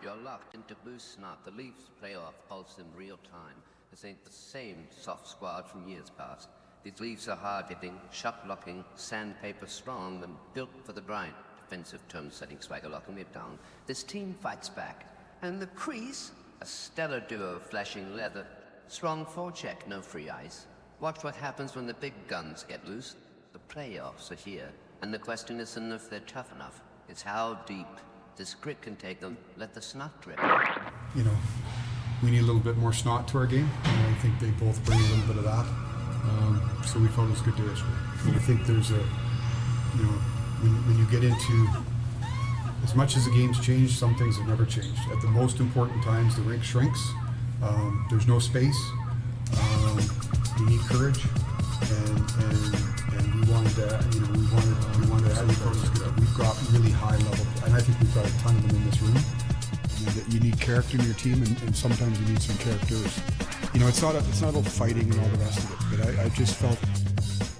You're locked into Blue SNOT, the Leafs playoff pulse in real time. This ain't the same soft squad from years past. These Leafs are hard-hitting, shot-blocking, sandpaper strong, and built for the grind. Defensive term-setting swagger locking it down. This team fights back. And the crease, a stellar duo of flashing leather. Strong forecheck, no free ice. Watch what happens when the big guns get loose. The playoffs are here, and the question isn't if they're tough enough. It's how deep this grit can take them. Let the snot drip. You know, we need a little bit more snot to our game, and I think they both bring a little bit of that. So we felt it was good to yesterday. And I think there's a, you know, when you get into, as much as the game's changed, some things have never changed. At the most important times, the rink shrinks. There's no space. You need courage, and we wanted to, you know, we wanted to have we've got really high level, and I think we've got a ton of them in this room. You need character in your team, and sometimes you need some characters. You know, it's not all fighting and all the rest of it, but I just felt,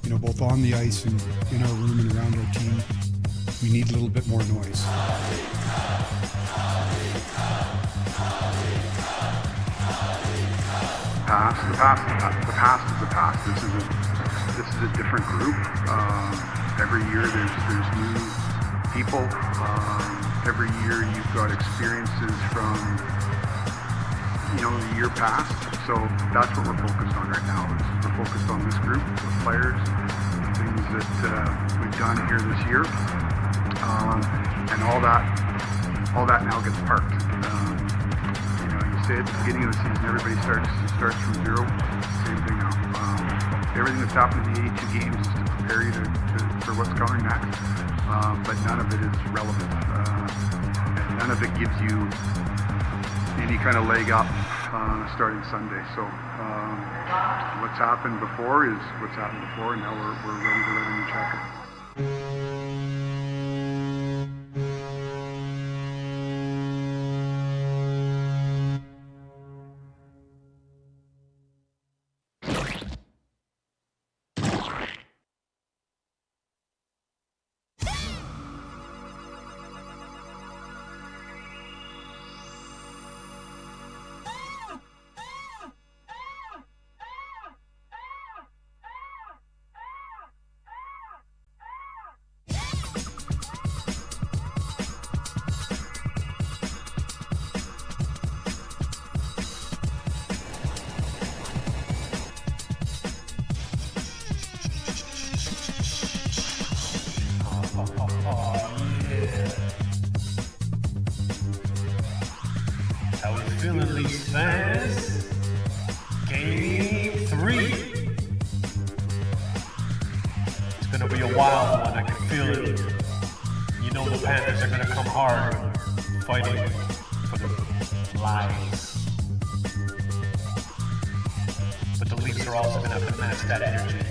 you know, both on the ice and in our room and around our team, we need a little bit more noise. The past is the past. This is a different group. Every year there's new people. Every year you've got experiences from, you know, the year past. So that's what we're focused on right now. We're focused on this group of players, things that we've done here this year, and all that now gets parked. You know, you say at the beginning of the season, everybody starts from zero. Same thing now. Everything that's happened in the 82 games is to prepare you for what's coming next. But none of it is relevant. And none of it gives you any kind of leg up starting Sunday. So what's happened before is what's happened before, and now we're ready to let a new chapter. Feeling these fans. Game 3. It's gonna be a wild one, I can feel it. You know the Panthers are gonna come hard, fighting for the lives. But the Leafs are also gonna have to match that energy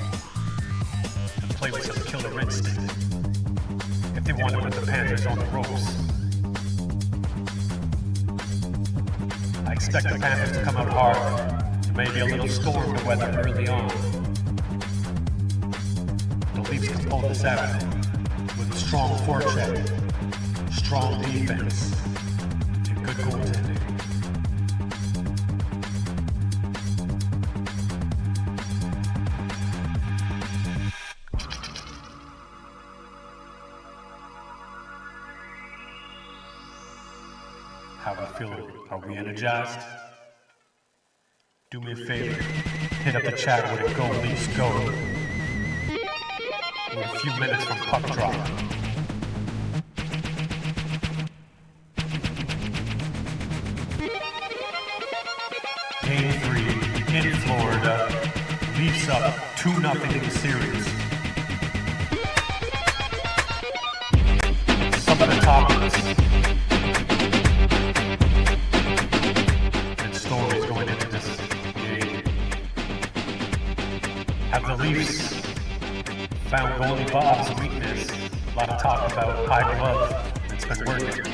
and play with some killer instinct if they want to put the Panthers on the ropes. I expect the Panthers to come out hard, maybe a little storm to weather early on. The Leafs Leafs can pull this out with a strong forecheck, strong defense, and good goaltending. How we feeling? Are we energized? Do me a favor, hit up the chat with a Go Leafs Go. We're a few minutes from puck drop. Game 3 in Florida. Leafs up 2-0 in the series. Some of the topics and stories going into this game. Have the Leafs found goalie Bob's weakness? A lot of talk about high glove. It's been working.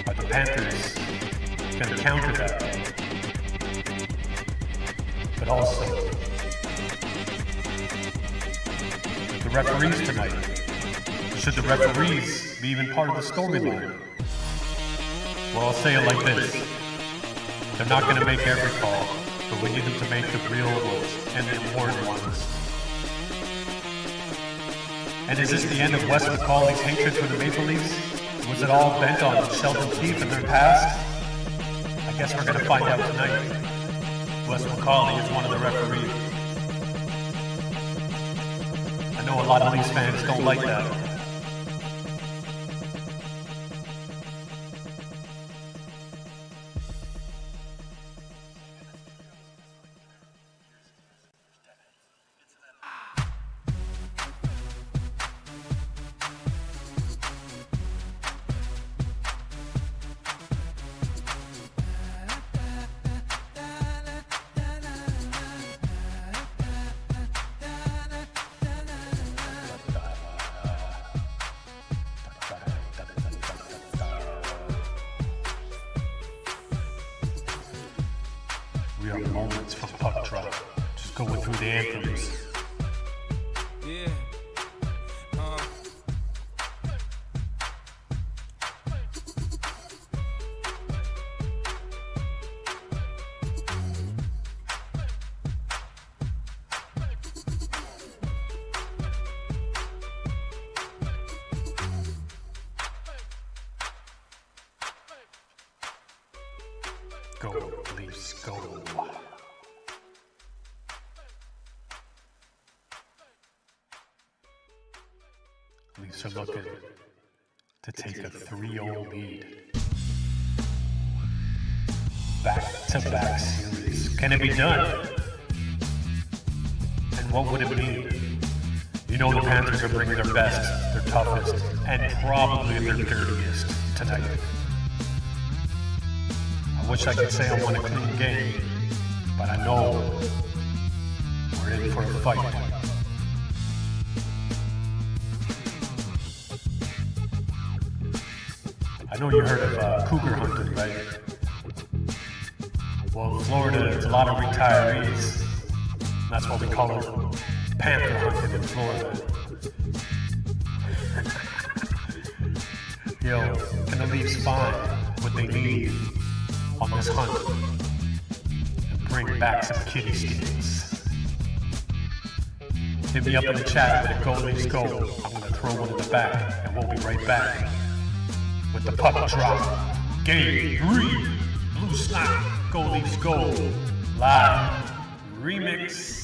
Are the Panthers going to counter that? But also, the referees tonight. Should the referees be even part of the storyline? Well, I'll say it like this. They're not going to make every call, but we need them to make the real ones and the important ones. And is this the end of Wes McCauley's hatred for the Maple Leafs? Was it all bent on Sheldon Keefe and their past? I guess we're going to find out tonight. Wes McCauley is one of the referees. I know a lot of Leafs fans don't like that. We are moments from puck drop. Just going through the anthems. Yeah. Go, Leafs, go. Leafs are looking to take a 3-0 lead. Back-to-back series. Can it be done? And what would it mean? You know the Panthers are bringing their best, their toughest, and probably their dirtiest tonight. I wish I could say I won a clean game, but I know we're in for a fight. I know you heard of cougar hunting, right? Well, in Florida, there's a lot of retirees. That's why we call it panther hunting in Florida. Yo, can the Leafs find what they need on this hunt and bring back some kitty skins? Hit me up in the chat with a Go Leafs Go. I'm going to throw one in the back, and we'll be right back with the puck drop. Game 3, Blue Snot, Go Leafs Go, live remix.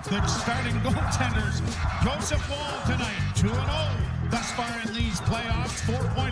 The starting goaltenders, Joseph Wall tonight, 2-0 thus far in these playoffs, 4.01,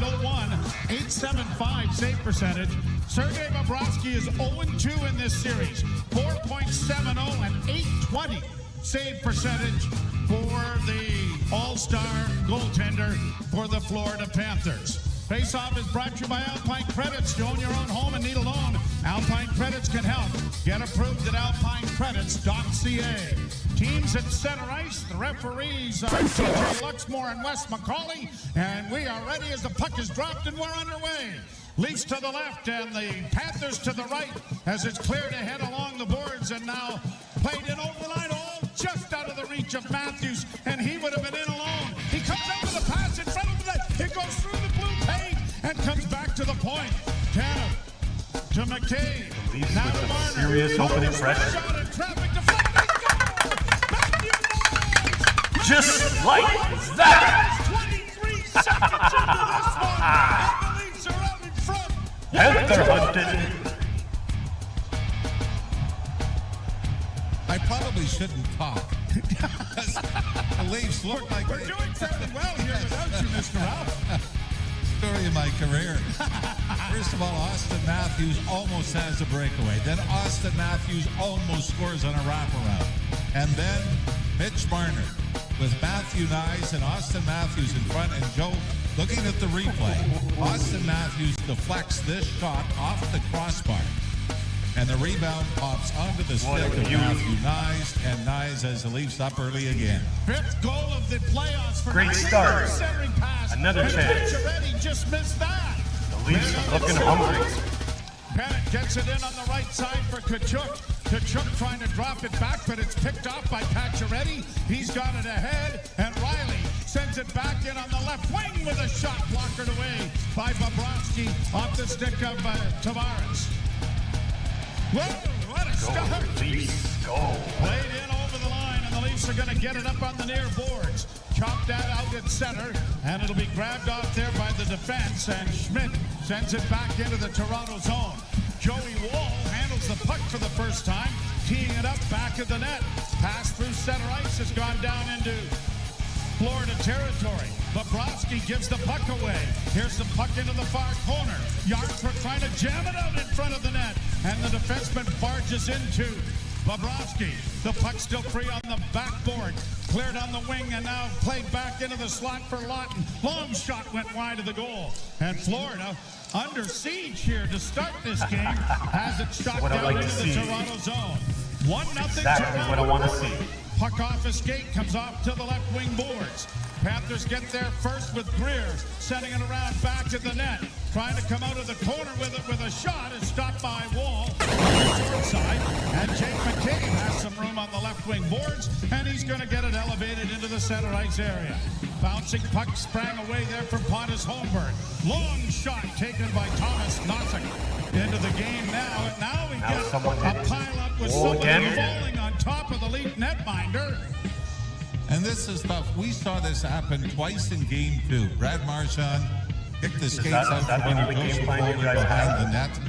8.75 save percentage. Sergei Bobrovsky is 0-2 in this series, 4.0 .70 and .820 save percentage for the all-star goaltender for the Florida Panthers. Face-off is brought to you by Alpine Credits. You own your own home and need a loan. Alpine Credits can help. Get approved at alpinecredits.ca. Teams at center ice. The referees are TJ Luxmore and Wes McCauley. And we are ready as the puck is dropped and we're underway. Leafs to the left and the Panthers to the right as it's cleared ahead along the boards and now played in over the line, all just out of the reach of Matthews, and he would have been in alone. He comes out with a pass in front of the net. It goes through the blue paint and comes back to the point. Tanner to McCabe. Leafs Now with to a Marner. serious opening pressure. Shot in traffic, deflected, goal! Matthews! Just like that! 23 seconds into this one, and the Leafs are out in front. Panther hunted. I probably shouldn't talk. The Leafs look like We're doing fairly well here without you, Mr. Ralph. story of my career. First of all, Austin Matthews almost has a breakaway. Then Austin Matthews almost scores on a wraparound. And then Mitch Marner with Matthew Nyes and Austin Matthews in front. And Joe, looking at the replay, Austin Matthews deflects this shot off the crossbar. And the rebound pops onto the stick of Matthew Nyes, and Nyes has the Leafs up early again. Fifth goal of the playoffs for Great Nyes. start. Centering pass. Another And chance. Pacioretty just missed that. The Leafs are looking hungry. Panic gets it in on the right side for Kachuk. Kachuk trying to drop it back, but it's picked off by Pacioretty. He's got it ahead, and Riley sends it back in on the left wing with a shot blockered away by Bobrovsky off the stick of Tavares. Whoa, what a start. Leafs, go. Played in over the line, and the Leafs are going to get it up on the near boards. Chop that out at center, and it'll be grabbed off there by the defense, and Schmidt sends it back into the Toronto zone. Joey Wall handles the puck for the first time, teeing it up back at the net. Pass through center ice has gone down into Florida territory. Bobrovsky gives the puck away. Here's the puck into the far corner. Yardford trying to jam it out in front of the net. And the defenseman barges into Bobrovsky. The puck still free on the backboard. Cleared on the wing and now played back into the slot for Lawton. Long shot went wide of the goal. And Florida under siege here to start this game. Has it shot down into the Toronto zone. 1-0 Exactly Toronto. what I want to see. Puck off his skate, comes off to the left wing boards. Panthers get there first with Greer, sending it around back to the net. Trying to come out of the corner with it with a shot. Is stopped by Wall on the short side. And Jake McCabe has some room on the left wing boards, and he's going to get it elevated into the center ice area. Bouncing puck sprang away there from Pontus Holmberg. Long shot taken by Thomas Nozick into the game now. And now we get a pile up with somebody falling on top of the Leaf netminder. And this is tough. We saw this happen twice in game 2. Brad Marchand kicked the skates out from under Joseph Foley behind the net.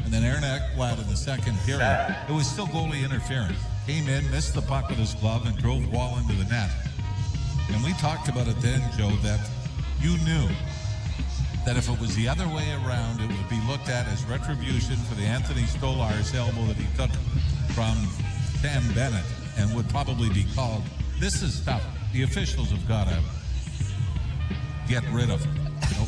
And then Aaron Ekblad in the second period. It was still goalie interference. Came in, missed the puck with his glove, and drove Wall into the net. And we talked about it then, Joe, that you knew that if it was the other way around, it would be looked at as retribution for the Anthony Stolarz elbow that he took from Sam Bennett and would probably be called. This is tough. The officials have got to get rid of it,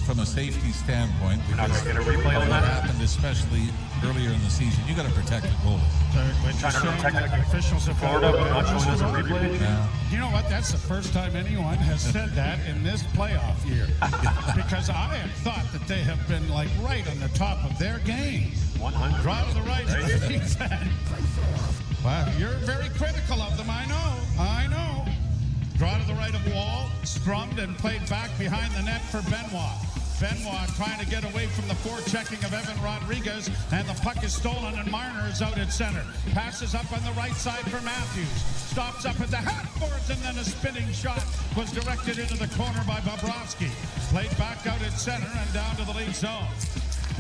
from a safety standpoint. We're not going to get a replay on What that. happened, especially earlier in the season, you got to protect the goalie. Trying to protect the officials of Florida, but not showing us a replay. Yeah. You know what? That's the first time anyone has said that in this playoff year. Because I have thought that they have been like right on the top of their game. 100. Draw to the right. Wow, you're very critical of them. I know. Draw to the right of Wall, scrummed and played back behind the net for Benoit. Benoit trying to get away from the forechecking of Evan Rodriguez, and the puck is stolen, and Marner is out at center. Passes up on the right side for Matthews. Stops up at the half boards, and then a spinning shot was directed into the corner by Bobrovsky. Played back out at center and down to the lead zone.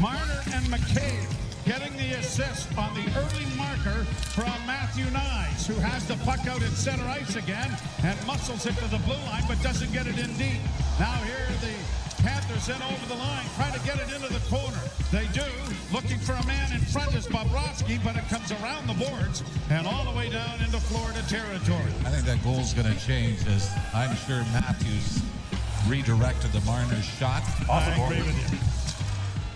Marner and McCabe getting the assist on the early marker from Matthew Nyes, who has the puck out at center ice again and muscles it to the blue line, but doesn't get it in deep. Now here the Panthers in over the line, trying to get it into the corner. They do. Looking for a man in front is Bobrovsky, but it comes around the boards and all the way down into Florida territory. I think that goal's going to change, as I'm sure Matthews redirected the Marner's shot. I agree with you.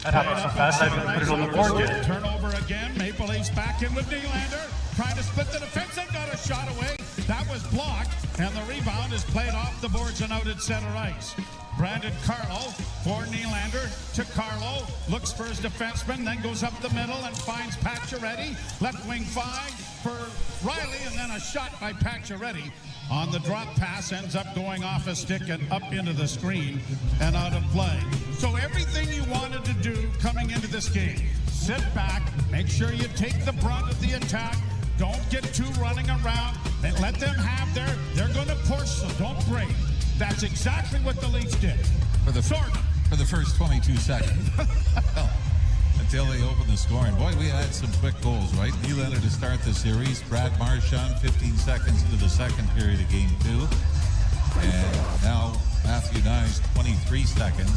That happened so fast, I didn't put it on the board yet. Turnover again. Maple Leafs back in with Nylander. Trying to split the defense and got a shot away. That was blocked, and the rebound is played off the boards and out at center ice. Brandon Carlo for Nylander to Carlo. Looks for his defenseman, then goes up the middle and finds Pacioretty. Left wing 5 for Riley, and then a shot by Pacioretty on the drop pass ends up going off a stick and up into the screen and out of play. So everything you wanted to do coming into this game, sit back, make sure you take the brunt of the attack. Don't get too running around. And let them have they're going to push, so don't break. That's exactly what the Leafs did. For the first 22 seconds. Well, until they opened the scoring. Boy, we had some quick goals, right? Nylander to start the series. Brad Marchand, 15 seconds into the second period of game 2. And now Matthew Nyes, 23 seconds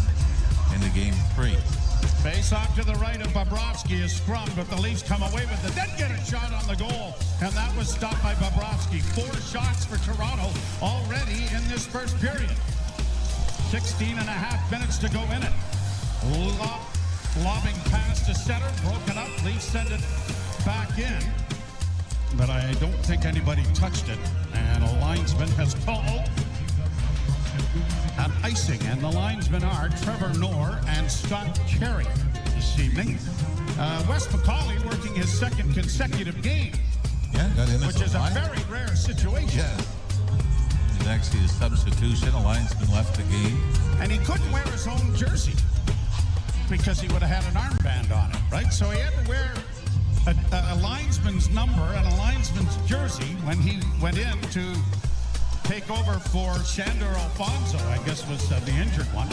into game 3. Face off to the right of Bobrovsky is scrummed, but the Leafs come away with it. Then get a shot on the goal, and that was stopped by Bobrovsky. 4 shots for Toronto already in this first period. 16 and a half minutes to go in it. Lobbing pass to center, broken up. Leafs send it back in, but I don't think anybody touched it. And a linesman has called an icing, and the linesmen are Trevor Knorr and Scott Carey this evening. Wes McCauley working his second consecutive game, which is a very rare situation. Yeah. It's actually a substitution. A linesman left the game. And he couldn't wear his own jersey because he would have had an armband on it, right? So he had to wear a linesman's number and a linesman's jersey when he went in to take over for Shandor Alfonso, I guess was the injured one.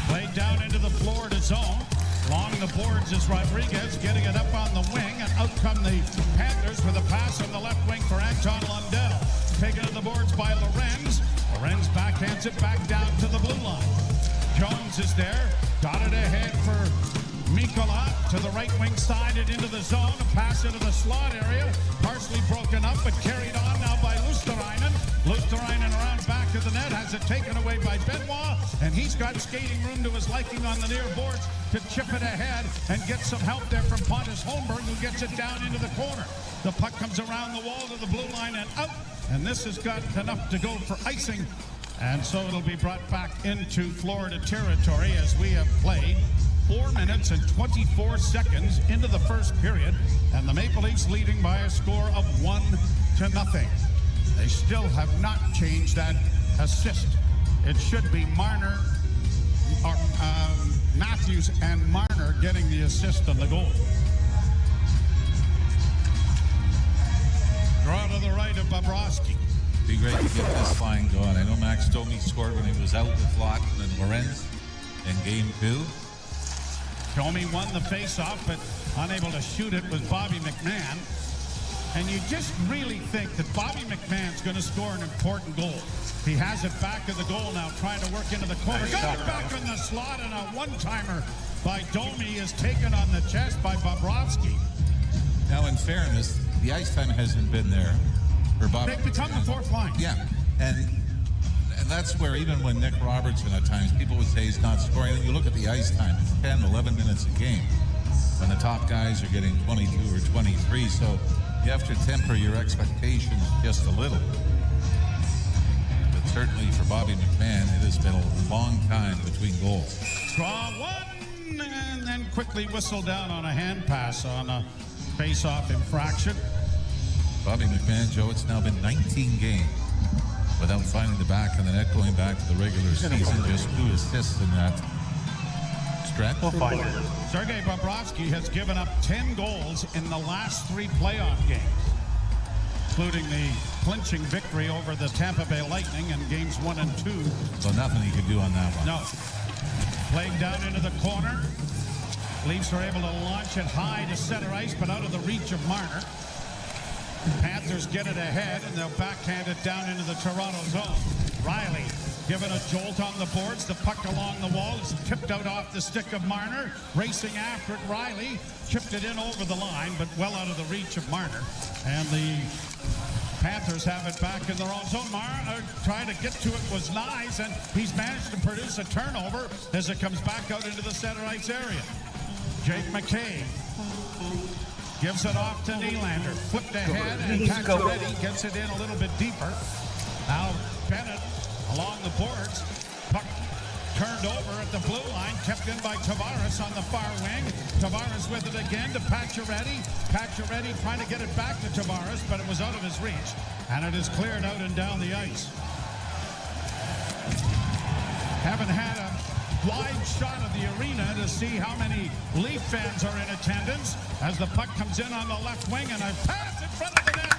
Played down into the Florida zone. Along the boards is Rodriguez getting it up on the wing, and out come the Panthers with a pass on the left wing for Anton Lundell. Taken to the boards by Lorenz. Lorenz backhands it back down to the blue line. Jones is there. Got it ahead for Mikkola to the right wing side and into the zone. A pass into the slot area. Partially broken up, but carried on now by Luosterainen. Luosterainen around back of the net, has it taken away by Benoit, and he's got skating room to his liking on the near boards to chip it ahead and get some help there from Pontus Holmberg, who gets it down into the corner. The puck comes around the wall to the blue line and out, and this has got enough to go for icing, and so it'll be brought back into Florida territory as we have played 4 minutes and 24 seconds into the first period, and the Maple Leafs leading by a score of 1-0. They still have not changed that assist. It should be Marner, or Matthews and Marner getting the assist on the goal. Draw to the right of Bobrovsky. Be great to get this line going. I know Max Domi scored when he was out with Lawton and Lorenz in game 2. Domi won the face-off, but unable to shoot it was Bobby McMahon. And you just really think that Bobby McMahon's going to score an important goal. He has it back of the goal now, trying to work into the corner. Got it back in the slot, and a one-timer by Domi is taken on the chest by Bobrovsky. Now, in fairness, the ice time hasn't been there for Bobby. They've become the fourth line. Yeah, and that's where even when Nick Robertson at times, people would say he's not scoring. And you look at the ice time, it's 10, 11 minutes a game when the top guys are getting 22 or 23. So you have to temper your expectations just a little. But certainly for Bobby McMahon, it has been a long time between goals. Draw one, and then quickly whistle down on a hand pass on a face-off infraction. Bobby McMahon, Joe, it's now been 19 games without finding the back of the net going back to the regular season. Just 2 assists in that stretch. We'll find it. Sergei Bobrovsky has given up 10 goals in the last 3 playoff games, including the clinching victory over the Tampa Bay Lightning in games 1 and 2. So nothing he could do on that one. No. Played down into the corner. Leafs are able to launch it high to center ice, but out of the reach of Marner. Panthers get it ahead, and they'll backhand it down into the Toronto zone. Riley given a jolt on the boards. The puck along the wall is tipped out off the stick of Marner. Racing after it, Riley chipped it in over the line, but well out of the reach of Marner. And the Panthers have it back in their own zone. Marner trying to get to it was nice, and he's managed to produce a turnover as it comes back out into the center ice area. Jake McKay gives it off to Nylander. Flipped ahead, and Pacioretty gets it in a little bit deeper. Now Bennett along the boards. Puck turned over at the blue line, kept in by Tavares on the far wing. Tavares with it again to Pacioretty. Pacioretty trying to get it back to Tavares, but it was out of his reach. And it is cleared out and down the ice. Haven't had a wide shot of the arena to see how many Leaf fans are in attendance as the puck comes in on the left wing, and a pass in front of the net.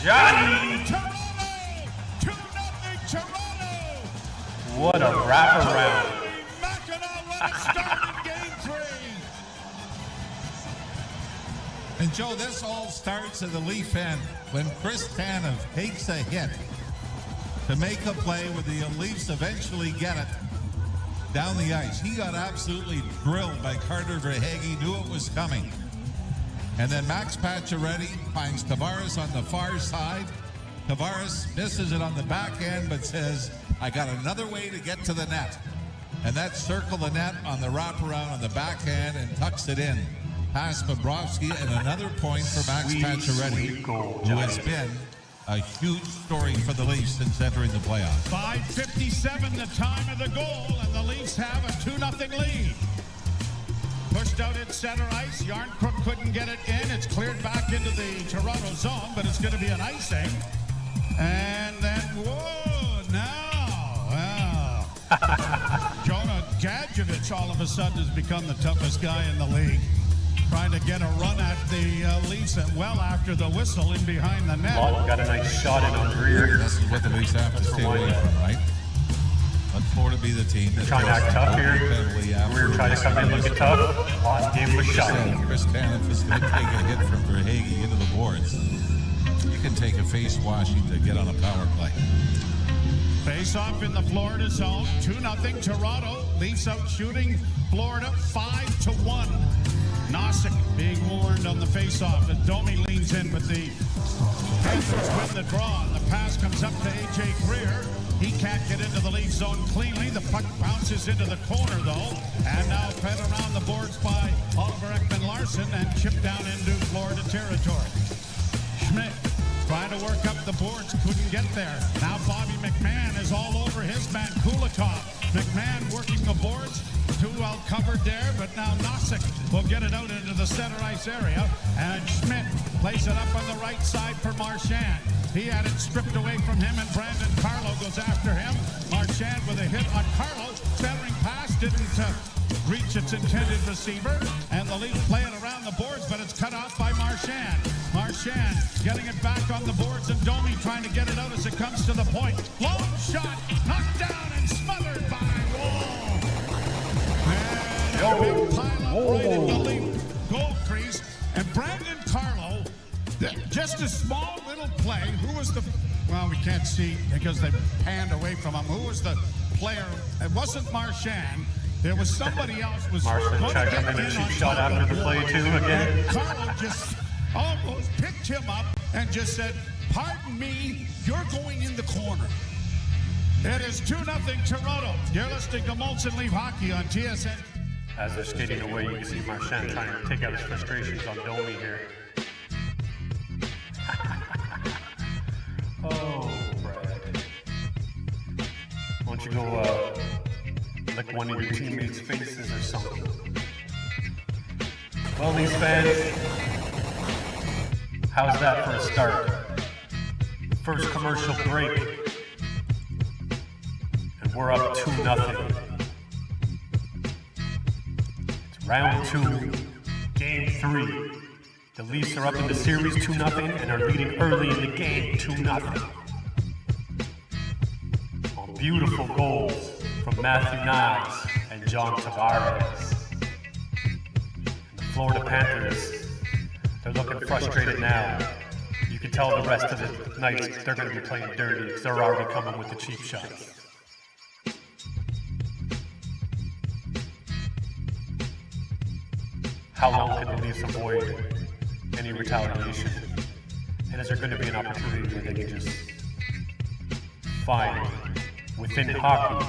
Johnny! Toronto! 2-0 Toronto! What a wraparound. Mackinac started game 3. And Joe, this all starts at the Leaf end when Chris Tanev takes a hit to make a play where the Leafs eventually get it down the ice. He got absolutely drilled by Carter Verhaeghe, knew it was coming. And then Max Pacioretty finds Tavares on the far side. Tavares misses it on the back end, but says, I got another way to get to the net. And that circled the net on the wraparound on the backhand and tucks it in. Past Bobrovsky, and another point for Max Pacioretty, who has been a huge story for the Leafs since entering the playoffs. 5:57 the time of the goal, and the Leafs have a 2-0 lead. Pushed out at center ice. Yarncrook couldn't get it in. It's cleared back into the Toronto zone, but it's going to be an icing. And then, whoa, now, Jonah Gadjevich all of a sudden has become the toughest guy in the league. Trying to get a run at the Leafs, and well after the whistle in behind the net. Lawton got a nice shot in on Greer. This is what the Leafs have to stay away from, right? Let Florida be the team that Trying to act tough here. Greer trying to come in looking tough. Lawton gave him a shot. Chris Tanev is going to take a hit from Verhaeghe into the boards. You can take a face washing to get on a power play. Face off in the Florida zone. 2-0 Toronto. Leafs out shooting Florida 5-1. Nosek being warned on the face-off. And Domi leans in, but the Panthers win the draw. And the pass comes up to A.J. Greer. He can't get into the Leaf zone cleanly. The puck bounces into the corner, though. And now fed around the boards by Oliver Ekman-Larsson and chipped down into Florida territory. Schmidt trying to work up the boards, couldn't get there. Now Bobby McMahon is all over his man Kulikov. McMahon working the boards, too well covered there, but now Nosek will get it out into the center ice area, and Schmidt plays it up on the right side for Marchand. He had it stripped away from him, and Brandon Carlo goes after him. Marchand with a hit on Carlo, centering pass didn't reach its intended receiver, and the Leafs play it around the boards, but it's cut off by Marchand. Marchand getting it back on the boards, and Domi trying to get it out as it comes to the point. Long shot, knocked down and smothered by Wall. And a big pile up right in the Leaf goal crease, and Brandon Carlo, just a small little play. Who was the, well, we can't see because they panned away from him. Who was the player? It wasn't Marchand. There was somebody else was Marchand tried to come in and shoot shot after the play too again. And Carlo just almost picked him up and just said, pardon me, you're going in the corner. It is 2-0 Toronto. You're listening to Molson Leaf Hockey on TSN. As they're skating away, you can see Marchand trying to take out his frustrations on Domi here. Oh, Brad. Why don't you go lick one of your teammates' faces or something? Well, these fans, how's that for a start? First commercial break, and we're up 2-0. It's round 2, game 3. The Leafs are up in the series 2-0 and are leading early in the game 2-0. On beautiful goals from Matthew Niles and John Tavares. And the Florida Panthers, they're looking frustrated now. You can tell the rest of the Knights they're going to be playing dirty because they're already coming with the cheap shots. How long can the Leafs avoid any retaliation? And is there going to be an opportunity where they can just find, within hockey,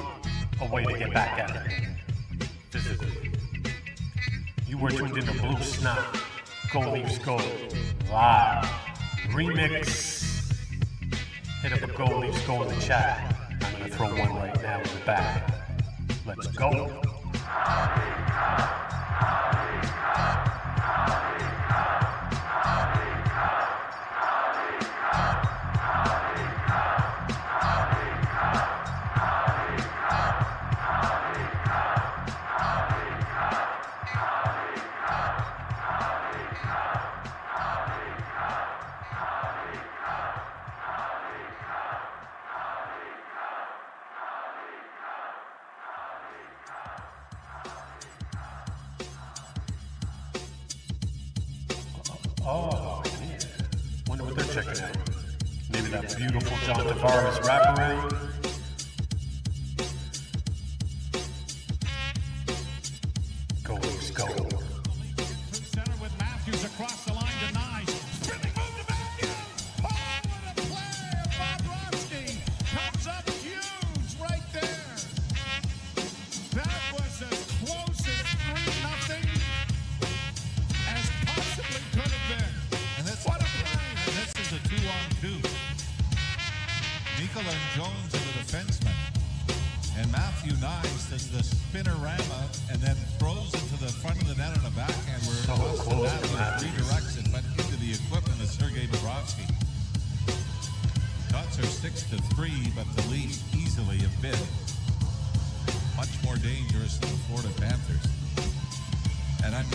a way to get back at it physically? You were tuned into Blue Snot, Go Leafs Go, live, remix. Hit up a Go Leafs Go in the chat. I'm going to throw one right now in the back. Let's go. Oh, yeah. Wonder what they're checking out. Maybe that beautiful John Tavares wraparound. Go Leafs, go. Center with Matthews across the line, denies. Spinning move to Matthews. Oh, what a play! Bobrovsky comes up huge right there. That was as close as 3-0 as possibly could have been. And this, What a play! and this is a 2-on-2. Nikola Jones is the defenseman. And Matthew Nyes does the spinnerama and then throws it to the front of the net on a backhand where So close to Matthews redirects it, but into the equipment of Sergei Bobrovsky. Shots are 6-3, but the Leafs easily have been much more dangerous than the Florida Panthers. And I'm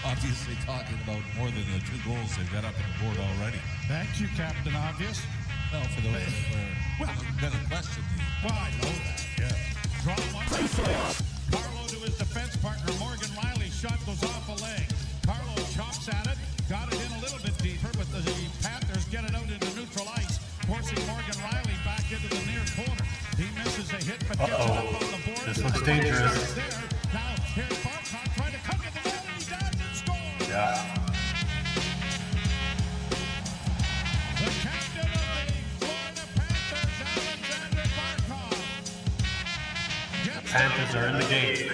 obviously talking about more than the 2 goals they've got up on the board already. Thank you, Captain Obvious. Well, for those who are going to question me. Well, I know that, yeah. Draw one. Carlo to his defense partner, Morgan Riley's shot goes off a leg. Carlo chops at it, got it in a little bit deeper, but the Panthers get it out into neutral ice, forcing Morgan Riley back into the near corner. He misses a hit, but gets it up on the board. This looks dangerous. There. Now, here's Barkov trying to come to the net, and he does and scores. Yeah. The captain of the Florida Panthers, Alexander Barkov. Panthers are in the game.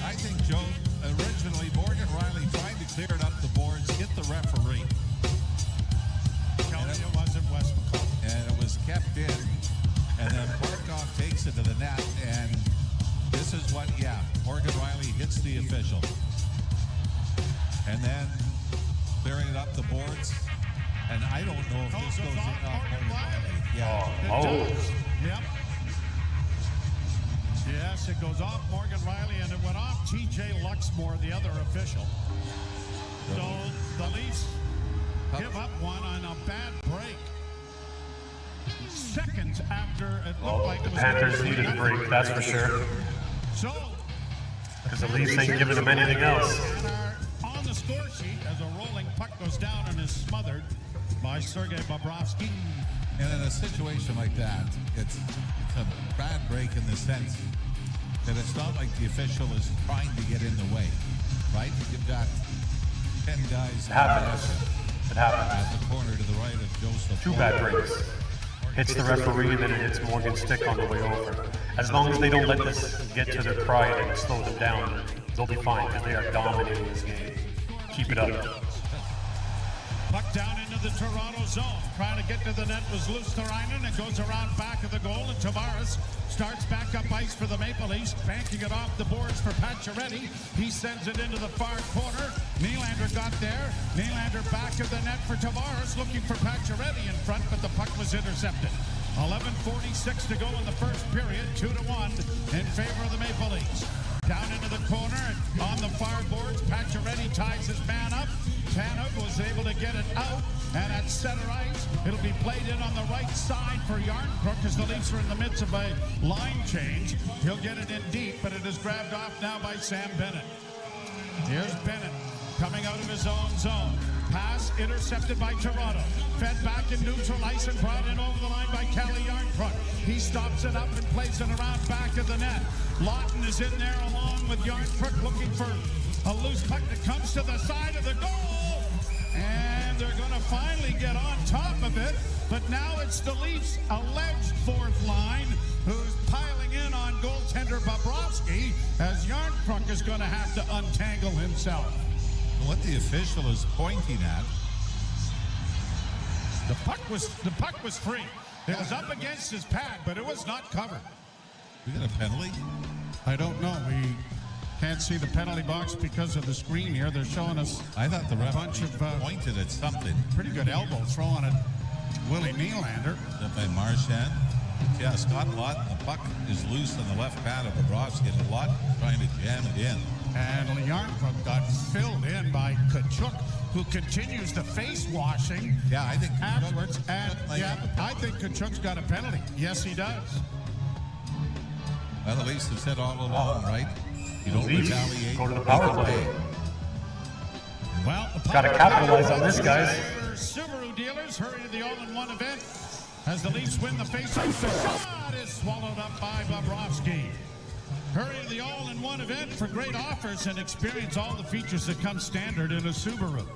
I think, Joe, originally Morgan Riley tried to clear it up the boards, hit the referee, Kelly, it wasn't Wes McCall. and it was kept in. And then Barkov takes it to the net, and this is what, Morgan Riley hits the official. And then clearing it up the boards. And I don't know if this goes in off Morgan Riley. Yeah. Oh. Yep. Yes, it goes off Morgan Riley, and it went off T.J. Luxmore, the other official. So the Leafs give up one on a bad break. Seconds after it looked like it The was Panthers going to needed a be break, that's for sure. So Because the Leafs ain't giving them anything else. and are on the score sheet as a rolling puck goes down and is smothered by Sergei Bobrovsky. And in a situation like that, it's a bad break in the sense that it's not like the official is trying to get in the way, right? You've got 10 guys It happens. It happens. at the corner to the right of Joseph. 2 bad breaks. Hits the referee, and then it hits Morgan's stick on the way over. As long as they don't let this get to their pride and slow them down, they'll be fine because they are dominating this game. Keep it up. Puck down into the Toronto zone. Trying to get to the net was Luosterainen. It goes around back of the goal, and Tavares starts back up ice for the Maple Leafs, banking it off the boards for Pacioretty. He sends it into the far corner. Nylander got there. Nylander back of the net for Tavares, looking for Pacioretty in front, but the puck was intercepted. 11:46 to go in the first period, 2-1 in favor of the Maple Leafs. Down into the corner, on the far boards, Pacioretty ties his man up. Tanev was able to get it out, and at center ice, it'll be played in on the right side for Yarncrook as the Leafs are in the midst of a line change. He'll get it in deep, but it is grabbed off now by Sam Bennett. Here's Bennett coming out of his own zone. Pass intercepted by Toronto. Fed back in neutral ice and brought in over the line by Kelly Yarncrook. He stops it up and plays it around back of the net. Lawton is in there along with Yarncrook looking for a loose puck that comes to the side of the goal. And they're going to finally get on top of it. But now it's the Leafs' alleged fourth line who's piling in on goaltender Bobrovsky as Yarncrook is going to have to untangle himself. What the official is pointing at. The puck was free. It was up against his pad, but it was not covered. We got a penalty? I don't know. We can't see the penalty box because of the screen here. They're showing us I thought the ref bunch of pointed at something. pretty good elbow throw at Willie Nylander. Up by Marchand. Yeah, Scott Lawton, the puck is loose on the left pad of Bobrovsky, and Lawton trying to jam it in. And Yarncrook got filled in by Tkachuk, who continues the face washing. Yeah, I think afterwards. And yeah, I think Tkachuk's got a penalty. Yes, he does. Well, the Leafs have said all along, right? You don't Leafs retaliate. go to the power play. Well, Gotta capitalize on this, guys. Subaru dealers hurry to the all-in-one event as the Leafs win the face-off. The shot is swallowed up by Bobrovsky. Hurry to the all-in-one event for great offers and experience all the features that come standard in a Subaru.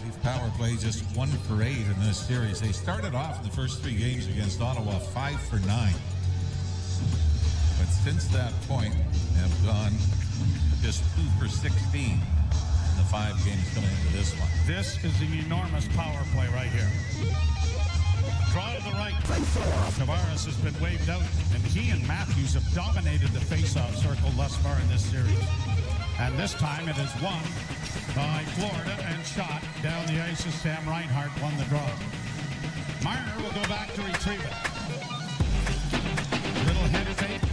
Leaf power play just 1 for 8 in this series. They started off in the first 3 games against Ottawa 5 for 9. But since that point, have gone just 2 for 16 in the 5 games coming into this one. This is an enormous power play right here. Draw to the right. Tavares has been waved out, and he and Matthews have dominated the face-off circle thus far in this series. And this time it is won by Florida and shot down the ice as Sam Reinhart won the draw. Marner will go back to retrieve it. Little head fake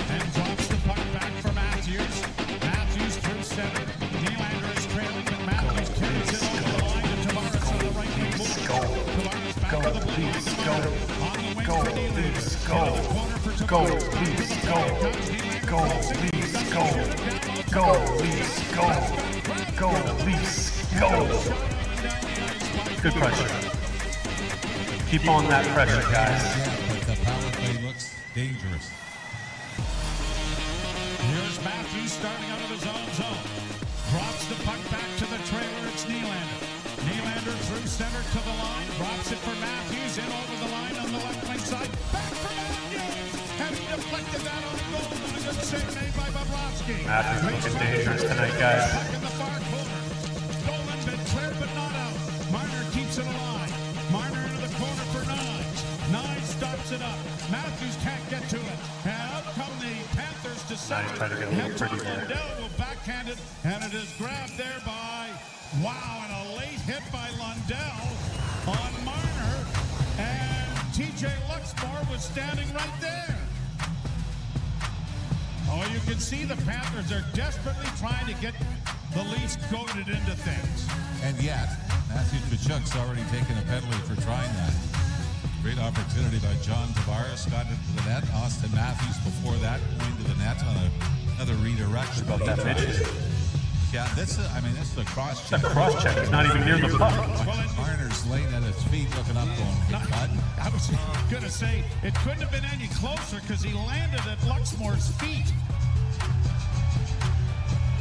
and drops the puck back for Matthews. Matthews through center. Nylander is trailing, and Matthews carries it over the line to Tavares on the right wing board. Tavares back to the blue line. On the wing for Nylander. Go, In the corner for go, Tavares. Leafs, To the go, point. go, Leafs, go, go, Leafs, go, go, Leafs, go. Good pressure. Keep on that pressure, guys. But the power play looks dangerous. Here's Matthews starting out of his own zone. Drops the puck back to the trailer. It's Nylander. Nylander through center to the line. Drops it for Matthews. In over the line on the left wing side. Back for Matthews. And he deflected that on the goal. And a good save made by Bobrovsky. Matthews looking dangerous tonight, guys. Back in the far corner. Stolen, been cleared but not out. Marner keeps it alive. Marner into the corner for Nines. Nines stops it up. Matthews can't get to it. And out come the Panthers to center. Nice, trying to get a little pretty there. Lundell will backhand it, and it is grabbed there by, wow, and a late hit by Lundell on Marner. And TJ Luxmore was standing right there. Oh, you can see the Panthers are desperately trying to get the Leafs goaded into things. And yet, Matthew Tkachuk's already taken a penalty for trying that. Great opportunity by John Tavares, got into the net. Austin Matthews before that going to the net on another redirection. About that midget. Yeah, this is a cross It's check. a cross check. He's not even near the puck. Marner's laying at his feet, looking up, going, "Hey, bud." I was going to say, it couldn't have been any closer because he landed at Luxmore's feet.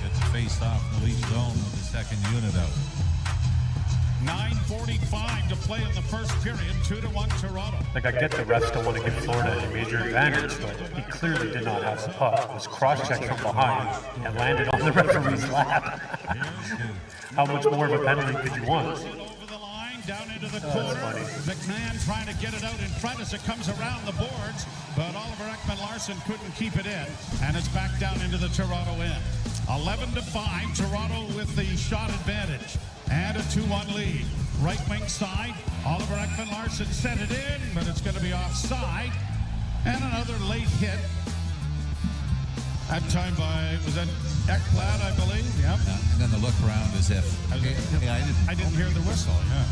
Gets faced off in the lead zone with the second unit out. 9:45 to play in the first period, 2-1 Toronto. Like, I get the refs don't want to give Florida a major advantage, but he clearly did not have the puck. It was cross-checked from behind and landed on the referee's lap. How much more of a penalty could you want? Over the line, down into the corner. McMahon trying to get it out in front as it comes around the boards, but Oliver Ekman-Larsson couldn't keep it in, and it's back down into the Toronto end. 11-5, Toronto with the shot advantage. And a 2-1 lead. Right wing side, Oliver Ekman-Larsson sent it in, but it's going to be offside. And another late hit. That time by, was that Ekblad, I believe? Yep. And then the look around as if, I didn't hear the whistle, yeah.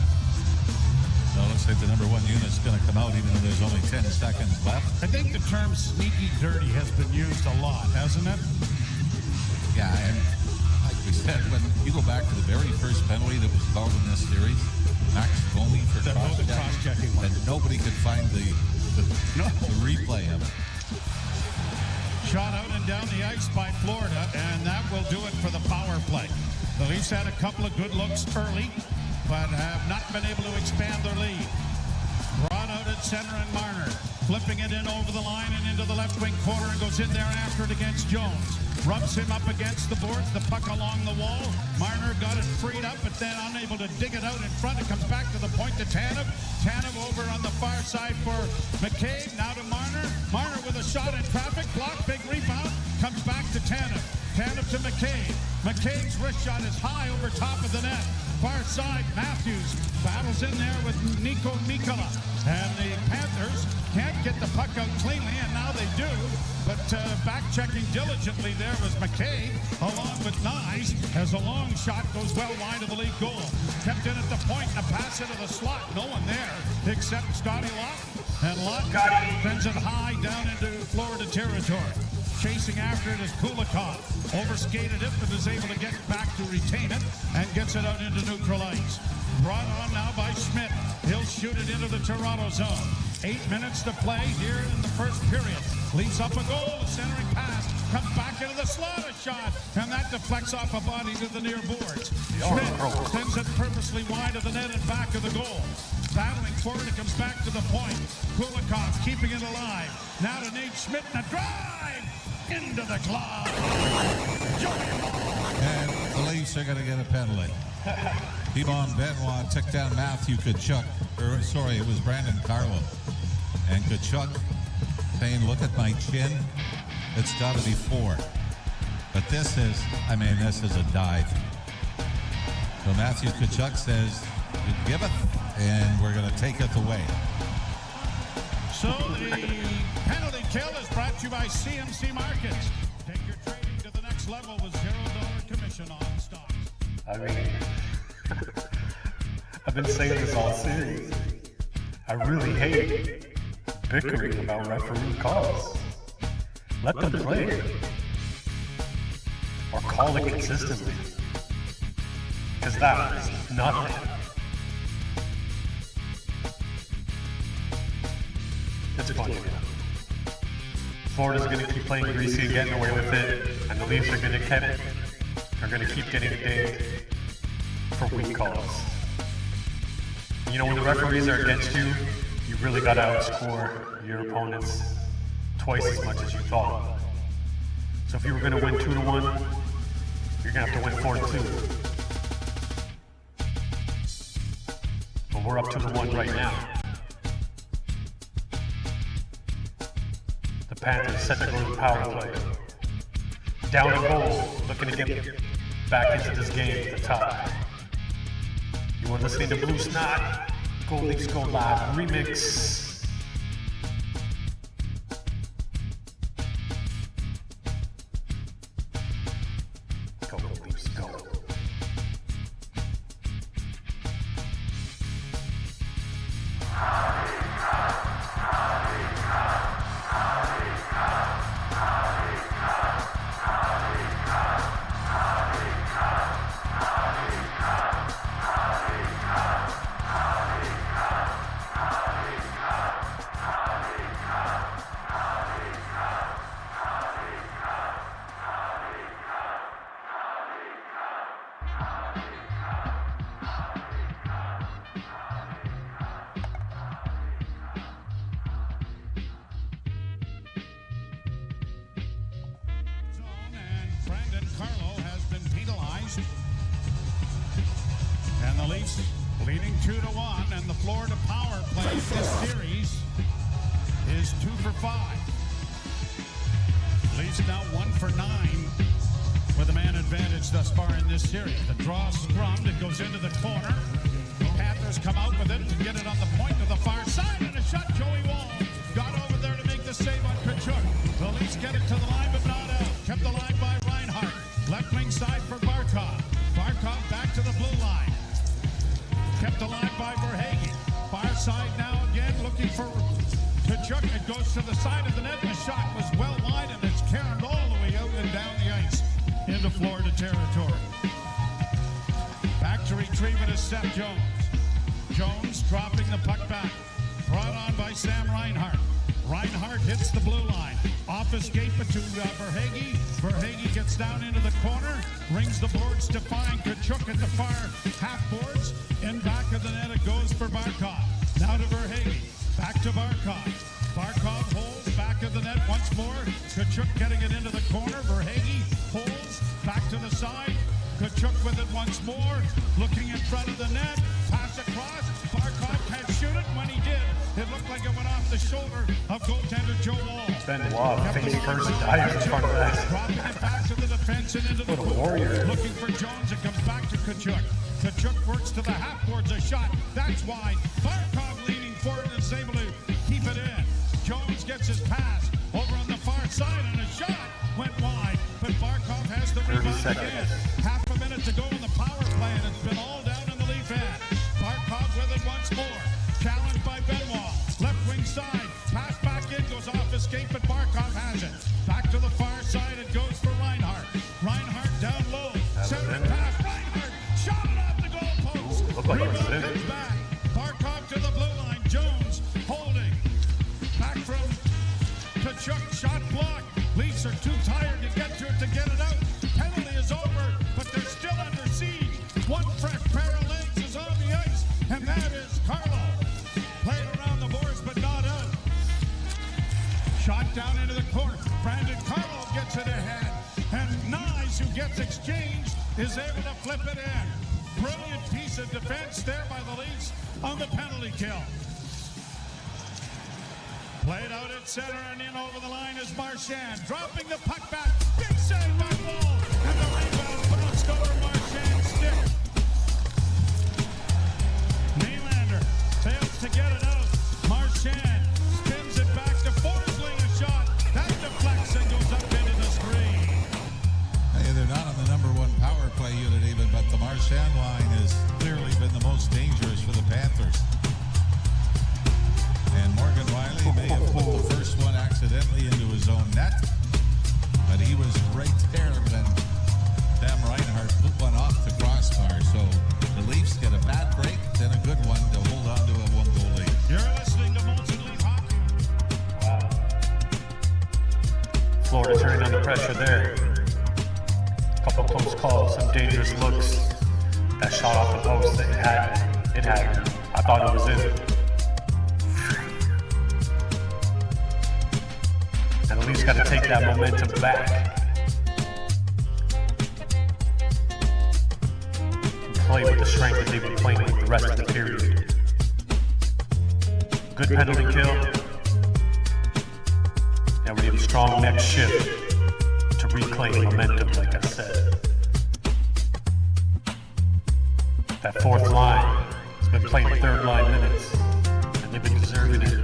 No, it looks like the number 1 unit's going to come out even though there's only 10 seconds left. I think the term sneaky dirty has been used a lot, hasn't it? Yeah, and like we said, when you go back to the very first penalty that was called in this series, Max Gomi for cross-checking, and nobody could find the replay of it. Shot out and down the ice by Florida, and that will do it for the power play. The Leafs had a couple of good looks early, but have not been able to expand their lead. Brought out at center and Marner, flipping it in over the line and into the left wing corner, and goes in there after it against Jones. Rubs him up against the boards, the puck along the wall. Marner got it freed up, but then unable to dig it out in front. It comes back to the point to Tanev. Tanev over on the far side for McCabe. Now to Marner. Marner with a shot in traffic. Block, big rebound. Comes back to Tanev. Tanev to McCabe. McCabe's wrist shot is high over top of the net. Far side, Matthews battles in there with Nico Mikkola. And the Panthers can't get the puck out cleanly, and now they do. But back-checking diligently there was McCabe, along with Nyes, as a long shot goes well wide of the league goal. Kept in at the point, and a pass into the slot. No one there except Scotty Lott. And Lott sends it high down into Florida territory. Chasing after it is Kulikov. Overskated it, but is able to get back to retain it, and gets it out into neutral ice. Brought on now by Schmidt. He'll shoot it into the Toronto zone. 8 minutes to play here in the first period. Leads up a goal, a centering pass, comes back into the slot, a shot, and that deflects off a body to the near boards. Schmidt sends it purposely wide of the net and back of the goal. Battling forward, it comes back to the point. Kulikov keeping it alive. Now to Nate Schmidt, and a drive into the glove. And the Leafs are going to get a penalty. Yvonne Benoit took down Matthew Tkachuk. It was Brandon Carlo. And Tkachuk saying, look at my chin. It's got to be 4. But this is a dive. So Matthew Tkachuk says, you give it, and we're going to take it away. So the penalty kill is brought to you by CMC Markets. Take your trading to the next level with $0 commission on stocks. I mean, I've been saying this all series. I really hate bickering about referee calls. Let them play. Or call it consistently. Because that is nothing. It's funny. Florida's going to keep playing greasy and getting away with it, and the Leafs are going to keep getting dinged for weak calls. You know, when the referees are against you, you really got to outscore your opponents twice as much as you thought. So if you were going to win 2-1, you're going to have to win 4-2. But we're up 2-1 right now. The Panthers set to go to the power play. Down a goal, looking to get back into this game at the top. You are listening to Blue Snot, Go Leafs Go Live remix. Go Leafs Go. And the Leafs leading 2-1, and the Florida power play this series is 2 for 5. Leafs now 1 for 9 with a man advantage thus far in this series. The draw scrummed, it goes into the corner. The Panthers come out with it to get it on the point to the far side, and a shot. Joey Wall got over there to make the save on Tkachuk. The Leafs get it to the line, but not out. Kept the line by Reinhart. Left wing side for Barkov. Barkov back to the blue line. Kept the line by Verhaeghe. Far side now again, looking for Tkachuk. It goes to the side of the net. The shot was well wide, and it's carried all the way out and down the ice into Florida territory. retrieve it is Seth Jones. Jones dropping the puck back. Brought on by Sam Reinhart. Reinhart hits the blue line. Off escape to Verhaeghe. Verhaeghe gets down into the corner. Rings the boards to find Kachuk at the far half boards. In back of the net it goes for Barkov. Now to Verhaeghe. Back to Barkov. Barkov holds back of the net once more. Kachuk getting it into the corner. Verhaeghe holds back to the side. Kachuk with it once more. Looking in front of the net. Pass across. Barkov can't shoot it. When he did, it looked like it went off the shoulder of goaltender Joe Wall. Benoit face first dives in front of that. Dropping it back to the defense and into the What a warrior. Looking for Jones. It comes back to Kachuk. Kachuk works to the half boards. A shot. That's wide. Barkov leaning forward and is able to keep it in. Jones gets his pass over on the far side and a shot went wide. But Barkov has the 30 rebound seconds. again. Half a minute to go in the power play and it's been all down in the Leaf end. Barkov with it once more. Challenged by Benoit. Left wing side. Pass back in. Goes off escape, but Barkov has it. Back to the far side. It goes for Reinhart. Reinhart down low. Center pass. Reinhart shot it off the goal post. Looked like it was Rebound in. comes back. Barkov to the blue line. Jones holding. Back from Kachuk. Shot blocked. Leafs are too tired to get to it to get it out. Penalty is over, but they're still under siege. One fresh pair of legs is on the ice, and that is Carlo. Played around the boards, but not out. Shot down into the corner. Brandon Carlo gets it ahead, and Nyes, who gets exchanged, is able to flip it in. Brilliant piece of defense there by the Leafs on the penalty kill. Played out at center and in over the line is Marchand. Dropping the puck back. Big save by Wall. And the rebound bounced over Marchand's stick. Nylander fails to get it out. Marchand spins it back to Forsling. A shot. That deflects and goes up into the screen. Hey, they're not on the number one power play unit even, but the Marchand line has clearly been the most dangerous for the Panthers. And Morgan Riley may have put the first one accidentally into his own net, but he was right there when Sam Reinhart put one off the crossbar. So the Leafs get a bad break, then a good one to hold on to a one-goal lead. You're listening to Molson Leaf Hockey. Wow. Florida turning under pressure there. Couple close calls, some dangerous looks. That shot off the post, it had. I thought it was in. And the Leafs got to take that momentum back. And play with the strength that they've been playing with the rest of the period. Good penalty kill. Now we need a strong next shift to reclaim momentum, like I said. That fourth line has been playing third line minutes, and they've been deserving it.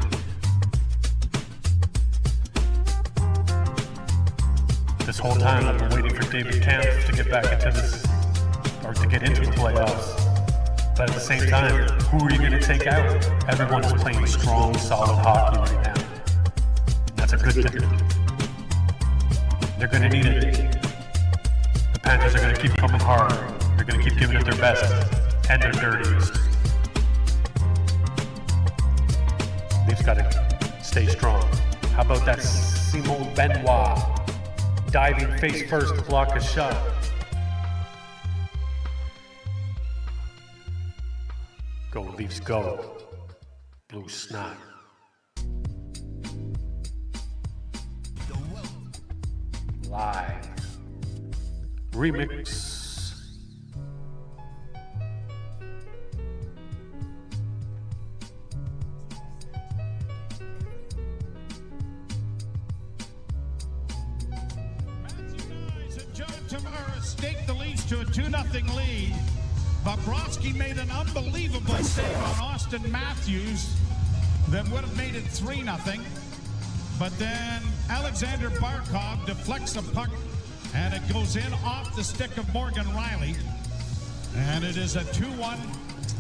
This whole time I've been waiting for David Camp to get back into this, or to get into the playoffs. But at the same time, who are you going to take out? Everyone is playing strong, solid hockey right now. That's a good thing. They're going to need it. The Panthers are going to keep coming hard. They're going to keep giving it their best and their dirtiest. They've got to stay strong. How about that Simon Benoit diving face first to block a shot? Go Leafs, go. Blue snot. Live. Remix. Tamara staked the Leafs to a 2-0 lead. Bobrovsky made an unbelievable save on Austin Matthews that would have made it 3-0. But then Alexander Barkov deflects the puck and it goes in off the stick of Morgan Riley. And it is a 2-1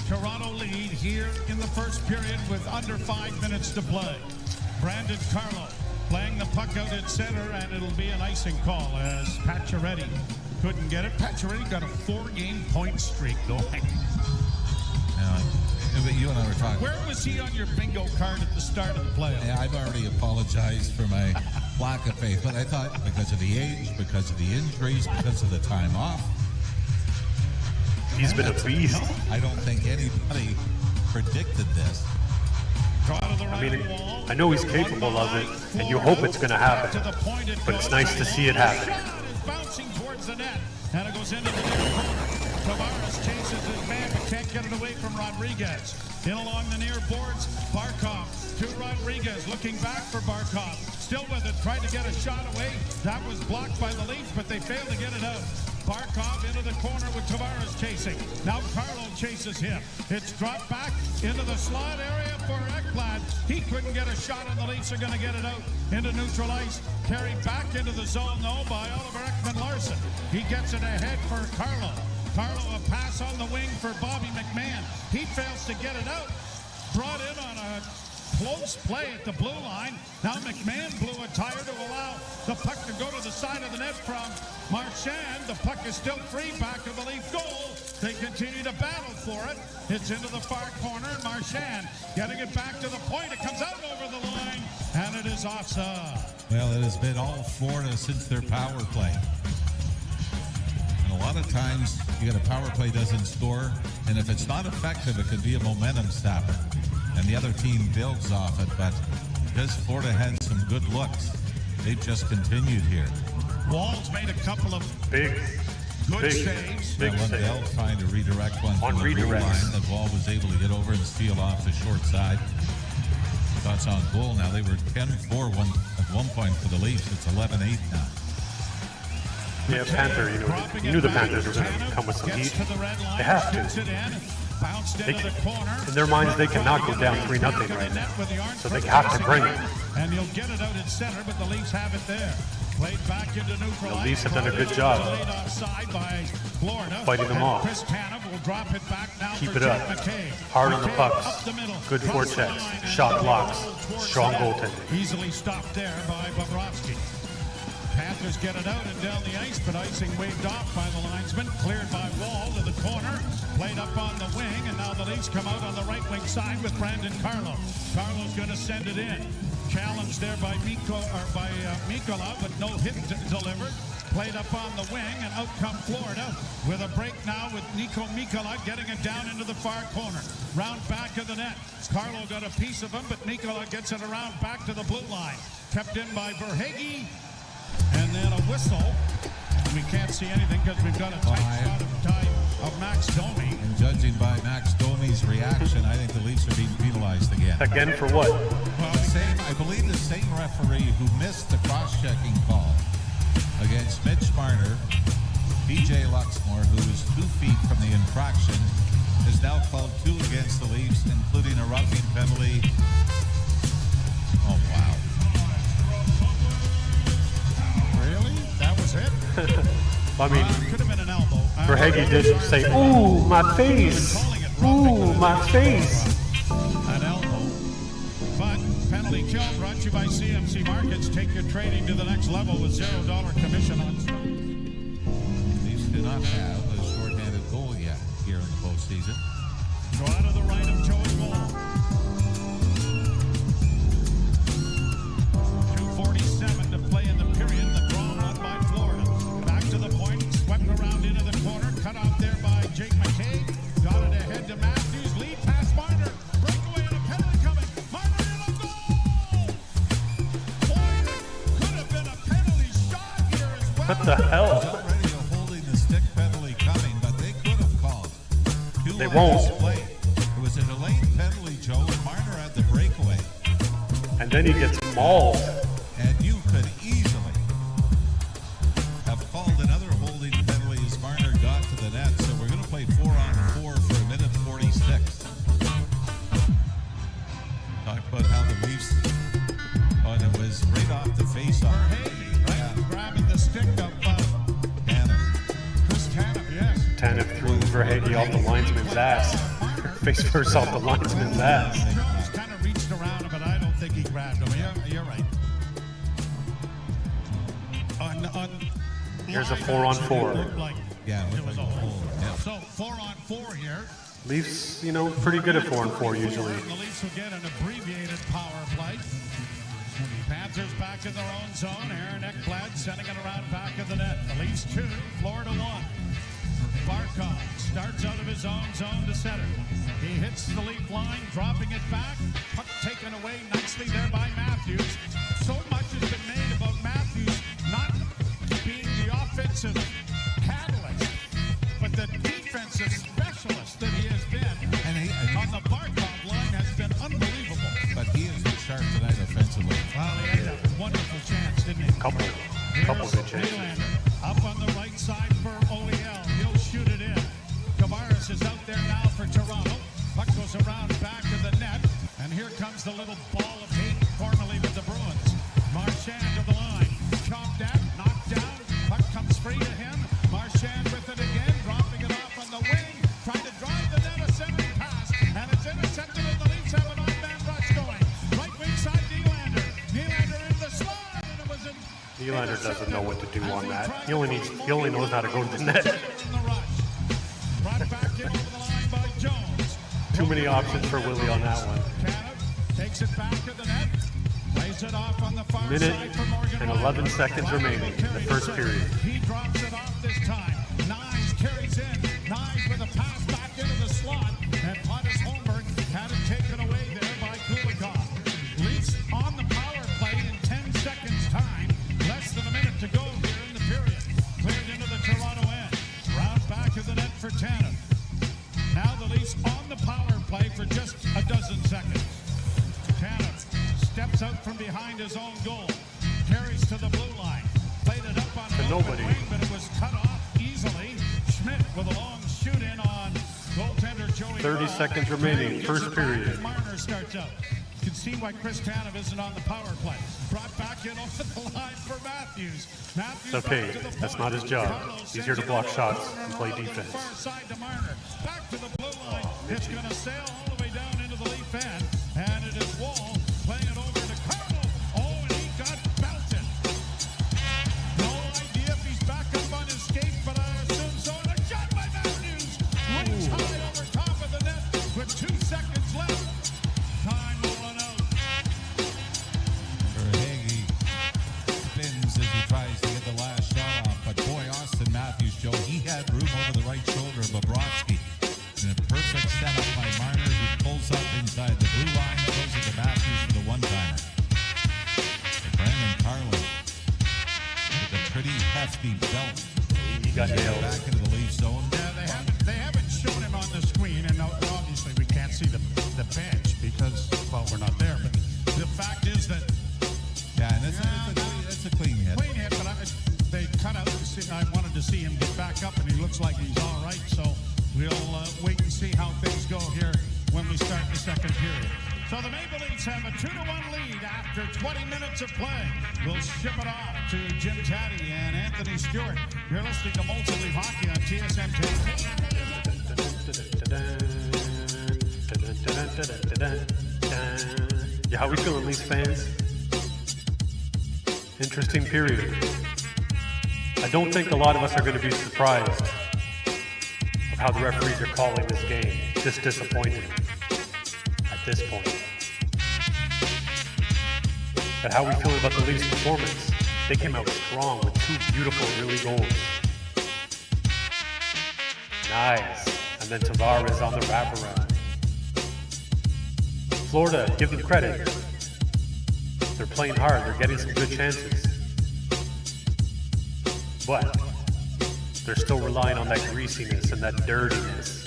Toronto lead here in the first period with under 5 minutes to play. Brandon Carlo playing the puck out at center, and it'll be an icing call as Pacioretty couldn't get it. Pacioretty got a 4-game point streak going. But you and I were talking. Where was he on your bingo card at the start of the playoffs? Yeah, I've already apologized for my lack of faith, but I thought because of the age, because of the injuries, because of the time off. He's been a beast. I don't think anybody predicted this. I mean, I know he's capable of it, and you hope it's going to happen, but it's nice to see it happen. Bouncing towards the net, and it goes into the near corner. Tavares chases his man, but can't get it away from Rodriguez. In along the near boards, Barkov to Rodriguez, looking back for Barkov. Still with it, tried to get a shot away. That was blocked by the Leafs, but they failed to get it out. Barkov into the corner with Tavares chasing. Now Carlo chases him. It's dropped back into the slot area for Ekblad. He couldn't get a shot, and the Leafs are going to get it out into neutral ice. Carried back into the zone, though, by Oliver Ekman-Larsson. He gets it ahead for Carlo. Carlo, a pass on the wing for Bobby McMahon. He fails to get it out. Brought in on a close play at the blue line. Now McMahon blew a tire to allow the puck to go to the side of the net from Marchand. The puck is still free back of the Leaf goal. They continue to battle for it. It's into the far corner, and Marchand getting it back to the point. It comes out over the line, and it is offside. Well, it has been all Florida since their power play. And a lot of times, you get a power play doesn't score, and if it's not effective, it can be a momentum sapper. And the other team builds off it, but because Florida had some good looks, they've just continued here. Walls made a couple of Big saves. Lundell trying to redirect one On from the blue line. redirects. The ball was able to get over and steal off the short side. Shots on goal now. They were 10-4 at one point for the Leafs. It's 11-8 now. Yeah, Panther, you knew the Panthers were going to come with some heat. They have to. In their minds, they cannot go down 3-0 right now. So they have to bring it. And you'll get it out in center, but the Leafs have it there. Played back into neutral. The Leafs have done a good job fighting them off. Chris Tanev will drop it back now. Keep for it up. Jake McKay. Hard on the McKay pucks. up the middle. Good Cross the forechecks. line, Shot and blocks. towards Strong net. goaltending. Easily stopped there by Bobrovsky. Panthers get it out and down the ice, but icing waved off by the linesman. Cleared by Wall to the corner. Played up on the wing, and now the Leafs come out on the right wing side with Brandon Carlo. Carlo's going to send it in. Challenged there by Mikkola, but no hit delivered. Played up on the wing, and out come Florida with a break now with Nico Mikkola getting it down into the far corner. Round back of the net. Carlo got a piece of him, but Mikkola gets it around back to the blue line. Kept in by Verhaeghe, and then a whistle. We can't see anything because we've got a tight shot of Max Domi. And judging by Max Domi's reaction, I think the Leafs are being penalized again. Again for what? Well, I believe the same referee who missed the cross-checking call against Mitch Marner, PJ Luxmore, who was 2 feet from the infraction, has now called 2 against the Leafs, including a roughing penalty. Oh, wow. Really? That was it? I mean, Could have been an elbow. Verhaeghe did say, "Ooh, my face! Ooh, my face!" An elbow. But penalty kill brought to you by CMC Markets. Take your trading to the next level with $0 commission on stock. Leafs do not have a shorthanded goal yet here in the postseason. Go out of the right of Joey Wall. 2:47 to play in the period. The draw run by Florida. Back to the point. Swept around into the corner. Cut out there by Jake McKay. Got it ahead to Matthews. Lead past Marner. Breakaway and a penalty coming. Marner in a goal! Boy, there could have been a penalty shot here as well. What the hell? Already a holding the stick penalty coming, but they could have called. They won't. It was a delayed penalty, Joe, and Marner had the breakaway. And then he gets mauled. And you could easily have called another holding penalty as Marner got to the net. So we're going to play 4-on-4 for a minute 46. Talk about how the Leafs, and it was right off the face-off. Grabbing the stick of Chris Tanev, yes. Tanev threw Verhaeghe off the linesman's ass. Face first off the linesman's ass. Jones kind of reached around him, but I don't think he grabbed him. You're right. Here's a line, 4-on-4. it looked like Yeah, it it was a looked like a hole. hole, yeah. So 4-on-4 here. Leafs, pretty good at 4-on-4 usually. The Leafs will get an abbreviated power play. Panthers back in their own zone. Aaron Ekblad sending it around back of the net. The Leafs 2, Florida 1. Barkov starts out of his own zone to center. He hits the Leaf line, dropping it back. Puck taken away nicely there by Matthews. So much has been made about Matthews not being the offensive catalyst, but the defensive specialist that he has been on the Barkov line has been unbelievable. But he is sharp tonight offensively. Well, he had a wonderful chance, didn't he? Couple good chances. Nylander up on the right side for OEL. He'll shoot it in. Tavares is out there now for Toronto. Puck goes around back of the net. And here comes the little ball of hate formerly with the Bruins. Marchand to the line. Chopped at, knocked down. Puck comes free to him. Marchand with it again, dropping it off on the wing. Trying to drive the net, a 7 pass. And it's intercepted, and the Leafs have an on-man rush going. Right wing side, Nylander. Nylander in the slide, and it was an Nylander doesn't know what to do on that. He only knows how to go to the net. Brought back in over the line by Jones. Too many options for Willie on that one. Canada takes it back to the net. Plays it off on the far Minute side for Morgan. and 11 seconds remaining in the first period. He drops it off this time. Nyes carries in. Nyes with a pass back into the slot. And Pontus Holmberg had it taken away there by Kulikov. Leafs on the power play in 10 seconds time. Less than a minute to go here in the period. Cleared into the Toronto end. Round back of the net for Tanev. Now the Leafs on the power play for just a dozen seconds. Tanev steps out from behind his own goal. Carries to the blue line. Played it up on an open wing, but it was cut off easily. Schmidt with a long shoot in on goaltender Joey 30 Ball. seconds remaining, Gives first it back, period. and Marner starts out. You can see why Chris Tanev isn't on the power play. Brought back in over the line for Matthews. It's okay. That's not his job. He's here to block shots and play defense. Far side to Marner. Back to the blue line. It's going to sail all the way down into the Leaf end. And it is Wall playing it over to Carlo. Oh, and he got belted. No idea if he's back up on his skate, but I assume so. And a shot by Matthews. Reach high over top of the net with 2 seconds left. Time will run out. Verhaeghe spins as he tries to get the last shot off, but boy, Austin Matthews, Joe, he had room over the right shoulder of Bobrovsky. And a perfect setup by Marner, who pulls up inside the blue line, throws it to Matthews for the one-timer. Brandon Carlo with a pretty hefty belt. He got nailed. Back into the Leaf zone. Yeah, they haven't shown him on the screen, and obviously we can't see the bench because, well, we're not there. But the fact is that Yeah, and it's a clean hit. clean hit, but they cut out. I wanted to see him get back up, and he looks like he's all right. So we'll wait and see how things go here when we start the second period. So the Maple Leafs have a 2-1 lead after 20 minutes of play. We'll ship it off to Jim Taddy and Anthony Stewart. You're listening to Multi Leaf Hockey on TSN 10. Yeah, how we feeling, Leafs fans? Interesting period. I don't think a lot of us are going to be surprised of how the referees are calling this game. Just disappointed at this point. But how we feeling about the Leafs' performance? They came out strong with 2 beautiful early goals. Nice. And then Tavares on the wraparound. Florida, give them credit. They're playing hard. They're getting some good chances. But they're still relying on that greasiness and that dirtiness.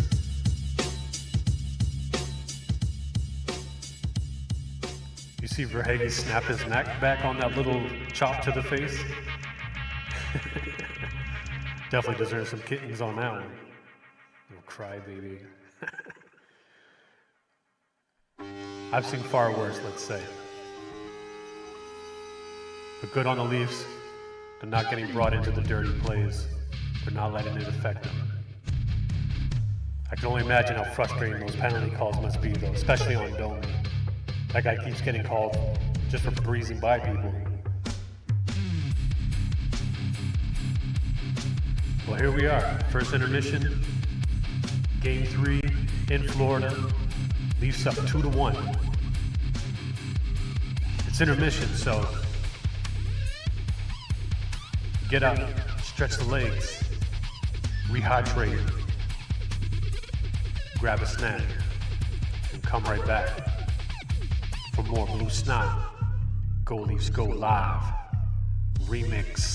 You see Verhaeghe snap his neck back on that little chop to the face? Definitely deserves some kittens on that one. Little crybaby. I've seen far worse, let's say. But good on the Leafs. They're not getting brought into the dirty plays. They're not letting it affect them. I can only imagine how frustrating those penalty calls must be, though, especially on Domi. That guy keeps getting called just for breezing by people. Well, here we are. First intermission. Game 3 in Florida. Leafs up 2-1. It's intermission, so get up, stretch the legs, rehydrate, grab a snack, and come right back for more Blue Snot. Go Leafs Go Live remix.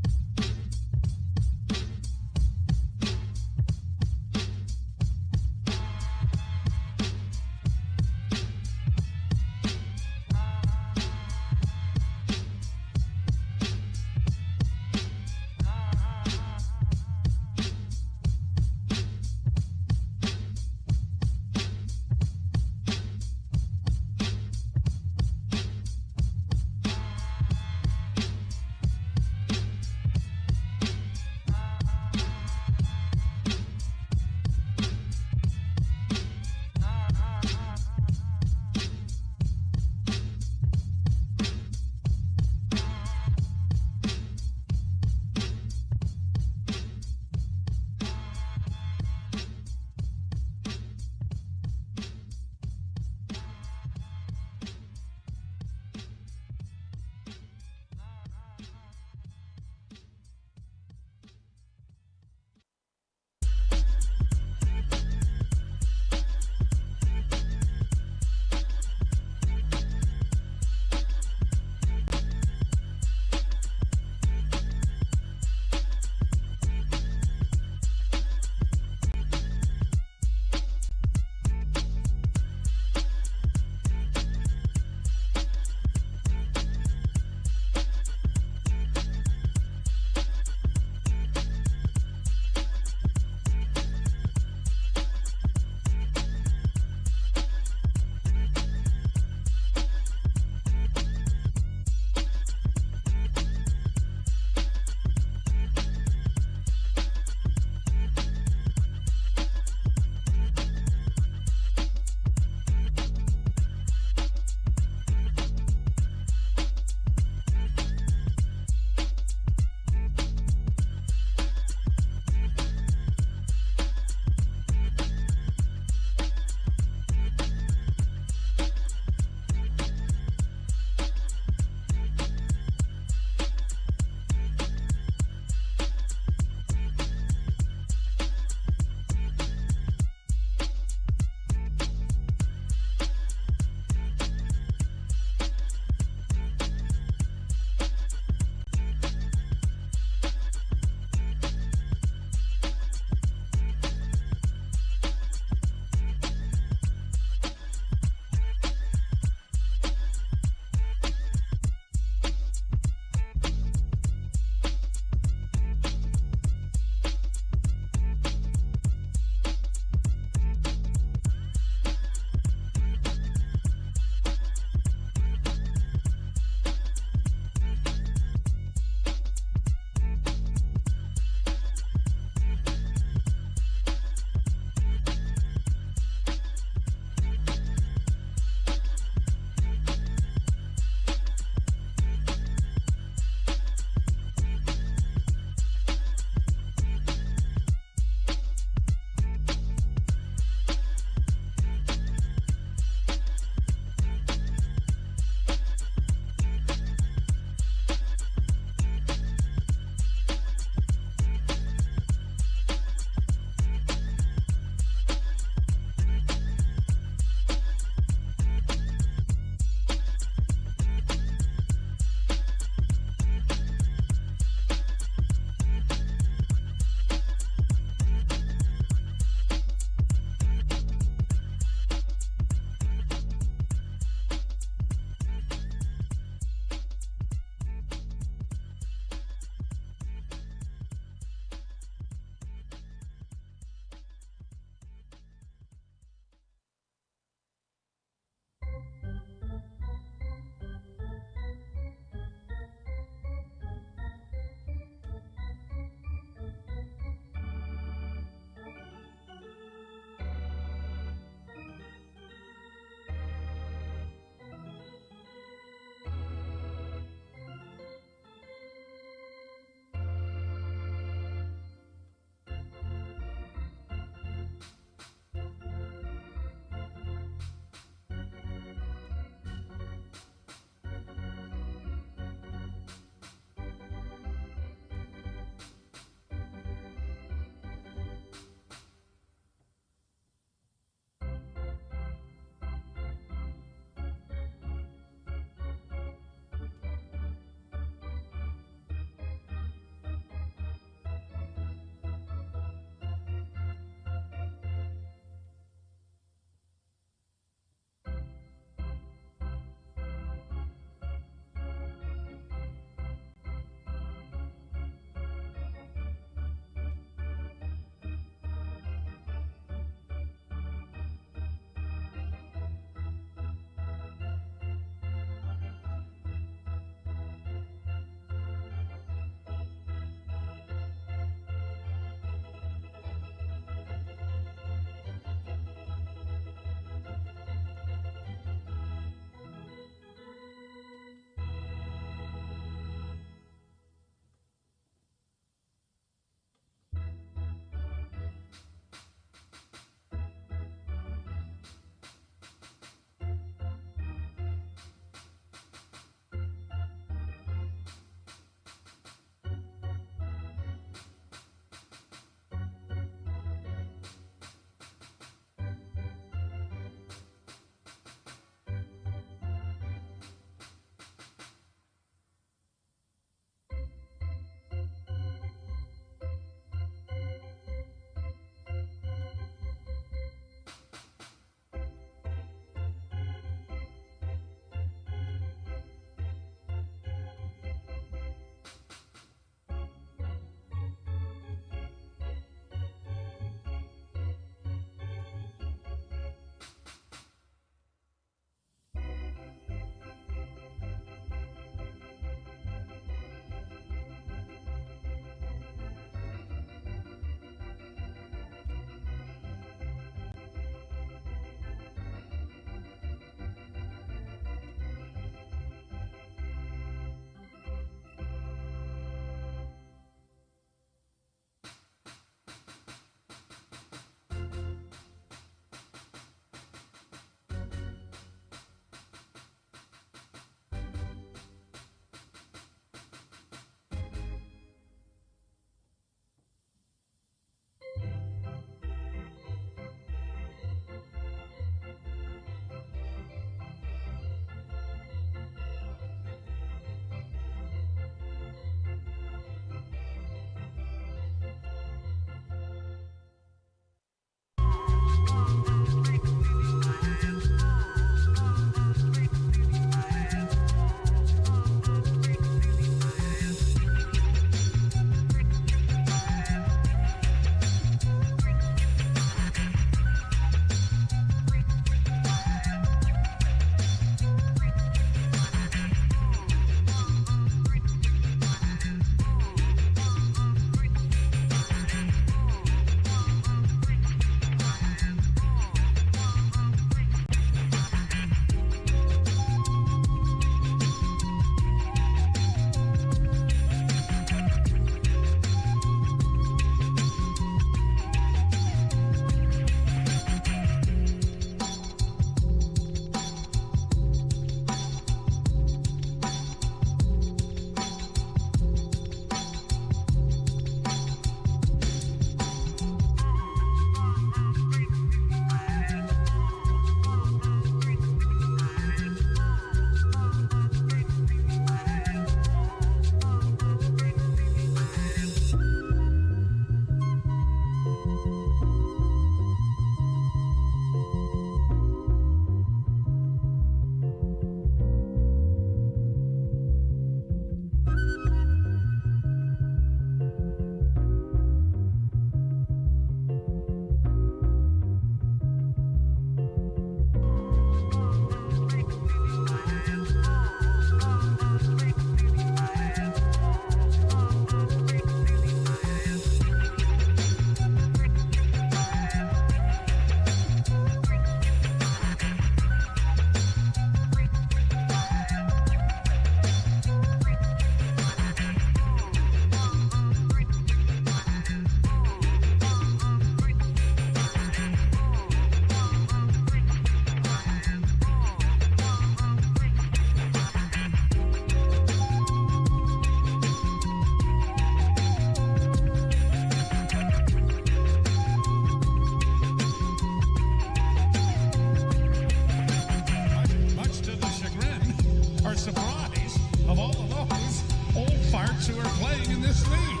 players who are playing in this league.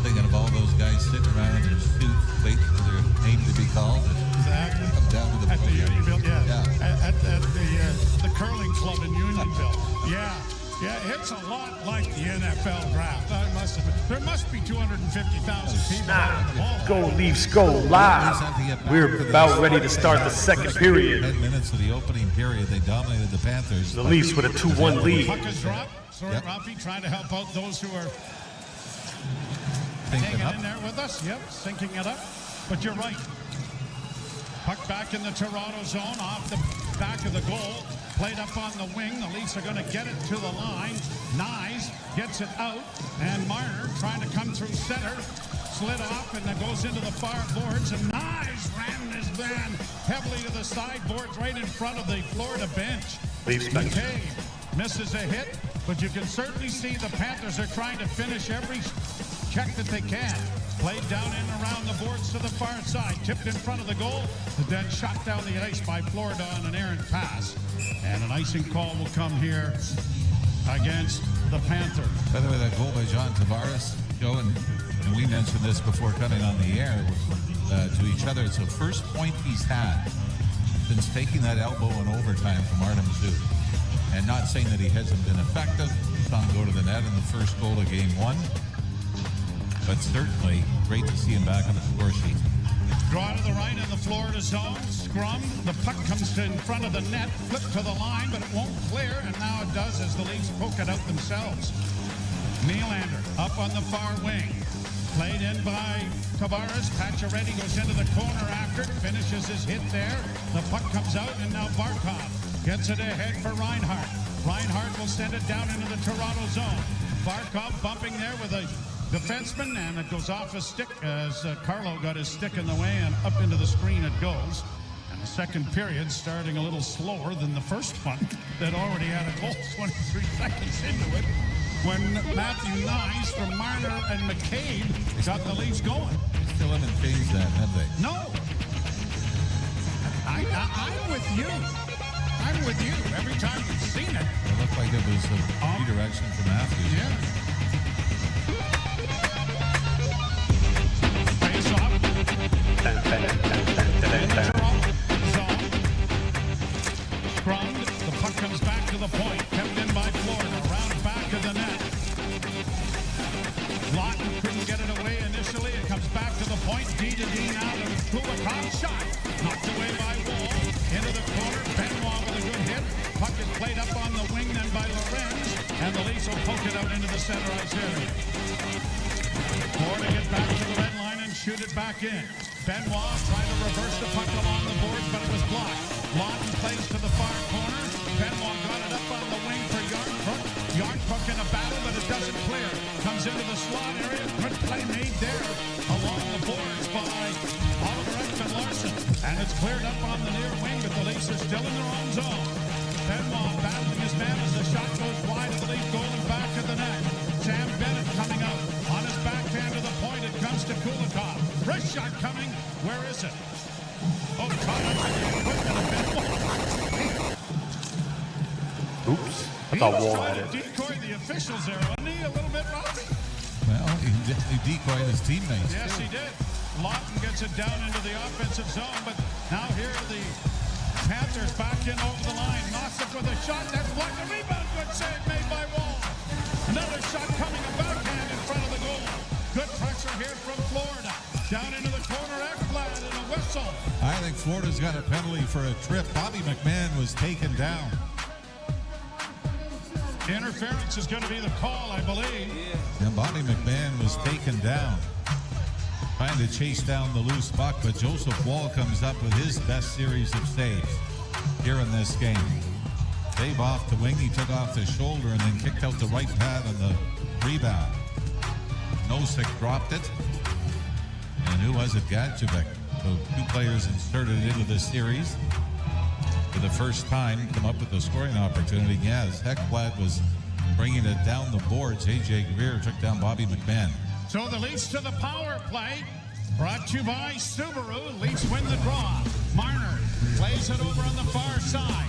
Thinking of all those guys sitting around in their suits waiting for their name to be called. Exactly. Come down to the At the podium. Unionville, yeah. Yeah. At the curling club in Unionville. Yeah. Yeah, it's a lot like the NFL draft. I must admit, there must be 250,000 people out on the ball. Go Leafs, go live. We're about ready to start the second period. 10 minutes of the opening period, they dominated the Panthers. The Leafs with a 2-1 lead. Puck is dropped. Sorry, Yep. Rafi, trying to help out those who are Thinking hanging up. in there with us. Yep, syncing it up. But you're right. Puck back in the Toronto zone, off the back of the goal. Played up on the wing. The Leafs are going to get it to the line. Nyes gets it out. And Marner trying to come through center. Slid off and then goes into the far boards. And Nyes ran his man heavily to the sideboards right in front of the Florida bench. Leafs bench. McCabe misses a hit, but you can certainly see the Panthers are trying to finish every check that they can. Played down and around the boards to the far side. Tipped in front of the goal, but then shot down the ice by Florida on an errant pass. And an icing call will come here against the Panthers. By the way, that goal by John Tavares, Joe, and we mentioned this before coming on the air to each other. It's the first point he's had since taking that elbow in overtime from Artem Zub. And not saying that he hasn't been effective. Saw him go to the net in the first goal of game one. But certainly great to see him back on the score sheet. Draw to the right in the Florida zone. Scrum. The puck comes in front of the net. Flip to the line, but it won't clear. And now it does as the Leafs poke it out themselves. Nylander up on the far wing. Played in by Tavares. Pacioretty goes into the corner after it. Finishes his hit there. The puck comes out, and now Barkov gets it ahead for Reinhart. Reinhart will send it down into the Toronto zone. Barkov bumping there with a defenseman, and it goes off his stick as Carlo got his stick in the way, and up into the screen it goes. And the second period starting a little slower than the first one that already had a goal 23 seconds into it when Matthew Nyes from Marner and McCabe got the Leafs going. Still haven't changed that, have they? No. I'm with you. I'm with you. Every time we've seen it. It looked like it was a redirection from Matthews. Yeah. Face off. Zone. Scrummed. The puck comes back to the point. Kept in by Florida. Around back of the net. Lawton couldn't get it away initially. It comes back to the point. D to D now to Kulikov. Shot. Knocked away by Wall. Into the corner. Benoit with a good hit. Puck is played up on the wing then by Lorenz. And the Leafs will poke it out into the center ice area. Florida get back to the red line and shoot it back in. Benoit trying to reverse the puck along the boards, but it was blocked. Lawton plays to the far corner. Benoit got it up on the wing for Yarncrook. Yarncrook in a battle, but it doesn't clear. Comes into the slot area. Good play made there along the boards by Oliver Ekman-Larsson. And it's cleared up on the near wing, but the Leafs are still in their own zone. Benoit battling his man as the shot goes wide of the Leaf goal and back of the net. Sam Bennett coming out on his backhand to the point. It comes to Kulikov. Wrist shot coming. Where is it? Oh, caught up in the equipment of Benoit. Oops. I thought Wall had He it. was trying to decoy the officials there, wasn't he? A little bit, Robbie? Well, he decoyed his teammates. Yes, he did. Lawton gets it down into the offensive zone, but now here are the Panthers back in over the line. Nosek with a shot. That's blocked. A rebound. Good save made by Wall. Another shot coming. A backhand in front of the goal. Good pressure here from Florida. Down into the corner. Ekblad and a whistle. I think Florida's got a penalty for a trip. Bobby McMahon was taken down. Interference is going to be the call, I believe. And Bobby McMahon was taken down. Trying to chase down the loose puck, but Joseph Wall comes up with his best series of saves here in this game. Save off the wing, he took off the shoulder and then kicked out the right pad on the rebound. Nosek dropped it. And who was it? Gadjevich. So two players inserted into the series. For the first time, come up with a scoring opportunity. Yes, Ekblad was bringing it down the boards. A.J. Greer took down Bobby McMahon. So the Leafs to the power play. Brought to you by Subaru. Leafs win the draw. Marner plays it over on the far side.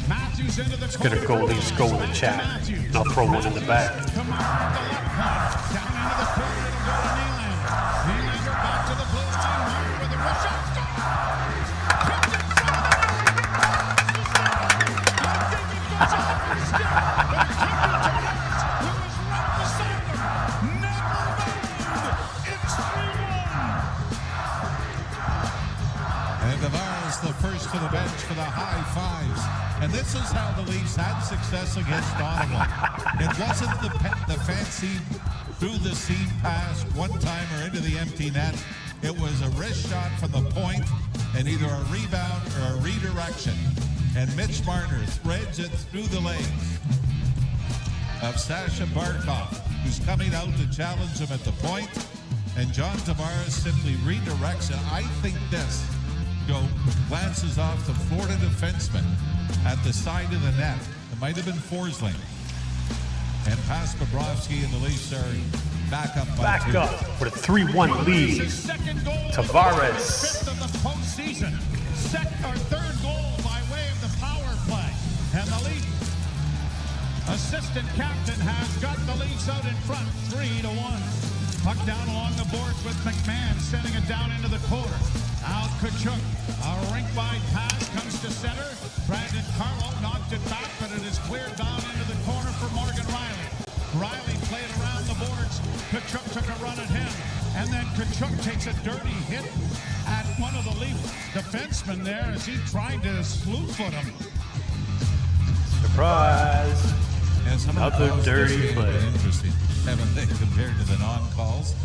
Matthews into the Let's get a goal, Leafs go in the chat. And I'll throw one in the back. Kamara at the left point. Down into the corner, it'll go to Nylander. Nylander back to the blue line. Martin with a rush shot. Tipped in front of the net. I think it goes off his stick. But it's tipped into Tavares, who was right beside him. Never mind. It's 3-1. And Tavares, the first to the bench for the high fives. And this is how the Leafs had success against Ottawa. It wasn't the fancy through the seam pass, one-timer into the empty net. It was a wrist shot from the point and either a rebound or a redirection. And Mitch Marner threads it through the legs of Sasha Barkov, who's coming out to challenge him at the point. And John Tavares simply redirects it. I think this glances off the Florida defenseman at the side of the net. It might have been Forsling. And past Bobrovsky, and the Leafs are back up by two. Back up with a 3-1 lead. His second goal. Tavares. Fifth of the postseason. Third goal by way of the power play. And the Leafs assistant captain has got the Leafs out in front, 3-1. Puck down along the boards with McMahon, sending it down into the corner. Out Kachuk, a rink-wide pass comes to center. Brandon Carlo knocked it back, but it is cleared down into the corner for Morgan Riley. Riley played around the boards. Kachuk took a run at him, and then Kachuk takes a dirty hit at one of the Leaf defensemen there as he tried to slew foot him. Surprise. And some of Another the calls dirty this game have play. been interesting, haven't they, compared to the non-calls?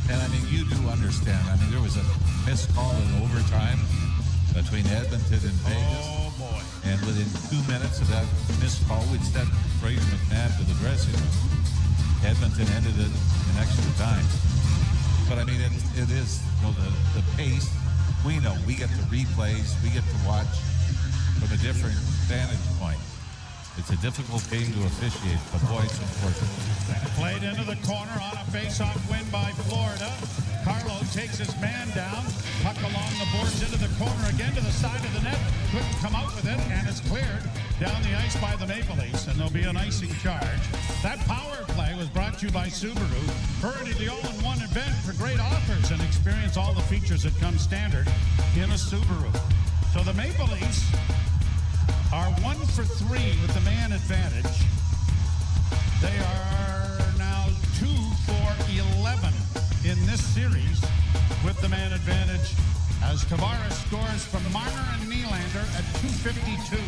And I mean, you do understand. I mean, there was a missed call in overtime between Edmonton and Vegas. Oh, boy. And within 2 minutes of that missed call, we'd sent Fraser McNabb to the dressing room. Edmonton ended it in extra time. But I mean, it is, the pace. We know we get the replays, we get to watch from a different vantage point. It's a difficult game to officiate, but boy, it's important. Played into the corner on a face-off win by Florida. Carlo takes his man down. Puck along the boards into the corner again to the side of the net. Couldn't come out with it, and it's cleared down the ice by the Maple Leafs, and there'll be an icing charge. That power play was brought to you by Subaru. Hurry to the all-in-one event for great offers and experience all the features that come standard in a Subaru. So the Maple Leafs are 1 for 3 with the man advantage. They are now 2 for 11 in this series with the man advantage as Tavares scores from Marner and Nylander at 2:52.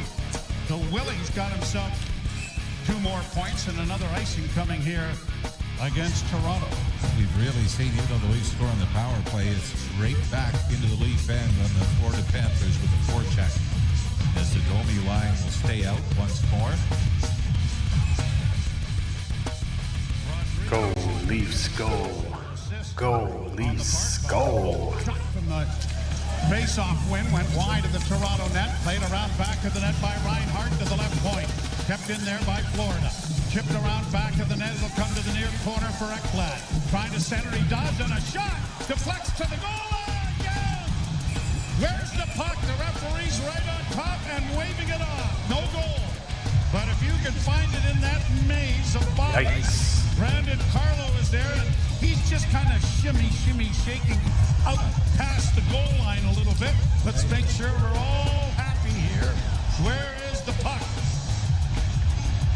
So Willie's got himself 2 more points and another icing coming here against Toronto. We've really seen, even though the Leafs score on the power play, it's right back into the Leaf end on the Florida Panthers with a forecheck. As the Domi line will stay out once more. Go, Leafs, go. Go, Leafs, go. Shot from the face-off win went wide of the Toronto net. Played around back of the net by Reinhart to the left point. Kept in there by Florida. Chipped around back of the net. It'll come to the near corner for Ekblad. Trying to center. He does, and a shot deflects to the goal line. Yeah! Where's the puck? The referee's right on top and waving it off. No goal. But if you can find it in that maze of bodies, Yikes. Brandon Carlo is there, and he's just kind of shimmy, shaking out past the goal line a little bit. Let's make sure we're all happy here. Where is the puck?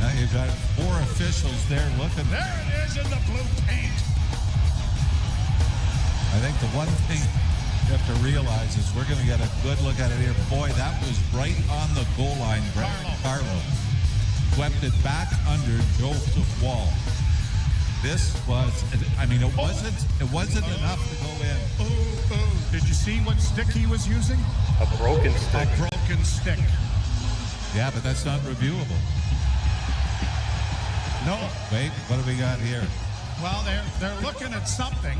Now you've got 4 officials there looking. There it is in the blue paint. I think the one thing you have to realize is we're going to get a good look at it here. Boy, that was right on the goal line. Carlo swept it back under Joseph Wall. This was, I mean, it wasn't enough to go in. Did you see what stick he was using? A broken stick. A broken stick. Yeah, but that's not reviewable. No. Wait, what do we got here? Well, they're looking at something.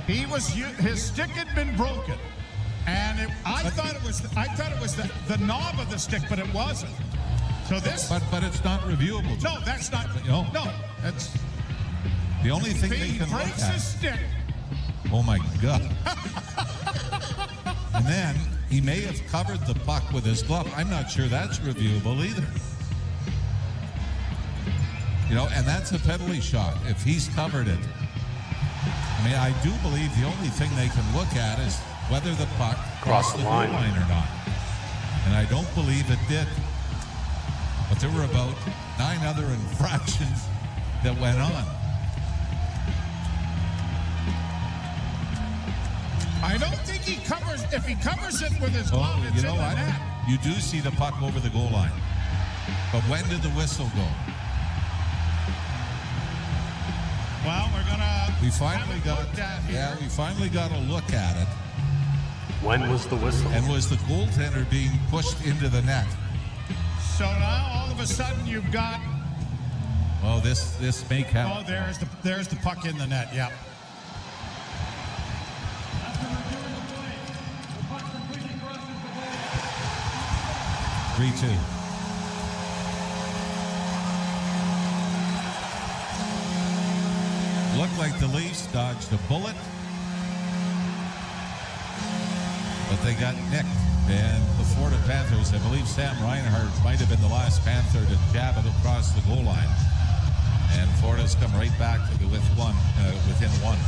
His stick had been broken, and I thought it was the knob of the stick, but it wasn't. So this, but it's not reviewable. No, that's not. No, that's the only thing they he can breaks look at. his stick. Oh my God! And then He may have covered the puck with his glove. I'm not sure that's reviewable either. You know, and that's a penalty shot if he's covered it. I mean, I do believe the only thing they can look at is whether the puck crossed the goal line or not. And I don't believe it did. But there were about 9 other infractions that went on. I don't think he covers, if he covers it with his glove, it's you know in the what? net. You do see the puck over the goal line. But when did the whistle go? Well, we're gonna. We finally got a look at it. When was the whistle? And was the goaltender being pushed into the net? So now all of a sudden you've got. Oh, this may count. Oh, there's the puck in the net. Yeah. Three-two. Looked like the Leafs dodged a bullet, but they got nicked. And the Florida Panthers, I believe Sam Reinhart might have been the last Panther to jab it across the goal line. And Florida's come right back within one.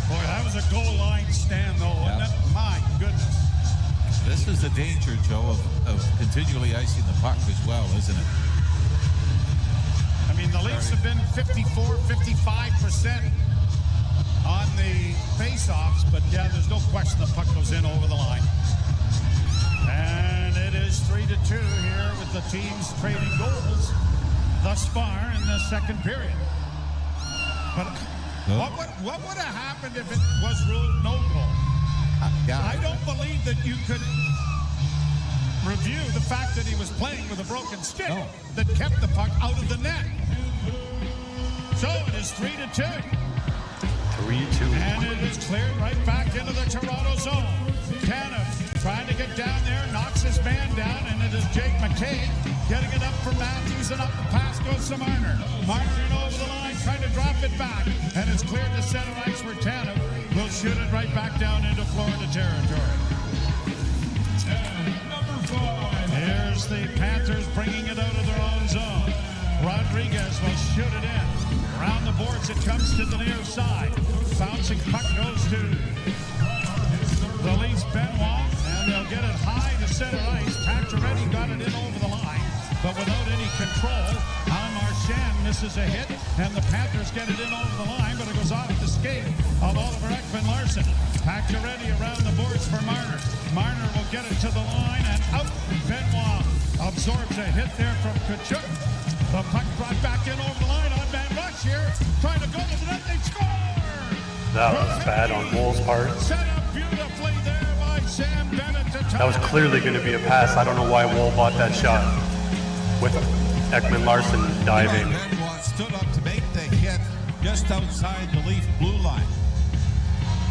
Boy, that was a goal line stand, though, wasn't it? My goodness. This is the danger, Joe, of continually icing the puck as well, isn't it? I mean, the Leafs have been 54, 55% on the face-offs, but yeah, there's no question the puck goes in over the line. And it is 3-2 here with the teams trading goals thus far in the second period. But what would have happened if it was ruled no goal? I don't believe that you could review the fact that he was playing with a broken stick that kept the puck out of the net. So it is 3-2. 3-2. And it is cleared right back into the Toronto zone. Canada trying to get down there, knocks his man down, and it is Jake McKay getting it up for Matthews, and up the pass goes to Marner. Marner in over the line, trying to drop it back, and it's cleared to center ice where Tanev will shoot it right back down into Florida territory. Here's the Panthers bringing it out of their own zone. Rodriguez will shoot it in. Around the boards it comes to the near side. Bouncing puck goes to the Leafs Benoit, and they'll get it high to center ice. Pacioretty got it in over the line, but without any control. Al Marchand misses a hit, and the Panthers get it in over the line, but it goes off the skate of Oliver Ekman-Larsson. Pacioretty around the boards for Marner. Marner will get it to the line, and out. Benoit absorbs a hit there from Tkachuk. The puck brought back in over the line on Van Rush here, trying to go to the net. They score! That was bad on Wool's part. Set up beautifully there by Sam Bennett to That was clearly going to be a pass. I don't know why Wool bought that shot with Ekman-Larsson diving. Benoit stood up to make the hit just outside the Leaf blue line.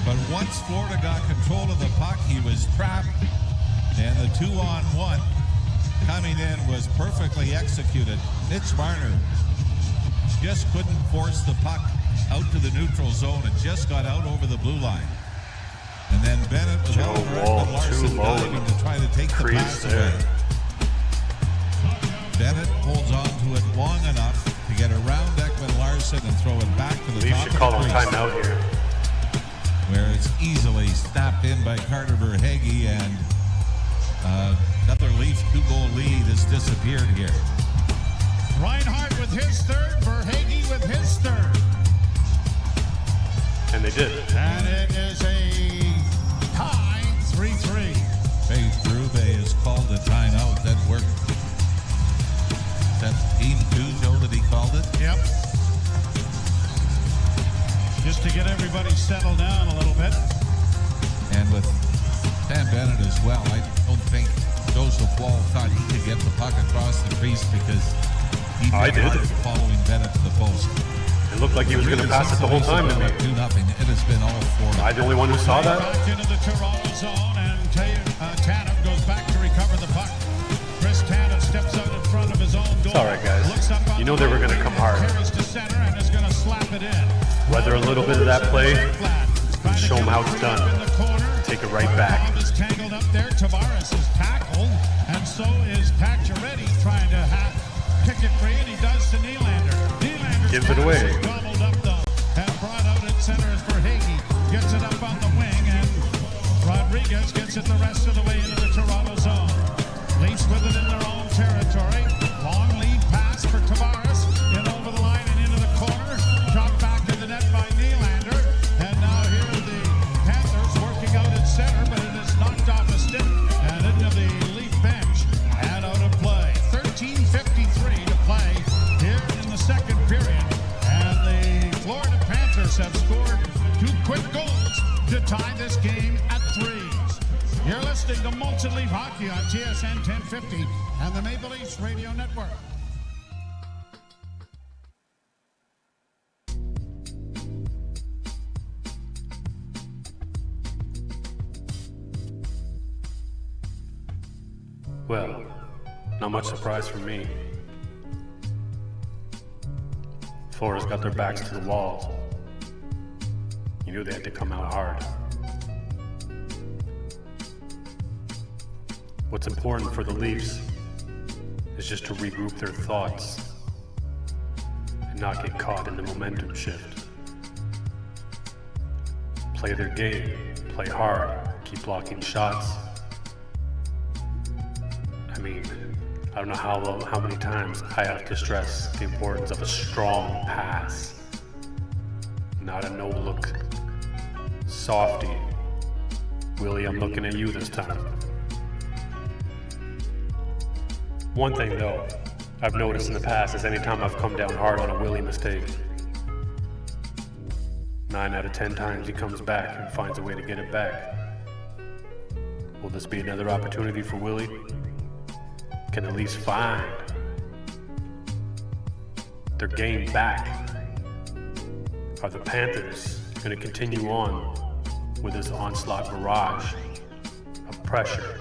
But once Florida got control of the puck, he was trapped, and the 2-on-1 coming in was perfectly executed. Mitch Marner just couldn't force the puck out to the neutral zone. It just got out over the blue line. And then Bennett was Joe over Woll Ekman-Larsson too low diving to try to take the pass away. Bennett holds on to it long enough to get around Ekman-Larsson and throw it back to the Leafs top should of call the him crease, timeout here. where it's easily snapped in by Carter Verhaeghe, and another Leaf 2-goal lead has disappeared here. Reinhart with his third, Verhaeghe with his third. And they did. And it is a tie, 3-3. Faith Berube has called a timeout. That worked. That's game 2, Joe, that he called it? Yep. Just to get everybody settled down a little bit. And with Sam Bennett as well, I don't think Joseph Woll thought he could get the puck across the crease because he did. Following Bennett to the post. It looked like he was going to pass it the whole time to me. 2-0. It has been all Florida. Am I the only one who saw that? Back into the Toronto zone, and Tanev goes back to recover the puck. Chris Tanev steps out in front of his own goal. It's all right, guys. You know they were going to come hard. Carries to center and is going to slap it in. Weather a little bit of that play and show them how it's done. Take take it right back. Is tangled up there. Tavares is tackled, and so is Pacioretty trying to kick it free, and he does to Nylander. Nylander's gives it away. Is gobbled up though, and brought out at center is Verhaeghe. Gets it up on the wing, and Rodriguez gets it the rest of the way into the Toronto zone. Leafs with it in their own territory. Long lead pass for Tavares, in over the line and into the corner. Shot back to the net by Nylander, and now here are the Panthers working out at center, but it is knocked off a stick and into the Leaf bench and out of play. 13:53 to play here in the second period, and the Florida Panthers have scored 2 quick goals to tie this game at 3s. You're listening to Molson Leaf Hockey on TSN 1050 and the Maple Leafs Radio Network. Well, not much surprise for me. Florida's got their backs to the walls. You knew they had to come out hard. What's important for the Leafs is just to regroup their thoughts and not get caught in the momentum shift. Play their game, play hard, keep blocking shots. I mean, I don't know how many times I have to stress the importance of a strong pass, not a no-look softy. Willie, I'm looking at you this time. One thing though, I've noticed in the past is anytime I've come down hard on a Willie mistake, 9 out of 10 times he comes back and finds a way to get it back. Will this be another opportunity for Willie? Can at least find their game back? Are the Panthers going to continue on with this onslaught barrage of pressure?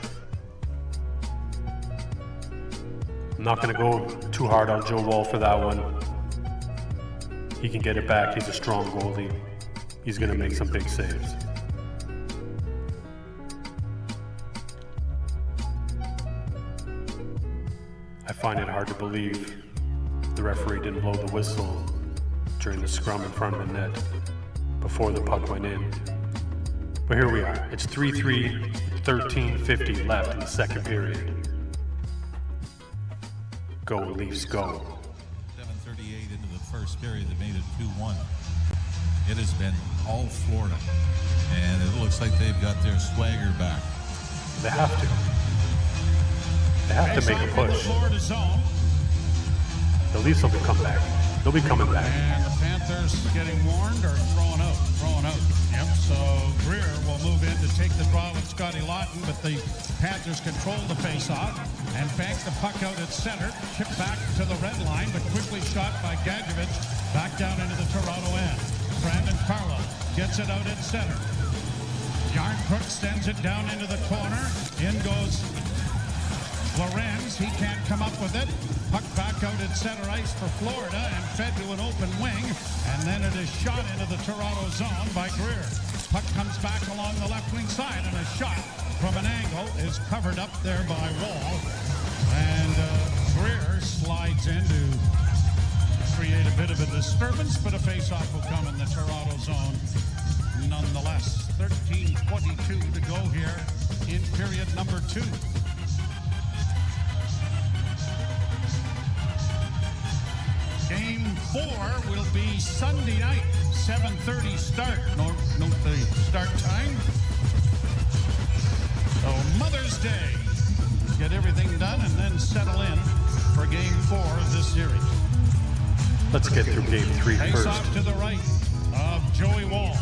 I'm not going to go too hard on Joe Woll for that one. He can get it back. He's a strong goalie. He's going to make some big saves. I find it hard to believe the referee didn't blow the whistle during the scrum in front of the net before the puck went in. But here we are. It's 3-3, 13:50 left in the second period. Go Leafs, go. 7:38 into the first period that made it 2-1. It has been all Florida, and it looks like they've got their swagger back. They have to. They have to make a push. The Leafs will come back. They'll be coming back. And the Panthers getting warned or thrown out? Thrown out. Yep. So Greer will move in to take the draw with Scotty Lawton, but the Panthers control the face-off and bank the puck out at center. Chip back to the red line, but quickly shot by Gadjevich back down into the Toronto end. Brandon Carlo gets it out at center. Yarncrook sends it down into the corner. In goes Lorenz. He can't come up with it. Puck back out at center ice for Florida and fed to an open wing. And then it is shot into the Toronto zone by Greer. Puck comes back along the left wing side, and a shot from an angle is covered up there by Wall. And Greer slides in to create a bit of a disturbance, but a face-off will come in the Toronto zone nonetheless. 13:22 to go here in period number 2. Game 4 will be Sunday night, 7:30 start. Note the start time. So Mother's Day. Get everything done and then settle in for Game 4 of this series. Let's get through Game 3 Face first. off to the right of Joey Wall.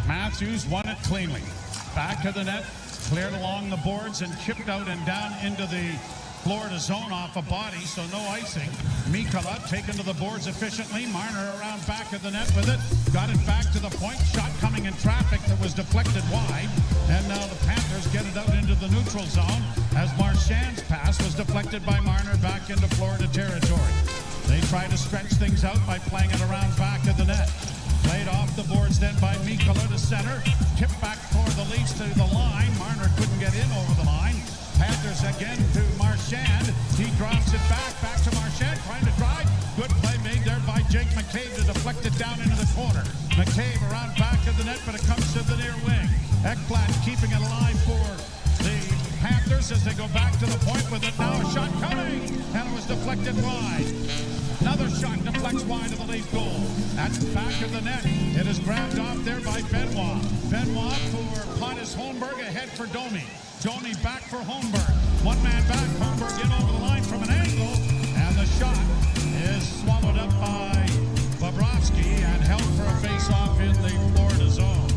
Matthews won it cleanly. Back to the net, cleared along the boards and chipped out and down into the Florida zone off a body, so no icing. Mikala taken to the boards efficiently. Marner around back of the net with it. Got it back to the point. Shot coming in traffic that was deflected wide. And now the Panthers get it out into the neutral zone as Marchand's pass was deflected by Marner back into Florida territory. They try to stretch things out by playing it around back of the net. Played off the boards then by Mikkola to center. Tipped back for the Leafs to the line. Marner couldn't get in over the line. Panthers again to Marchand. He drops it back to Marchand, trying to drive. Good play made there by Jake McCabe to deflect it down into the corner. McCabe around back of the net, but it comes to the near wing. Ekblad keeping it alive for the Panthers as they go back to the point with it. Now a shot coming, and it was deflected wide. Another shot deflects wide of the Leaf goal. That's back of the net. It is grabbed off there by Benoit. Benoit for Pontus Holmberg, ahead for Domi. Domi back for Holmberg. One man back, Holmberg in over the line from an angle, and the shot is swallowed up by Bobrovsky and held for a face-off in the Florida zone.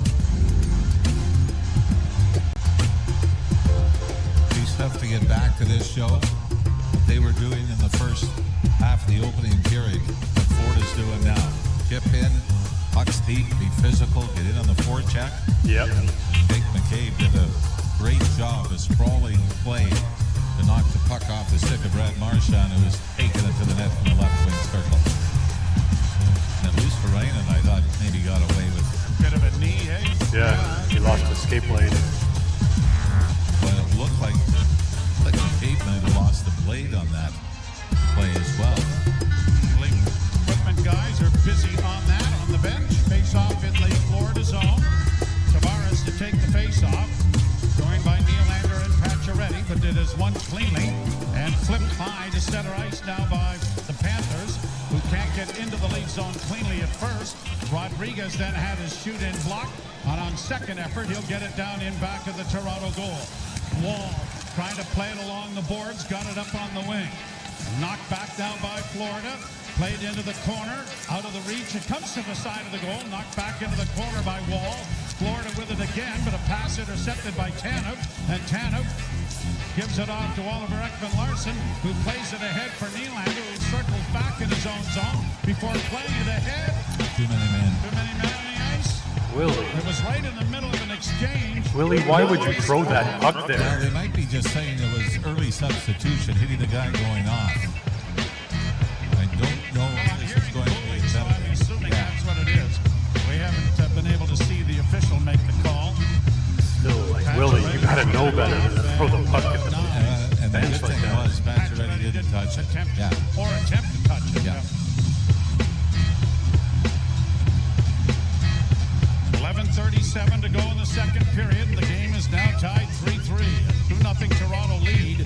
We have to get back to this show. What they were doing in the first half of the opening period, what Ford is doing now. Chip in, pucks deep, be physical, get in on the forecheck. Yep. Jake McCabe did a great job, a sprawling play to knock the puck off the stick of Brad Marchand, who was taking it to the net from the left wing circle. And at least for Rainen, I thought maybe got away with Bit of a knee, eh? Yeah, he lost the skate blade. but it looked like McCabe might have lost the blade on that play as well. Leaf equipment guys are busy on that on the bench. Face off in the Florida zone. Tavares to take the face off. Joined by Nylander and Pacioretty, but it is won cleanly and flipped high to center ice now by the Panthers, who can't get into the Leaf zone cleanly at first. Rodriguez then had his shoot-in blocked, and on second effort, he'll get it down in back of the Toronto goal. Wall trying to play it along the boards, got it up on the wing. Knocked back down by Florida, played into the corner, out of the reach. It comes to the side of the goal, knocked back into the corner by Wall. Florida with it again, but a pass intercepted by Tanev, and Tanev gives it off to Oliver Ekman-Larsson, who plays it ahead for Nylander, who circles back in his own zone before playing it ahead. Too many men. Too many men on the ice. Willie. It was right in the middle of an exchange. Willie, why would you throw that puck Well, there? they might be just saying it was early substitution, hitting the guy going off. I don't know Well, if I'm this is hearing going to be goalie, so I'm accepted. assuming Yeah. that's what it is. We haven't been able to see the official make the call. Still, like, Willie, you gotta know better than to throw the puck at the And the bench good like thing that. was, Pacioretty didn't touch it. Attempt, Yeah. or attempt to touch it. Yeah. 11:37 to go in the second period. The game is now tied 3-3. A 2-0 Toronto lead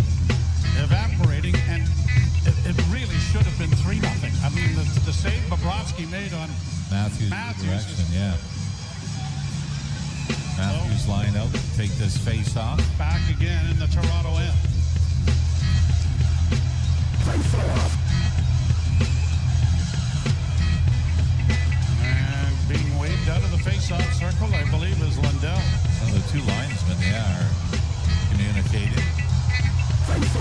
evaporating, and it really should have been 3-0. I mean, the save Bobrovsky made on Matthews' direction, yeah. Matthews line out, take this face off. back again in the Toronto end. And being waved out of the face-off circle, I believe, is Lundell. So the two linesmen, are communicating. So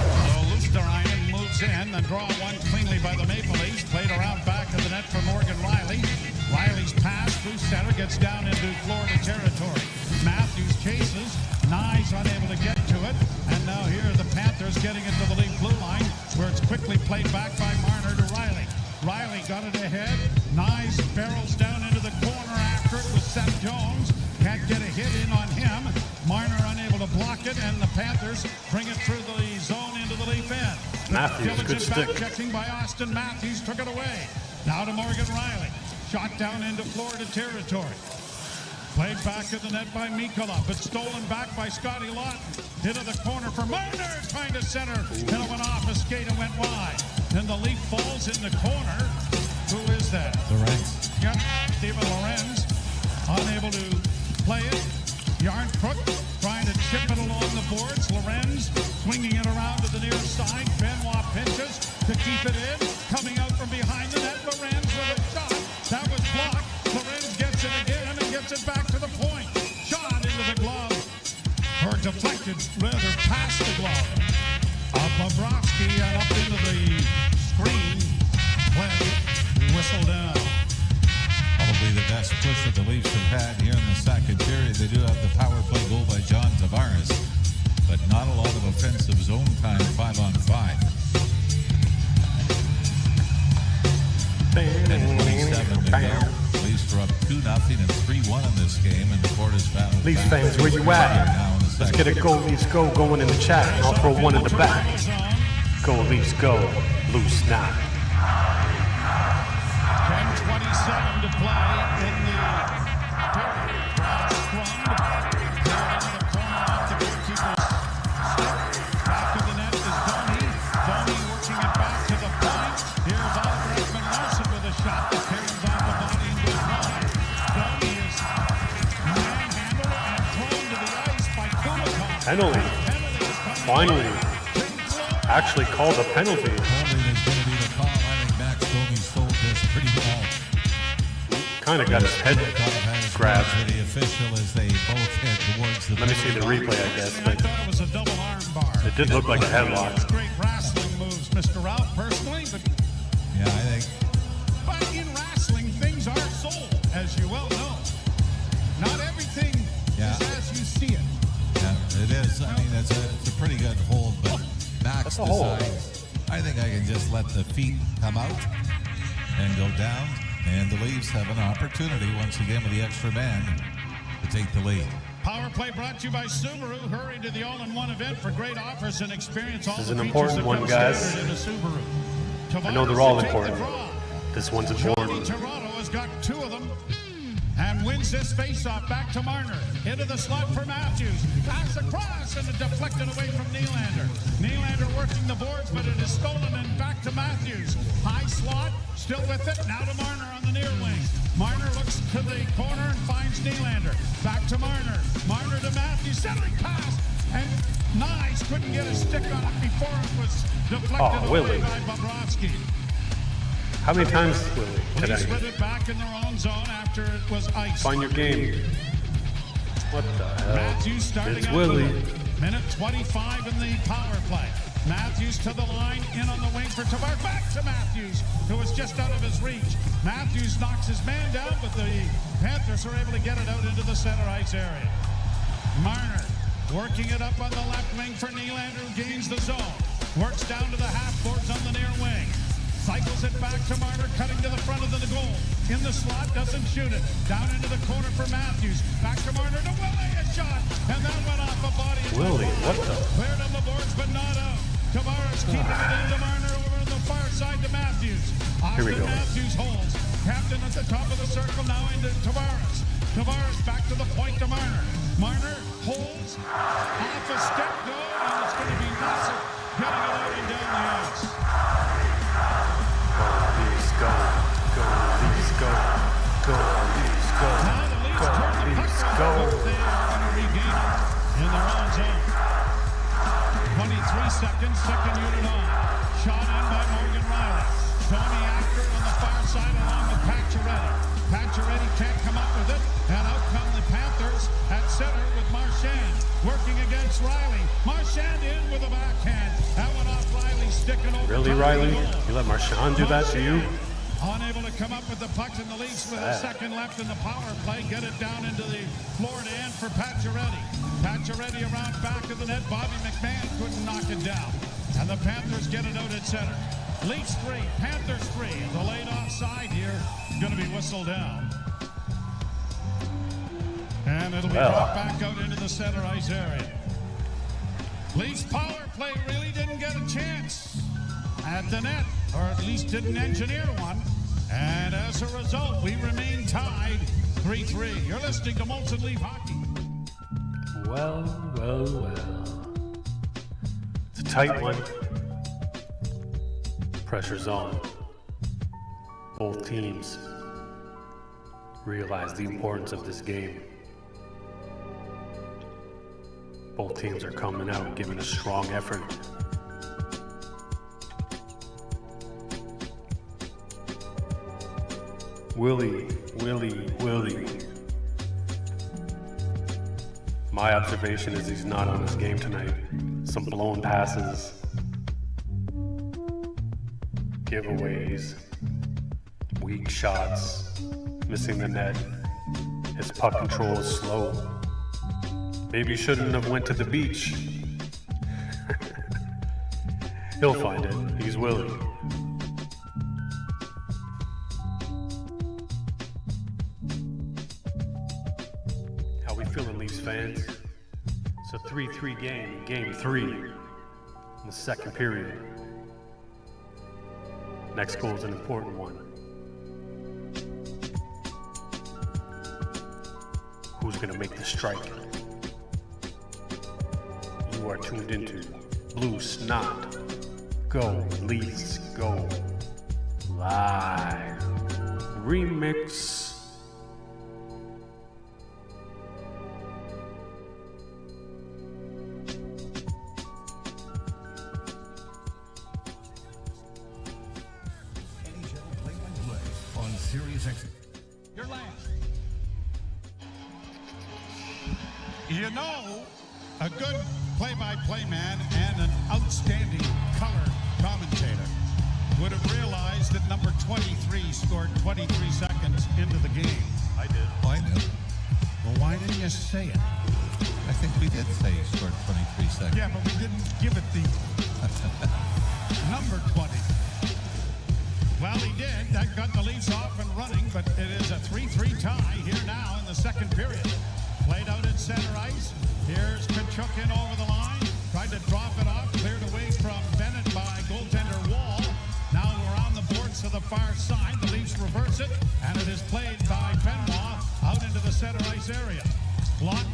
Luosterainen moves in and draw one cleanly by the Maple Leafs. Played around back of the net for Morgan Riley. Riley's pass through center gets down into Florida territory. Matthews chases. Nye's unable to get to it. And now here are the Panthers getting it to the Leaf blue line, where it's quickly played back by Marner to Riley. Riley got it ahead. Nye's barrels down into the corner after it with Seth Jones. Can't get a hit in on him. Marner unable to block it, and the Panthers bring it through the zone into the Leaf end. Matthews, good Diligent back stick. checking by Austin Matthews took it away. Now to Morgan Riley. Shot down into Florida territory. Played back of the net by Mikkola, but stolen back by Scotty Lawton. Into the corner for Marner, trying to center, and it went off a skate and went wide. Then the Leaf falls in the corner. Who is that? Lorenz. Yep, Steven Lorenz, unable to play it. Yarncrook trying to chip it along the boards. Lorenz swinging it around to the near side. Benoit pinches to keep it in. Coming out from behind the net, Lorenz with a shot. That was blocked. Lorenz gets it again and gets it back to the point. Shot into the glove. Or deflected, rather past the glove. Bobrovsky and up into the screen. Play whistled down. Probably the best push that the Leafs have had here in the second period. They do have the power play goal by John Tavares, but not a lot of offensive zone time 5-on-5. 10:27 to go. Leafs are up 2-0 2-0 and 3-1 in this game, and the Court is found. Leafs fans, where you at? Let's get a Go Leafs Go going in the chat, and I'll throw one in the back. Go Leafs Go, Blue Snot. 10:27 to play in the period. Scrum. Cleared into the corner off the goalkeeper's stick. Back to the net is Boney. Boney working it back to the point. Here's Oliver Ekman-Larsson with a shot that carries off the body and goes wide. Boney is manhandled and thrown to the ice by Kulikov. Penalty. Finally. Actually called a penalty. Holding is going to be the call. I think Max Domi sold this pretty well. Kind of got his head grabbed. For the official as they both head towards the. Let me see the replay, I guess. I But thought it was a double arm bar. it did look like a headlock. Great wrestling moves, Mr. Ralph, personally, but Yeah, I think. in wrestling, things are sold, as you well know. Not everything Yeah. is as you see it. Yeah, it is. I mean, it's a pretty good hold, but Max That's a hold. decides. I think I can just let the feet come out and go down, and the Leafs have an opportunity once again with the extra man to take the lead. Power play brought to you by Subaru. Hurry to the all-in-one event for great offers and experience all This is the an features important that one, come guys. standard in a Subaru. I know they're all Tavares to take the important. draw. This one's Johnny important. Toronto has got two of them and wins this faceoff back to Marner. Into the slot for Matthews. Pass across and deflected away from Nylander. Nylander working the boards, but it is stolen and back to Matthews. High slot, still with it. Now to Marner on the near wing. Marner looks to the corner and finds Nylander. Back to Marner. Marner to Matthews. Centering pass. And Nyes couldn't get a stick on it before it was deflected away Willie. by Bobrovsky. How many times, Willie, Leafs today? put it back in their own zone after it was iced. Find your game. What the hell? Matthews starting It's out Willie. with minute 25 in the power play. Matthews to the line, in on the wing for Tavares. Back to Matthews, who was just out of his reach. Matthews knocks his man down, but the Panthers are able to get it out into the center ice area. Marner working it up on the left wing for Nylander, who gains the zone. Works down to the half boards on the near wing. Cycles it back to Marner, cutting to the front of the goal. In the slot, doesn't shoot it. Down into the corner for Matthews. Back to Marner, to Willie, a shot. And that went off a body. Willie, what the? Cleared on the boards, but not out. Tavares keeping it into Marner over on the far side to Matthews. Here we Austin go. Matthews holds. Captain at the top of the circle, now into Tavares. Tavares back to the point to Marner. Marner holds. Off a stick, no, and it's going to be Nasser getting it out and down the ice. Leafs go. Go, Leafs go. Go, Leafs go. Now the Leafs Go, turn the Leafs puck go. over. They are going to regain it in their own zone. 23 seconds, second unit on. Shot in by Morgan Riley. Tony after on the far side along with Pacioretty. Pacioretty can't come up with it, and out come the Panthers at center with Marchand working against Riley. Marchand in with a backhand. That went off Riley, sticking over. Really, top of Riley? the goal. You let Marchand do that to you? Unable to come up with the puck, and the Leafs with a second left in the power play get it down into the Florida end for Pacioretty. Pacioretty around back of the net. Bobby McMahon couldn't knock it down, and the Panthers get it out at center. Leafs 3, Panthers 3. The late offside here is going to be whistled down, and it'll be brought back out into the center ice area. Leafs power play really didn't get a chance at the net, or at least didn't engineer one. And as a result, we remain tied 3-3. You're listening to Molson Leaf Hockey. Well, well, well. It's a tight one. Pressure's on. Both teams realize the importance of this game. Both teams are coming out and giving a strong effort. Willie. My observation is he's not on his game tonight. Some blown passes, giveaways, weak shots, missing the net. His puck control is slow. Maybe he shouldn't have went to the beach. He'll find it. He's Willie. fans. It's a 3-3 game, game 3 in the second period. Next goal is an important one. Who's gonna make the strike? You are tuned into Blue Snot. Go, Leafs, go. Live. Remix. On Sirius X. Your last. You know, a good play-by-play man and an outstanding color commentator would have realized that number 23 scored 23 seconds into the game. I did. I knew. Well, why didn't you say it? I think we did say he scored 23 seconds. Yeah, but we didn't give it the number 20. Well, he did. That got the Leafs off and running, but it is a 3-3 tie here now in the second period. Played out at center ice. Here's Kachuk in over the line. Tried to drop it off. Cleared away from Bennett by goaltender Wall. Now we're on the boards to the far side. The Leafs reverse it, and it is played by Benoit out into the center ice area. Lawton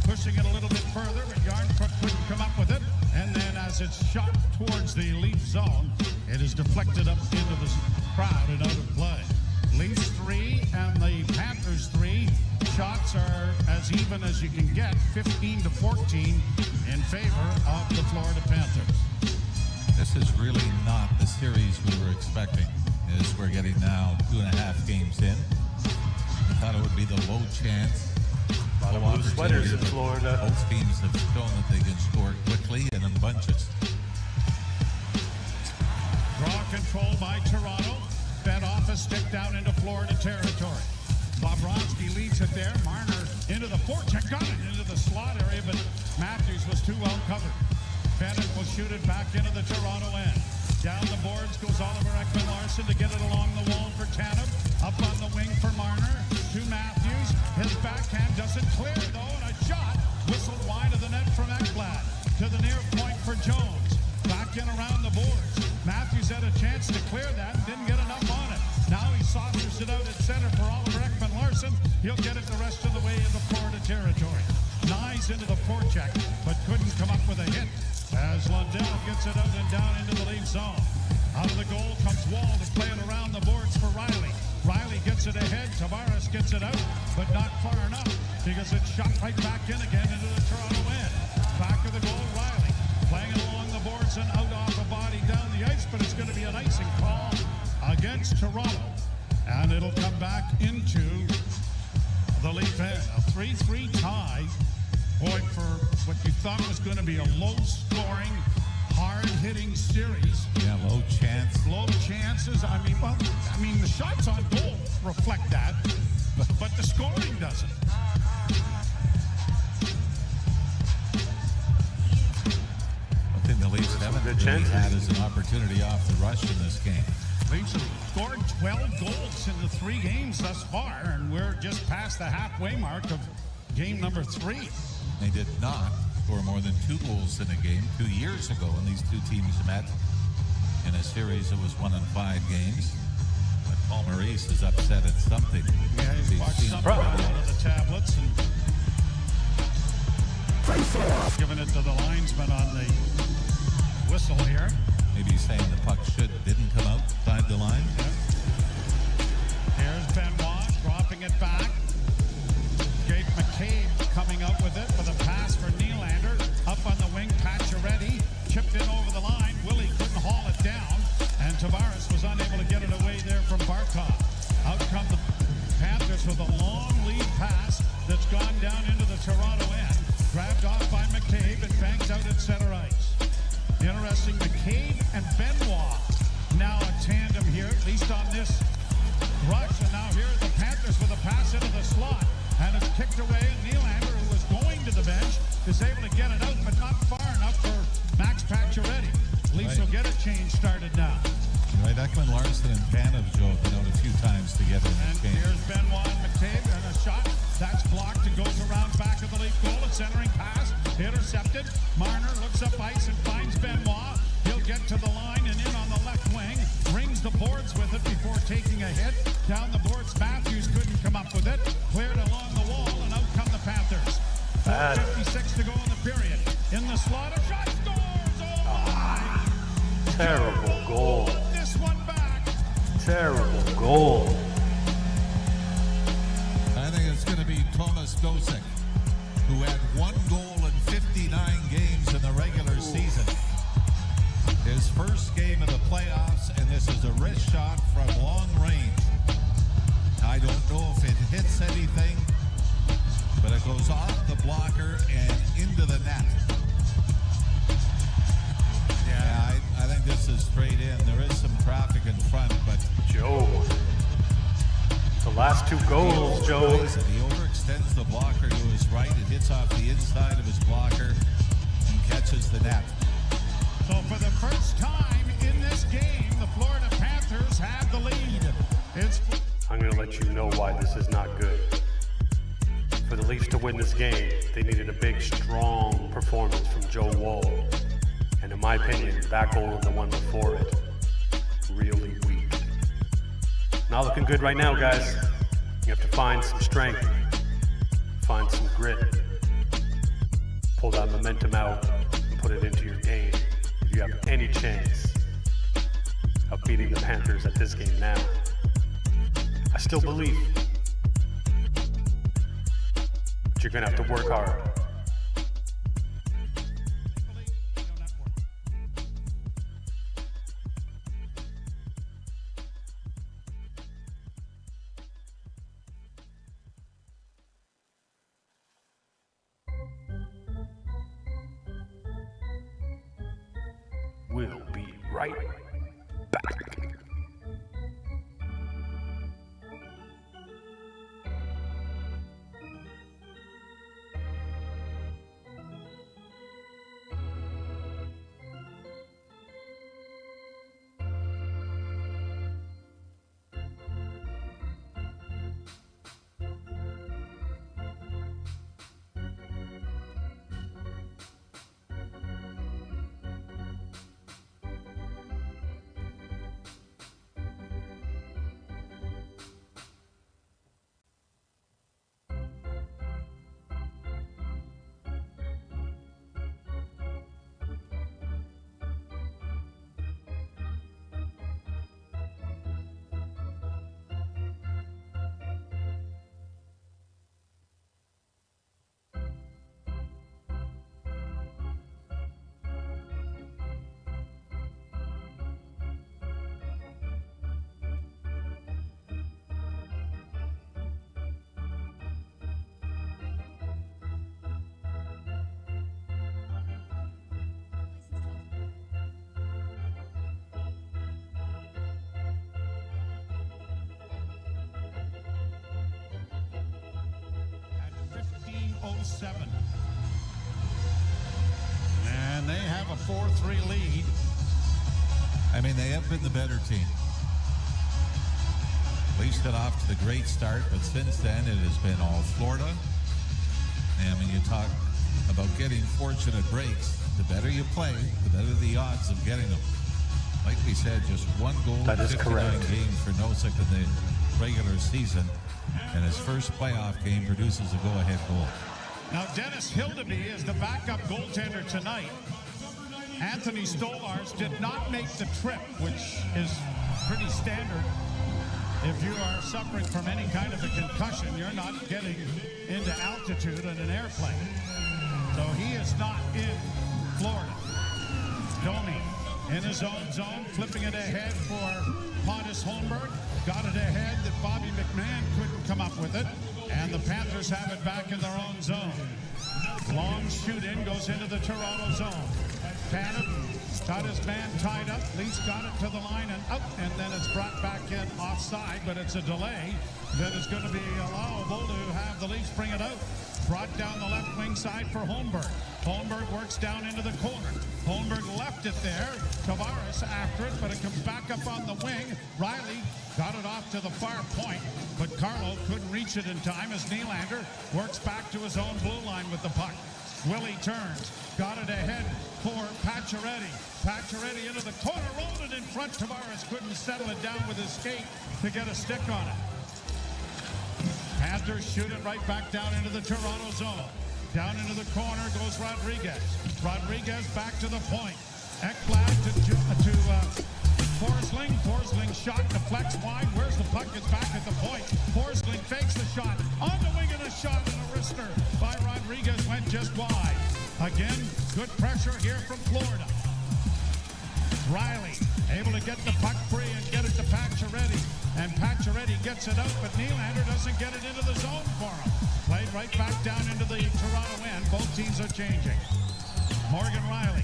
pushing it a little bit further, but Yarncrook couldn't come up with it. And then as it's shot towards the Leaf zone, it is deflected up into the crowd and out of play. Leafs 3 and the Panthers 3. Shots are as even as you can get, 15-14 in favor of the Florida Panthers. This is really not the series we were expecting, as we're getting now 2.5 games in. I thought it would be the low chance. A lot of blue sweaters in Florida. Both teams have shown that they can score quickly and in bunches. Draw control by Toronto. Fed off a stick down into Florida territory. Bobrovsky leads it there. Marner into the forecheck. Got it into the slot area, but Matthews was too well covered. Bennett will shoot it back into the Toronto end. Down the boards goes Oliver Ekman-Larsson to get it along the wall for Tanev. Up on the wing for Marner. To Matthews. His backhand doesn't clear, though, and a shot whistled wide of the net from Ekblad. To the near point for Jones. Back in around the boards. Matthews had a chance to clear that and didn't get enough on it. Now he saucers it out at center for Oliver Ekman-Larsson. He'll get it the rest of the way into Florida territory. Nyes into the forecheck, but couldn't come up with a hit as Lundell gets it out and down into the Leaf zone. Out of the goal comes Wall to play it around the boards for Riley. Riley gets it ahead. Tavares gets it out, but not far enough because it's shot right back in again into the Toronto end. Back of the goal, Riley playing it along the boards and out off a body down the ice, but it's going to be an icing call against Toronto, and it'll come back into the Leaf end. A 3-3 tie. Boy, for what you thought was going to be a low-scoring, hard-hitting series. Yeah, low chance. Low chances. I mean, the shots on goal reflect that, but the scoring doesn't. One thing the Leafs haven't really had is an opportunity off the rush in this game. Leafs have scored 12 goals in the 3 games thus far, and we're just past the halfway mark of game number 3. They did not score more than 2 goals in a game 2 years ago when these two teams met in a series that was 1 in 5 games. But Paul Maurice is upset at something. Yeah, he's watched something out of the tablets and giving it to the linesman on the whistle here. Maybe he's saying the puck didn't come outside the line. Yeah. Here's Benoit dropping it back. Gabe McCabe coming up with it with a pass for Nylander. Up on the wing, Pacioretty chipped in over the line. Willie couldn't haul it down, and Tavares was unable to get it away there from Barkov. Out come the Panthers with a long lead pass that's gone down into the Toronto end. Grabbed off by McCabe and banked out at center ice. Interesting, McCabe and Benoit now a tandem here, at least on this rush. And now here are the Panthers with a pass into the slot. And it's kicked away. Nylander, who was going to the bench, is able to get it out, but not far enough for Max Pacioretty. Leafs will get a change started now. Right, Ekman Larson and Panev drove out a few times to get in And this game. here's Benoit and McCabe, and a shot that's blocked. It goes around back of the Leaf goal. A centering pass, intercepted. Marner looks up ice and finds Benoit. He'll get to the line and in on the left wing. Rings the boards with it before taking a hit. Down the boards, Matthews couldn't come up with it. Cleared along the wall, and out come the Panthers. 4:56 to go in the period. In the slot, a shot scores! Oh my! Terrible goal. Put this one back. Terrible goal. I think it's going to be Thomas Dosek, who had 1 goal in 59 games in the regular season. His first game of the playoffs, and this is a wrist shot from long range. I don't know if it hits anything, but it goes off the blocker and into the net. Yeah, I think this is straight in. There is some traffic in front, but Joe. The last 2 goals, Joe. he overextends the blocker to his right. It hits off the inside of his blocker and catches the net. So for the first time in this game, the Florida Panthers have the lead. I'm going to let you know why this is not good. For the Leafs to win this game, they needed a big, strong performance from Joe Woll. And in my opinion, that goal and the one before it, really weak. Not looking good right now, guys. You have to find some strength, find some grit, pull that momentum out and put it into your game if you have any chance of beating the Panthers at this game now. I still believe, but you're gonna have to work hard. We'll be right back. And they have a 4-3 lead. I mean, they have been the better team. Leafs got off to the great start, but since then it has been all Florida. And when you talk about getting fortunate breaks, the better you play, the better the odds of getting them. Like we said, just 1 goal That in is 59 correct. games for Nosek in the regular season. And his first playoff game produces a go-ahead goal. Now, Dennis Hildeby is the backup goaltender tonight. Anthony Stolarz did not make the trip, which is pretty standard. If you are suffering from any kind of a concussion, you're not getting into altitude in an airplane. So he is not in Florida. Domi in his own zone, flipping it ahead for Pontus Holmberg. Got it ahead that Bobby McMahon couldn't come up with it. And the Panthers have it back in their own zone. Long shoot in, goes into the Toronto zone. Panev got his man tied up. Leafs got it to the line and out, and then it's brought back in offside, but it's a delay that is going to be allowable to have the Leafs bring it out. brought down the left wing side for Holmberg. Holmberg works down into the corner. Holmberg left it there. Tavares after it, but it comes back up on the wing. Riley got it off to the far point, but Carlo couldn't reach it in time as Nylander works back to his own blue line with the puck. Willie turns, got it ahead for Pacioretty. Pacioretty into the corner, rolled it in front. Tavares couldn't settle it down with his skate to get a stick on it. Panthers shoot it right back down into the Toronto zone. Down into the corner goes Rodriguez. Rodriguez back to the point. Ekblad to Forsling. Forsling shot deflects wide. Where's the puck? It's back at the point. Forsling fakes the shot. On the wing and a shot and a wrister by Rodriguez went just wide. Again, good pressure here from Florida. Riley able to get the puck free and get it to Pacioretty. And Pacioretty gets it out, but Nylander doesn't get it into the zone for him. Played right back down into the Toronto end. Both teams are changing. Morgan Riley,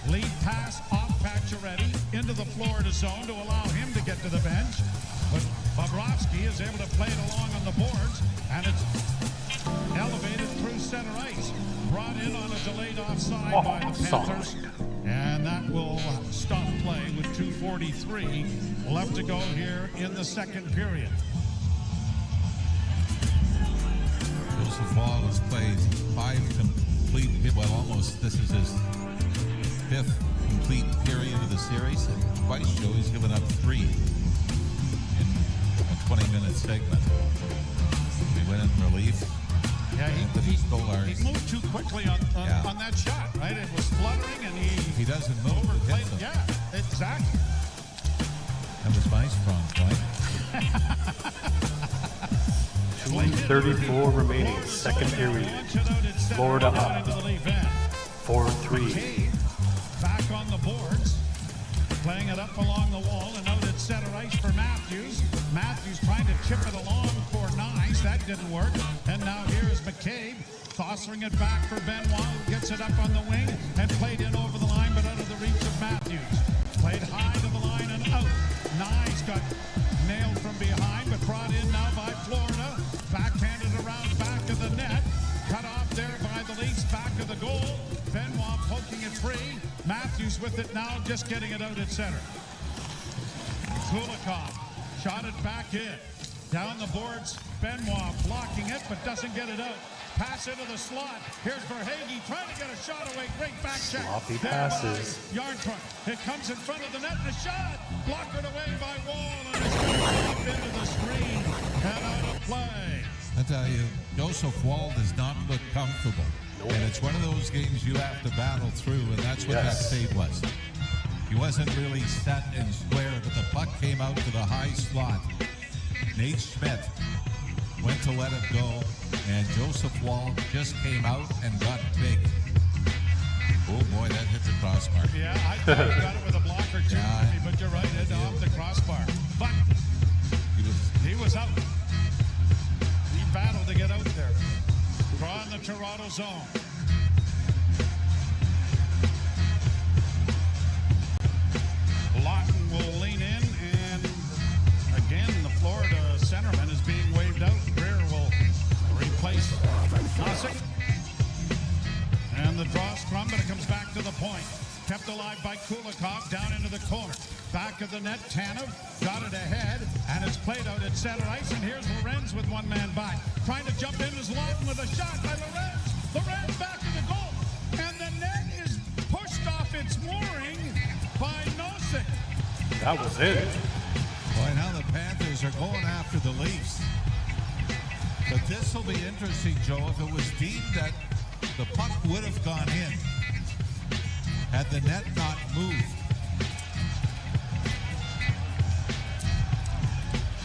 lead pass off Pacioretty into the Florida zone to allow him to get to the bench. But Bobrovsky is able to play it along on the boards, and it's elevated through center ice. Brought in on a delayed offside by the Panthers. And that will stop play with 2:43 left to go here in the second period. Joseph Wall has played 5 complete, well, almost, this is his 5th complete period of the series, and twice he's given up 3 in a 20-minute segment. He went in relief. Yeah, he moved too quickly on that shot, right? It was fluttering, and he doesn't move. Overplayed. Yeah, exactly. That was my strong point. 2:34 remaining, second period. Florida up 4-3. Back on the boards, playing it up along the wall and out at center ice for Matthews. Matthews trying to chip it along for Nice. That didn't work. And now here's McCabe tossing it back for Benoit, who gets it up on the wing and played in over the line, but out of the reach of Matthews. Played high to the line and out. Nice got nailed from behind, but brought in now by Florida. Backhanded around back of the net. Cut off there by the Leafs, back of the goal. Benoit poking it free. Matthews with it now, just getting it out at center. Kulikov shot it back in. Down the boards, Benoit blocking it, but doesn't get it out. Pass into the slot. Here's Verhaeghe trying to get a shot away. Great back check. Sloppy passes. Yardtruck. It comes in front of the net and a shot. Blockered away by Wall, and it's deep into the screen and out of play. I tell you, Joseph Wall does not look comfortable. Nope. And it's one of those games you have to battle through, and that's what that save was. He wasn't really set and square, but the puck came out to the high slot. Nate Schmidt went to let it go, and Joseph Wall just came out and got big. Oh boy, that hit the crossbar. Yeah, I thought he got it with a blocker too, but you're right, it off the crossbar. But he was out. He battled to get out there. Draw in the Toronto zone. Lawton will lean in, and again, the Florida centerman is being waved out. Greer will replace Nossek. And the draw scrum, but it comes back to the point. Kept alive by Kulikov down into the corner. Back of the net, Tanev got it ahead, and it's played out at center ice. And here's Lorenz with one man back. Trying to jump in is Lawton with a shot by Lorenz. Lorenz back in the goal. And the net is pushed off its mooring by Nossek. That was it. Boy, now the Panthers are going after the Leafs. But this will be interesting, Joe, if it was deemed that the puck would have gone in had the net not moved.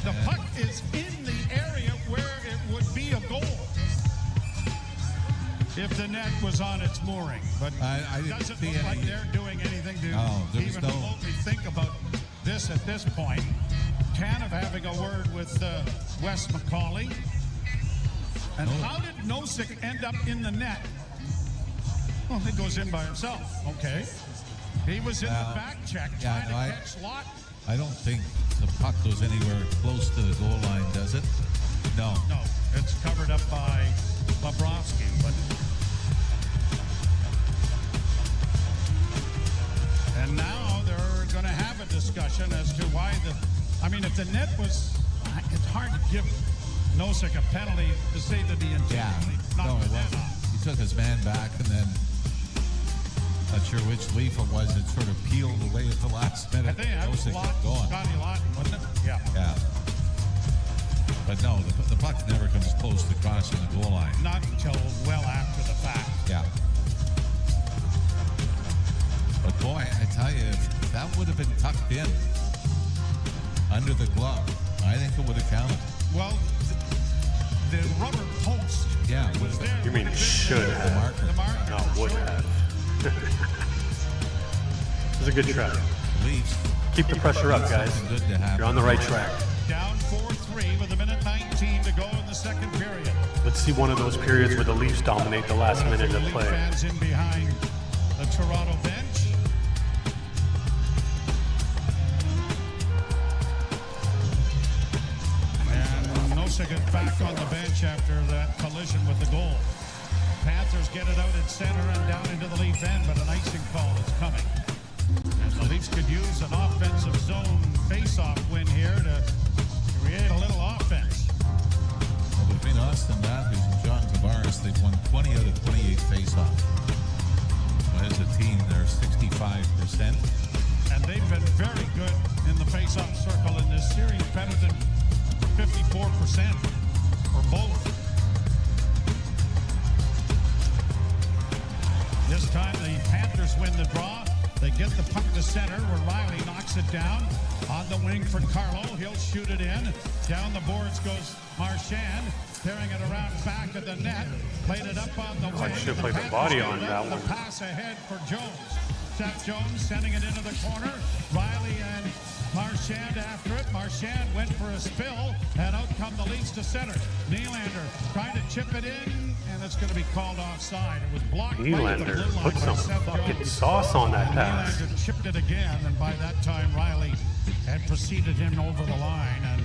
The puck is in the area where it would be a goal if the net was on its mooring. But it doesn't look like they're doing anything to even remotely think about this at this point. Tanev having a word with Wes McCauley. And how did Nossek end up in the net? Well, it goes in by himself. Okay. He was in the back check trying to catch Lawton. I don't think the puck goes anywhere close to the goal line, does it? No. No, it's covered up by Bobrovsky, but and now they're going to have a discussion as to why if the net was, it's hard to give Nosek a penalty to say that he intentionally knocked the net off. He took his man back and then, not sure which leaf it was, it sort of peeled away at the last minute. I think that was Scotty Lawton, wasn't it? Yeah. Yeah. But no, the puck never comes close to crossing the goal line. Not until well after the fact. Yeah. But boy, I tell you, if that would have been tucked in under the glove, I think it would have counted. Well, the rubber post. Yeah. Was there. You mean should have? The marker. Not would have. It was a good try. Leafs. Keep the pressure up, guys. Good to have. You're on the right track. Down 4-3 with a minute 19 to go in the second period. Let's see one of those periods where the Leafs dominate the last minute of Leaf play. fans in behind the Toronto bench. And Nosek is back on the bench after that collision with the goal. Panthers get it out at center and down into the Leaf end, but an icing call is coming. And the Leafs could use an offensive zone face-off win here to create a little offense. Well, between Austin Matthews and John Tavares, they've won 20 out of 28 face-offs. So as a team, they're 65%. And they've been very good in the face-off circle in this series, better than 54% or both. This time the Panthers win the draw. They get the puck to center where Riley knocks it down. On the wing for Carlo. He'll shoot it in. Down the boards goes Marchand, carrying it around back of the net. Played it up on the wing. I should have played the body on that The one. pass ahead for Jones. Seth Jones sending it into the corner. Riley and Marchand after it. Marchand went for a spill, and out come the Leafs to center. Nylander trying to chip it in, and it's going to be called offside. It was blocked by the Nylander blue line put by some Seth fucking Jones. sauce on that pass. Nylander chipped it again, and by that time Riley had preceded him over the line, and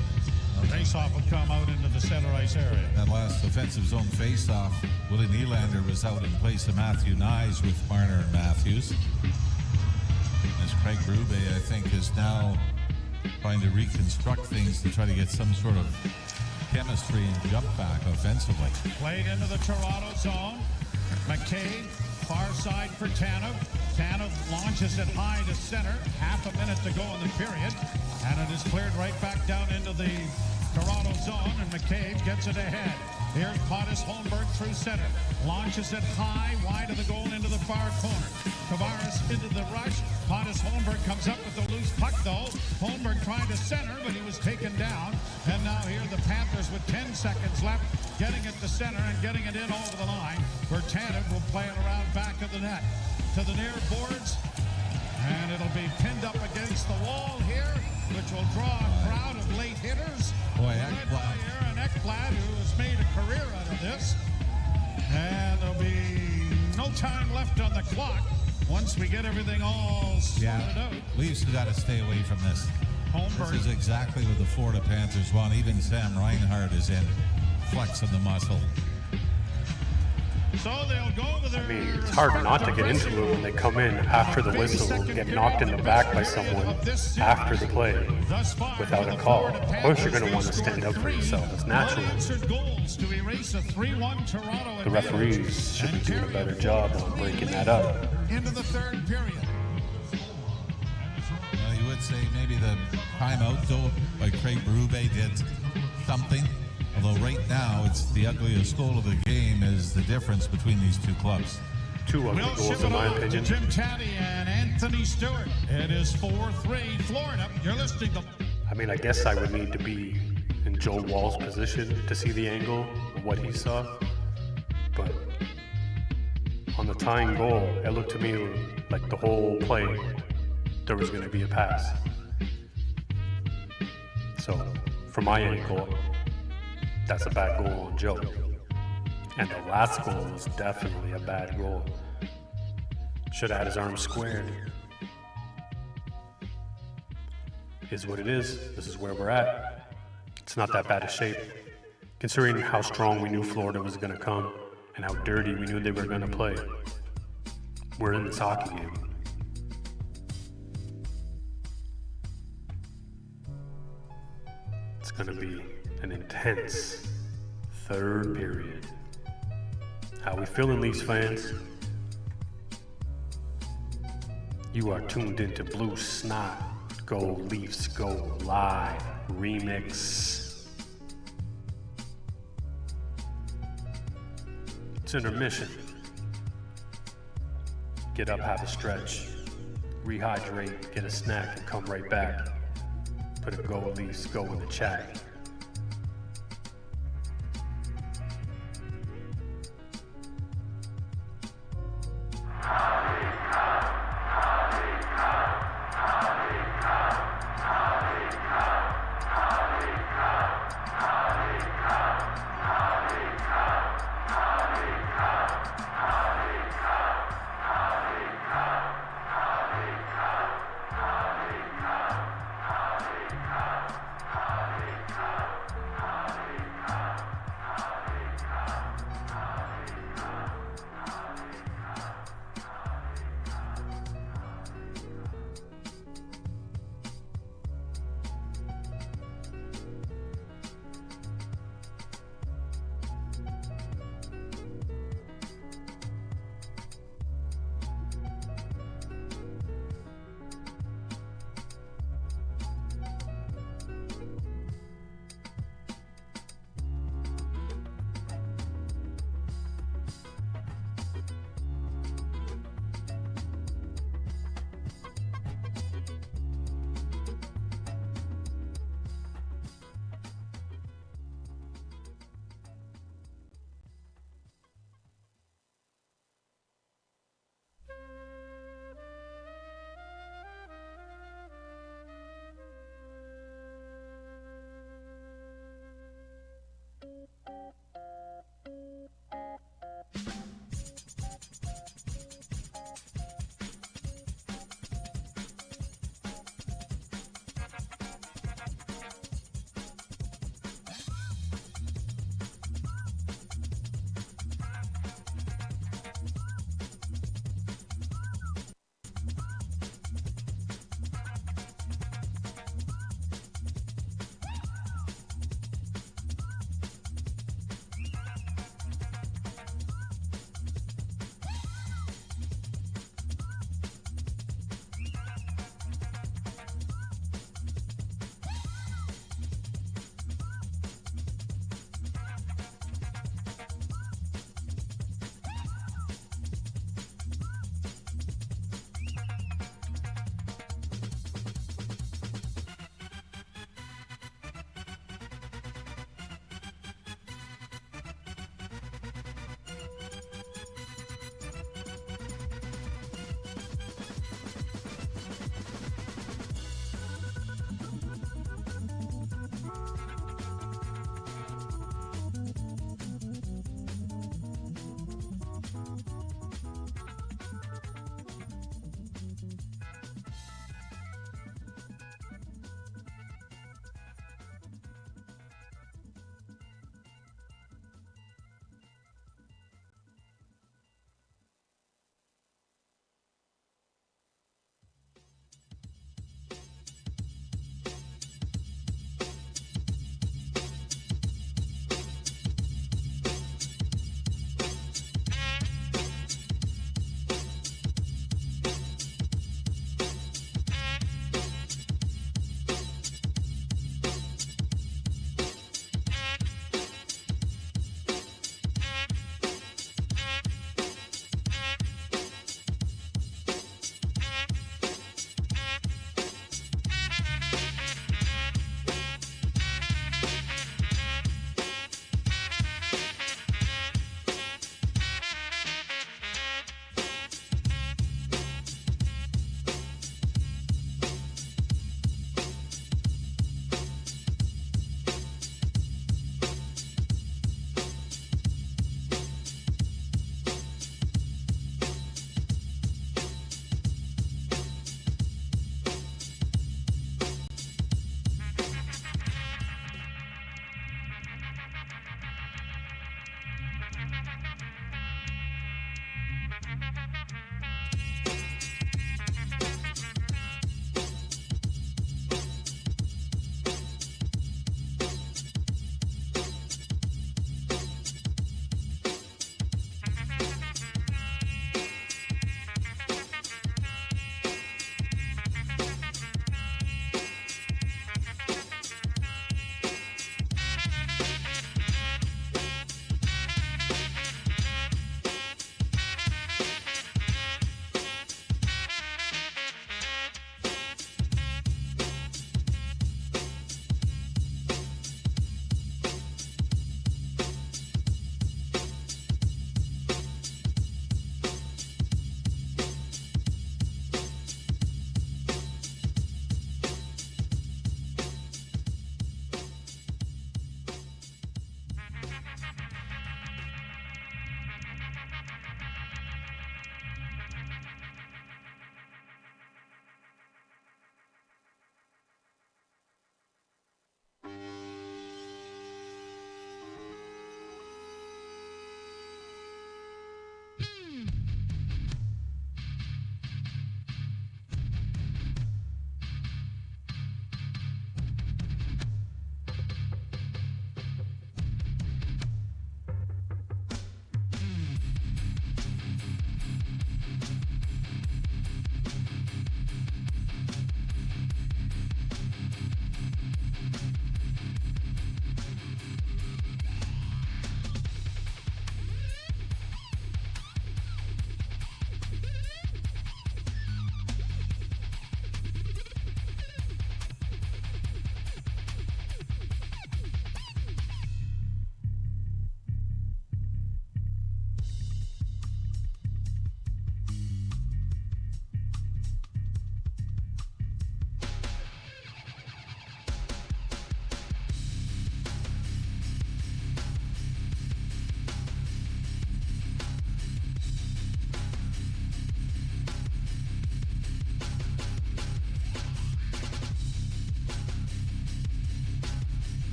the faceoff would come out into the center ice area. That last offensive zone face-off, Willie Nylander was out in place of Matthew Nyes with Marner and Matthews. As Craig Berube, I think, is now trying to reconstruct things to try to get some sort of chemistry and jump back offensively. Played into the Toronto zone. McCabe, far side for Tanev. Tanev launches it high to center. Half a minute to go in the period. And it is cleared right back down into the Toronto zone. And McCabe gets it ahead. Here's Pontus Holmberg through center. Launches it high, wide of the goal into the far corner. Tavares into the rush. Pontus Holmberg comes up with the loose puck though. Holmberg trying to center, but he was taken down. And now here the Panthers with 10 seconds left, getting it to center and getting it in over the line, where Tanev will play it around back of the net. To the near boards. And it'll be pinned up against the wall here, which will draw a crowd of late hitters. Boy, led by Aaron Ekblad, who has made a career out of this. And there'll be no time left on the clock once we get everything all sorted out. Leafs have got to stay away from this. Holmberg. This is exactly what the Florida Panthers want. Even Sam Reinhart is in, flexing the muscle. So they'll go to their It's hard not to get into it when they come in after the whistle and get knocked in the back by someone after the play without a call. Of course you're going to want to stand up for yourself. It's natural. The referees should be doing a better job on breaking that up. Into the third period. Well, you would say maybe the timeout, though, by Craig Berube did something. Although right now, it's the ugliest goal of the game is the difference between these two clubs. Two ugly goals, in my opinion. Jim Taddy and Anthony Stewart. It is 4-3 Florida. You're listening to... I guess I would need to be in Joe Wall's position to see the angle of what he saw. But on the tying goal, it looked to me like the whole play, there was going to be a pass. So, from my angle, that's a bad goal on Joe. And the last goal was definitely a bad goal. Should have had his arms squared. Is what it is. This is where we're at. It's not that bad a shape. Considering how strong we knew Florida was going to come, and how dirty we knew they were going to play. We're in this hockey game. It's going to be an intense third period. How we feeling, Leafs fans? You are tuned into Blue Snot. Go Leafs, go live remix. It's intermission. Get up, have a stretch, rehydrate, get a snack, and come right back. Put a Go Leafs Go in the chat.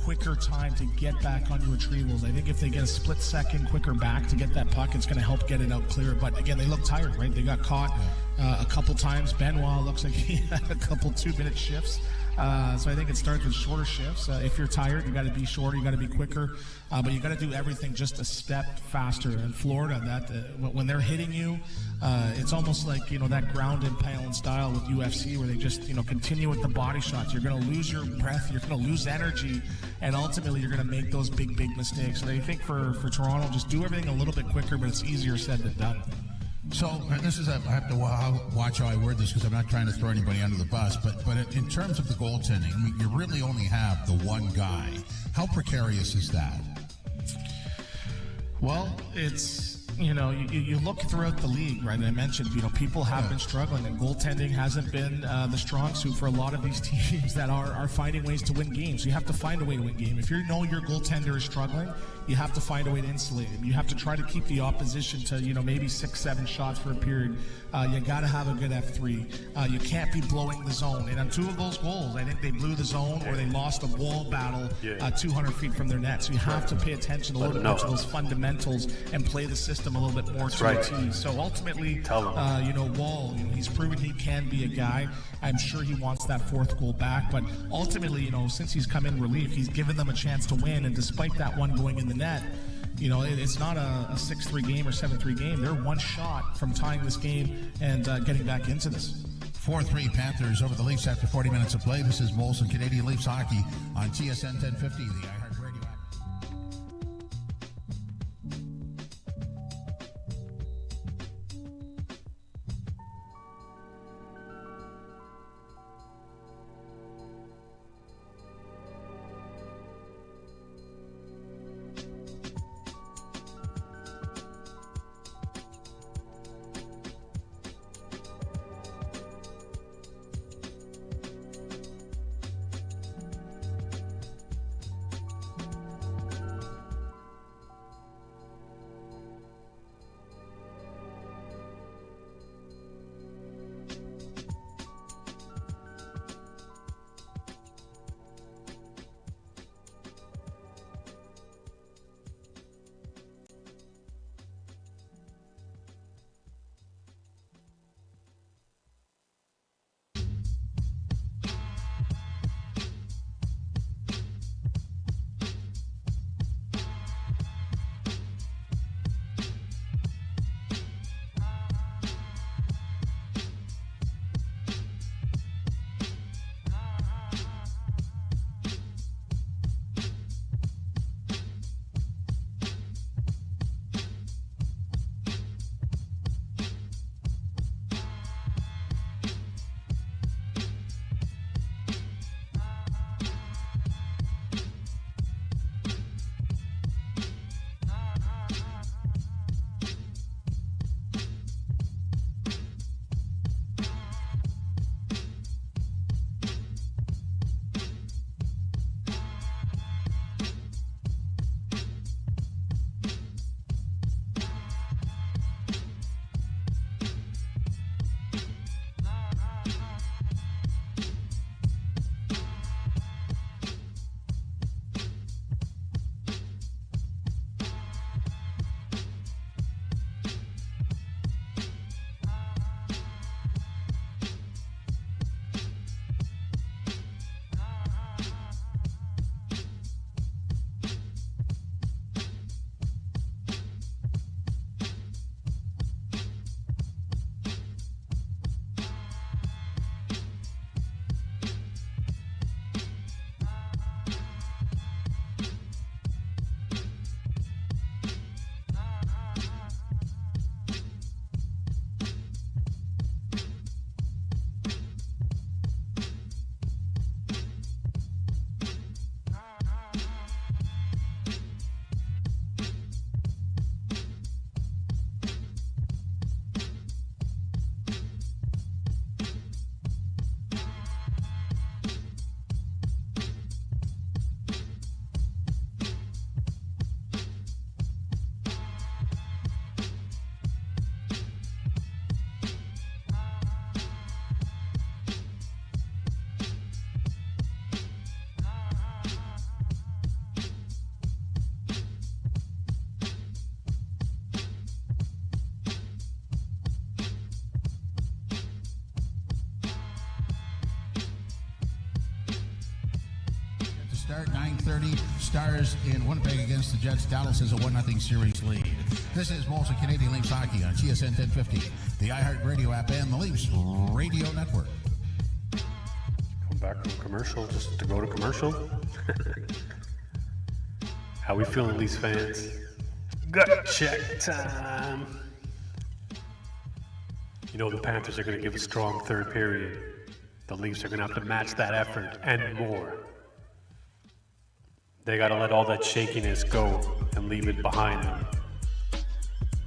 quicker time to get back on your retrievals. I think if they get a split second quicker back to get that puck, it's going to help get it out clear. But again, they look tired, right? They got caught a couple times. Benoit looks like he had a couple 2-minute shifts. So I think it starts with shorter shifts. If you're tired, you got to be shorter, you got to be quicker, but you got to do everything just a step faster. In Florida, that when they're hitting you, it's almost like that ground and pound style with UFC, where they just continue with the body shots. You're going to lose your breath, you're going to lose energy, and ultimately you're going to make those big mistakes. So I think for Toronto, just do everything a little bit quicker, but it's easier said than done. So this is I have to watch how I word this because I'm not trying to throw anybody under the bus, but in terms of the goaltending, I mean, you really only have the one guy. How precarious is that? Well, it's you look throughout the league, right? And I mentioned people have been struggling, and goaltending hasn't been the strong suit for a lot of these teams that are finding ways to win games. You have to find a way to win games. If you know your goaltender is struggling, you have to find a way to insulate him. You have to try to keep the opposition to maybe 6-7 shots for a period. You got to have a good F3. You can't be blowing the zone. And on 2 of those goals, I think they blew the zone or they lost a wall battle 200 feet from their net. So you have to pay attention a little bit more to those fundamentals and play the system a little bit more to a T. So ultimately, Wall, he's proven he can be a guy. I'm sure he wants that 4th goal back. But ultimately, since he's come in relief, he's given them a chance to win. And despite that one going in the net, it's not a 6-3 game or 7-3 game. They're one shot from tying this game and getting back into this. 4-3 Panthers over the Leafs after 40 minutes of play. This is Molson Canadian Leafs Hockey on TSN 1050, the iHeartRadio app. start, 9:30. Stars in Winnipeg against the Jets. Dallas is a 1-0 series lead. This is Molson Canadian Leafs Hockey on TSN 1050, the iHeartRadio app, and the Leafs Radio Network. Come back from commercial just to go to commercial. How we feeling, Leafs fans? Gut check time. You know the Panthers are going to give a strong third period. The Leafs are going to have to match that effort and more. They got to let all that shakiness go and leave it behind them.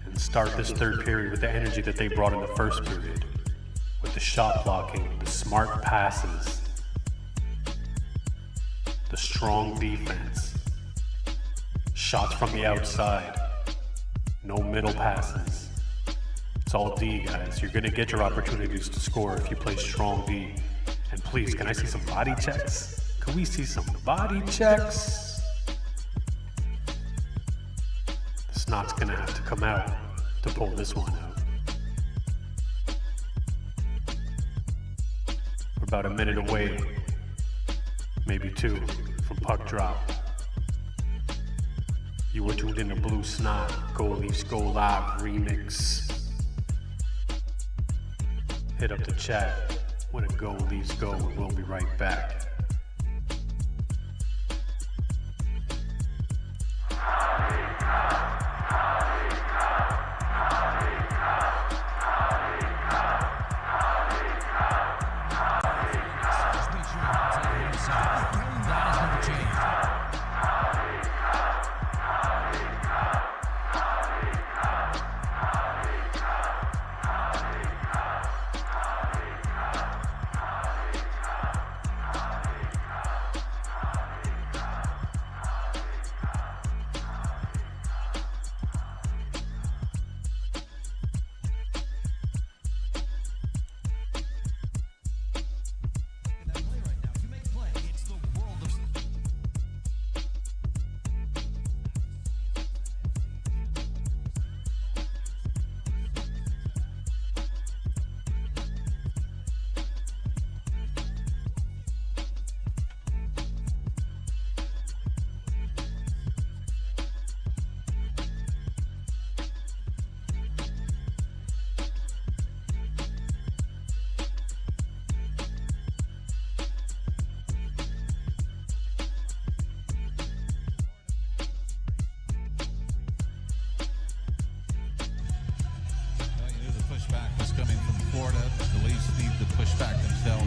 And start this third period with the energy that they brought in the first period. With the shot blocking, the smart passes, the strong defense, shots from the outside, no middle passes. It's all D, guys. You're going to get your opportunities to score if you play strong D. And please, can I see some body checks? Can we see some body checks? The snot's going to have to come out to pull this one out. We're about a minute away, maybe 2, from puck drop. You were tuned in to Blue Snot, Go Leafs Go Live remix. Hit up the chat when it Go Leafs Go, and we'll be right back.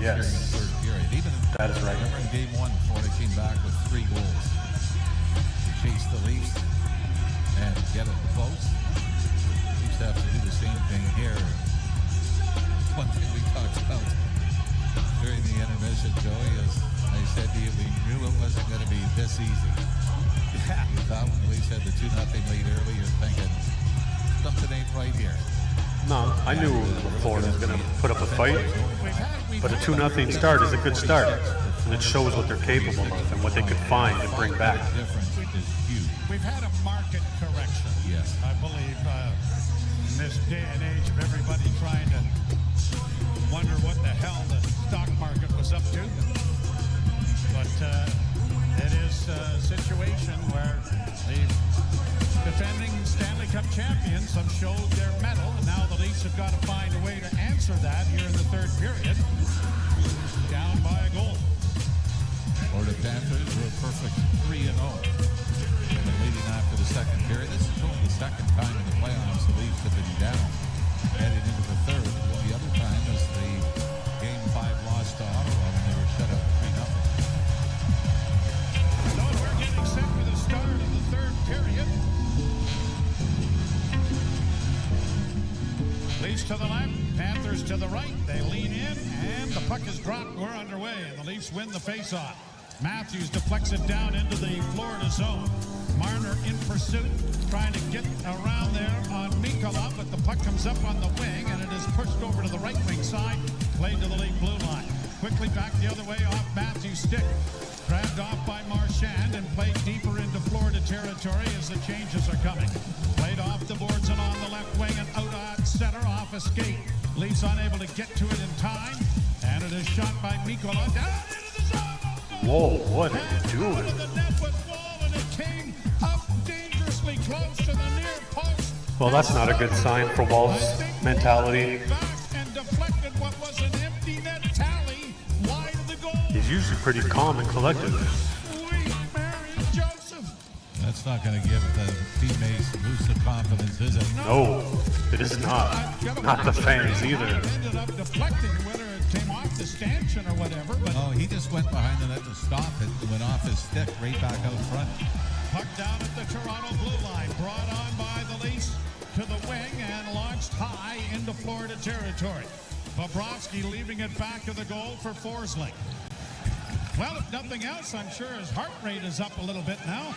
Yes, during the third period. Even that is right. Remember in Game 1, Florida came back with 3 goals. Chase the Leafs and get it close. Leafs have to do the same thing here. One thing we talked about during the intermission, Joey, is I said to you, we knew it wasn't going to be this easy. You thought when the Leafs had the 2-0 lead early, you're thinking something ain't right here. No, I knew Florida was going to put up a fight, but a 2-0 start is a good start, and it shows what they're capable of and what they could find and bring back. We've had a market correction. Yes. I believe in this day and age of everybody trying to wonder what the hell the stock market was up to. But it is a situation where the defending Stanley Cup champions have showed their mettle, and now the Leafs have got to find a way to answer that here in the third period. Down by a goal. Florida Panthers were a perfect 3-0. And leading after the second period. This is only the second time in the playoffs the Leafs have been down heading into the third. The other time was the Game 5 loss to Ottawa when they were shut out 3-0. So we're getting set for the start of the third period. Leafs to the left, Panthers to the right. They lean in, and the puck is dropped. We're underway, and the Leafs win the faceoff. Matthews deflects it down into the Florida zone. Marner in pursuit, trying to get around there on Mikula, but the puck comes up on the wing, and it is pushed over to the right wing side, played to the league blue line. Quickly back the other way off Matthews' stick. Grabbed off by Marchand and played deeper into Florida territory as the changes are coming. Played off the boards and on the left wing and out at center off a skate. Leafs unable to get to it in time, and it is shot by Mikula down into the zone. Whoa, what are you doing? The net with Wall, and it came up dangerously close to the near post. Well, that's not a good sign for Wall's mentality. Back and deflected what was an empty net tally wide of the goal. He's usually pretty calm and collected. Sweet Mary Joseph. That's not going to give the teammates a boost of confidence, is it? No, it is not. Not the fans either. Ended up deflecting, whether it came off the stanchion or whatever, but Oh, he just went behind the net to stop it and went off his stick right back out front. puck down at the Toronto blue line, brought on by the Leafs to the wing and launched high into Florida territory. Bobrovsky leaving it back to the goal for Forsling. Well, if nothing else, I'm sure his heart rate is up a little bit now.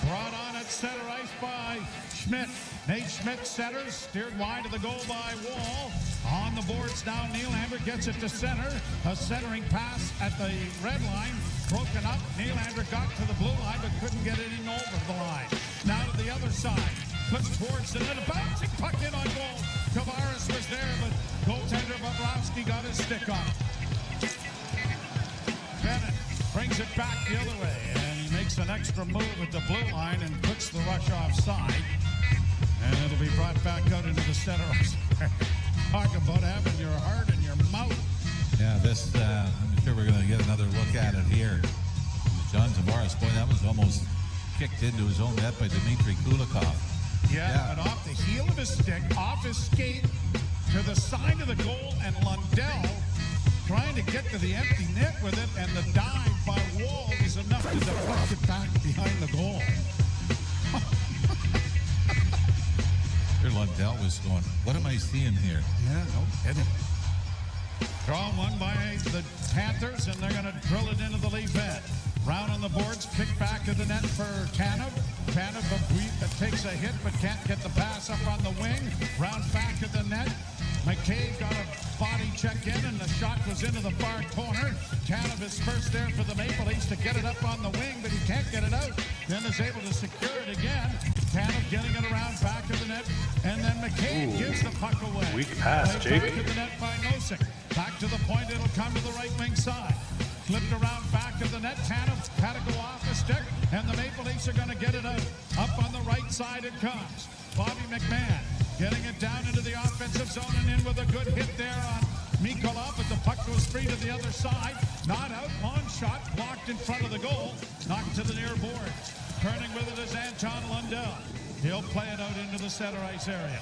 Brought on at center ice by Schmidt. Nate Schmidt centers, steered wide to the goal by Wall. On the boards now, Nylander gets it to center. A centering pass at the red line, broken up. Nylander got to the blue line, but couldn't get it in over the line. Now to the other side, flips towards the net, a bouncing puck in on goal. Tavares was there, but goaltender Bobrovsky got his stick on it. Bennett brings it back the other way, and he makes an extra move at the blue line and puts the rush offside. And it'll be brought back out into the center. Talk about having your heart in your mouth. Yeah, this, I'm sure we're going to get another look at it here. John Tavares, boy, that was almost kicked into his own net by Dmitry Kulikov. Yeah, but off the heel of his stick, off his skate, to the side of the goal, and Lundell trying to get to the empty net with it, and the dive by Wall is enough to deflect it back behind the goal. Here Lundell was going, what am I seeing here? Yeah, no kidding. Draw one by the Panthers, and they're going to drill it into the Leaf end. Round on the boards, kick back to the net for Tanev. Tanev takes a hit, but can't get the pass up on the wing. Round back to the net. McCabe got a body check in, and the shot was into the far corner. Tanev is first there for the Maple Leafs to get it up on the wing, but he can't get it out. Then is able to secure it again. Tanev getting it around back to the net, and then McCabe gives the puck away. Weak pass, Played Jake. back to the net by Nosek. Back to the point, it'll come to the right wing side. Flipped around back of the net. Tanev had to go off the stick, and the Maple Leafs are going to get it out. Up on the right side it comes. Bobby McMahon getting it down into the offensive zone and in with a good hit there on Mikula, but the puck goes free to the other side. Not out, long shot, blocked in front of the goal. Knocked to the near board. Turning with it is Anton Lundell. He'll play it out into the center ice area.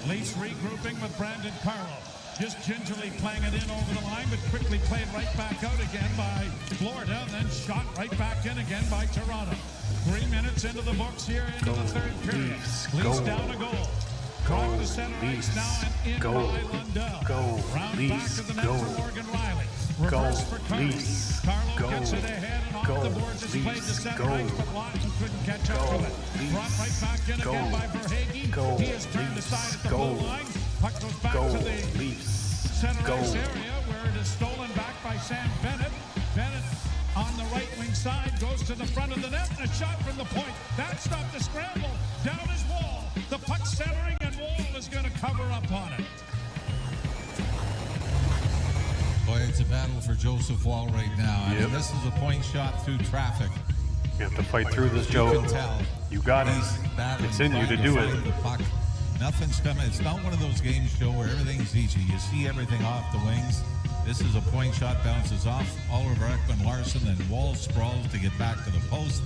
Leafs regrouping with Brandon Carlo. Just gingerly playing it in over the line, but quickly played right back out again by Florida, and then shot right back in again by Toronto. 3 minutes into the books here into the third period. Leafs down a goal. Drop the center ice now and in by Lundell. Round back to the net for Morgan Riley. Reverse for Carlo. Carlo gets it ahead and off the boards. It's played to center ice, but Lawton couldn't catch up to it. Brought right back in again by Verhaeghe. He has turned aside at the blue line. Puck goes back to the center ice area where it is stolen back by Sam Bennett. Bennett on the right wing side goes to the front of the net, and a shot from the point. That stopped the scramble. Down is Wall. The puck centering, and Wall is going to cover up on it. Boy, it's a battle for Joseph Wall right now. I mean, this is a point shot through traffic. You have to fight through this, Joe. You can tell. You got it. He's battling, It's in you to trying do find it. the puck. Nothing's coming. It's not one of those games, Joe, where everything's easy. You see everything off the wings. This is a point shot, bounces off Oliver Ekman-Larsson, and Wall sprawls to get back to the post.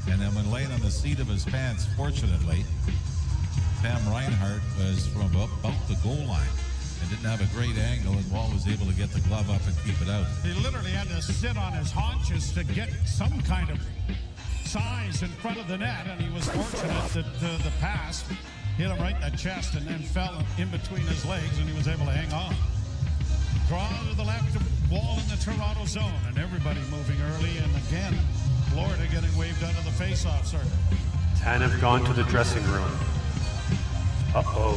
And then when laying on the seat of his pants, fortunately, Sam Reinhart was from about the goal line and didn't have a great angle, and Wall was able to get the glove up and keep it out. He literally had to sit on his haunches to get some kind of size in front of the net, and he was fortunate that the pass hit him right in the chest and then fell in between his legs, and he was able to hang on. Draw to the left of Wall in the Toronto zone, and everybody moving early, and again, Florida getting waved out of the face-off circle. Tanev gone to the dressing room. Uh-oh.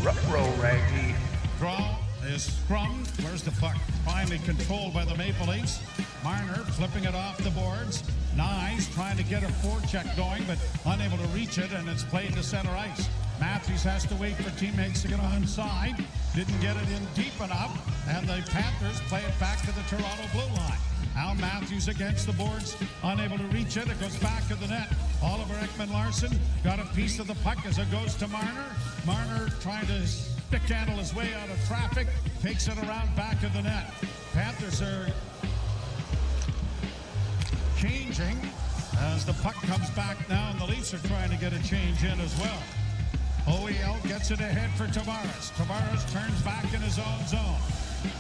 Ruh-roh, Raggy. Draw is scrummed. Where's the puck? Finally controlled by the Maple Leafs. Marner flipping it off the boards. Nyes trying to get a forecheck going, but unable to reach it, and it's played to center ice. Matthews has to wait for teammates to get onside. didn't get it in deep enough, and the Panthers play it back to the Toronto blue line. Al Matthews against the boards, unable to reach it. It goes back to the net. Oliver Ekman-Larsson got a piece of the puck as it goes to Marner. Marner trying to stick handle his way out of traffic, takes it around back of the net. Panthers are changing as the puck comes back now, and the Leafs are trying to get a change in as well. OEL gets it ahead for Tavares. Tavares turns back in his own zone.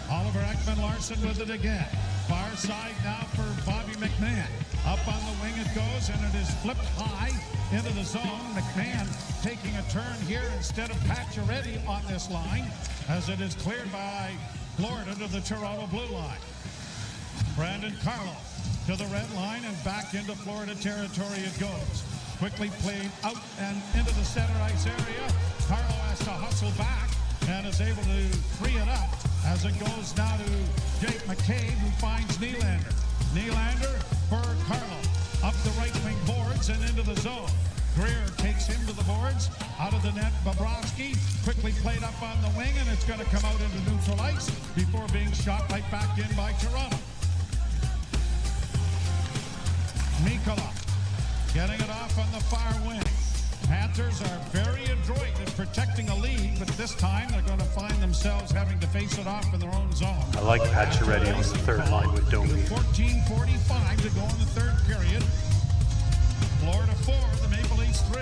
Oliver Ekman-Larsson with it again. Far side now for Bobby McMahon. Up on the wing it goes, and it is flipped high into the zone. McMahon taking a turn here instead of Pacioretty on this line, as it is cleared by Florida to the Toronto blue line. Brandon Carlo to the red line and back into Florida territory it goes. Quickly played out and into the center ice area. Carlo has to hustle back and is able to free it up as it goes now to Jake McCabe, who finds Nylander. Nylander for Carlo. Up the right wing boards and into the zone. Greer takes him to the boards. Out of the net, Bobrovsky quickly played up on the wing, and it's going to come out into neutral ice before being shot right back in by Toronto. Mikkola getting it off on the far wing. Panthers are very adroit at protecting a lead, but this time they're going to find themselves having to face it off in their own zone. I like Pacioretty on the third line with Domi. 14:45 to go in the third period. Florida 4, the Maple Leafs 3.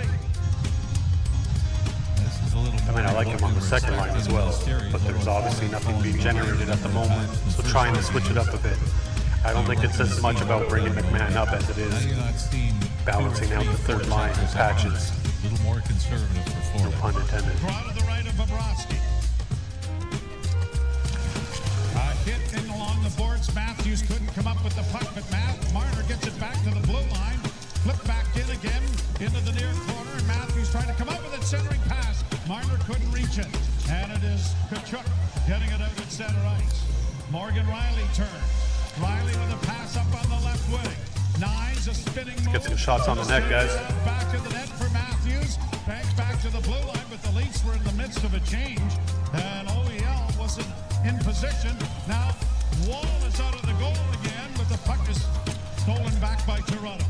This is a little I mean, I like him on the second line as well, but there's obviously nothing being generated at the moment, so trying to switch it up a bit. I don't think it says much about bringing McMahon up as it is balancing out the third line and Patches. A little more conservative for No Florida. pun intended. Draw to the right of Bobrovsky. Hit in along the boards. Matthews couldn't come up with the puck, but Marner gets it back to the blue line. Flip back in again into the near corner, and Matthews trying to come up with it, centering pass. Marner couldn't reach it, and it is Tkachuk getting it out at center ice. Morgan Riley turns. Riley with a pass up on the left wing. Nines, a spinning move. Get some shots on the net, guys. Back to the net for Matthews. Back to the blue line, but the Leafs were in the midst of a change, and OEL wasn't in position. Now, Wall is out of the goal again, but the puck is stolen back by Toronto.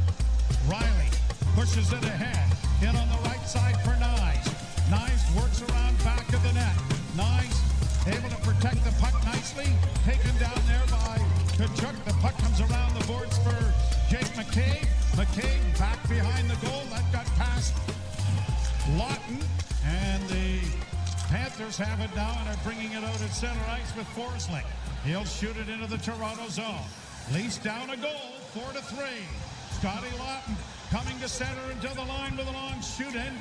Riley pushes it ahead. In on the right side for Nyes. Nyes works around back of the net. Nyes able to protect the puck nicely. Taken down there by Tkachuk. The puck comes around the boards for Jake McCabe. McCabe back behind the goal. That got past Lawton. And the Panthers have it now and are bringing it out at center ice with Forsling. He'll shoot it into the Toronto zone. Leafs down a goal, 4-3. Scotty Lawton coming to center into the line with a long shoot in.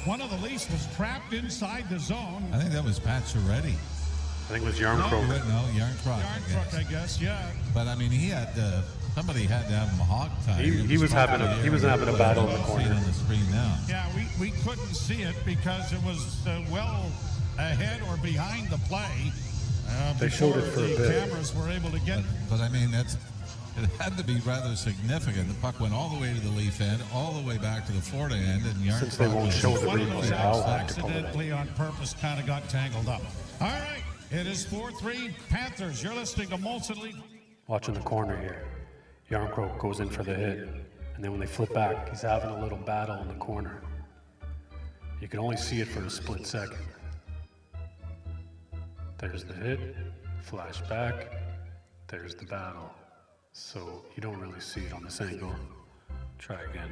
One of the Leafs was trapped inside the zone. I think that was Pacioretty. I think it was Yarncroke. No, Yarncroke. Yarncroke, I guess, yeah. But I mean, he had somebody had to have him hogtied. He was having a battle in the corner. On the screen now. Yeah, we couldn't see it because it was well ahead or behind the play. They showed it for a the bit. cameras were able to get. But I mean, it had to be rather significant. The puck went all the way to the Leaf end, all the way back to the Florida end, and Yarncroke. Since they won't show the One of replay, those I'll have to pull it accidentally on purpose kind of got tangled up. All right, it is 4-3 Panthers. You're listening to Molson Leaf. Watching the corner here. Yarncroke goes in for the hit, and then when they flip back, he's having a little battle in the corner. You can only see it for a split second. There's the hit, flash back, there's the battle. So you don't really see it on this angle. Try again.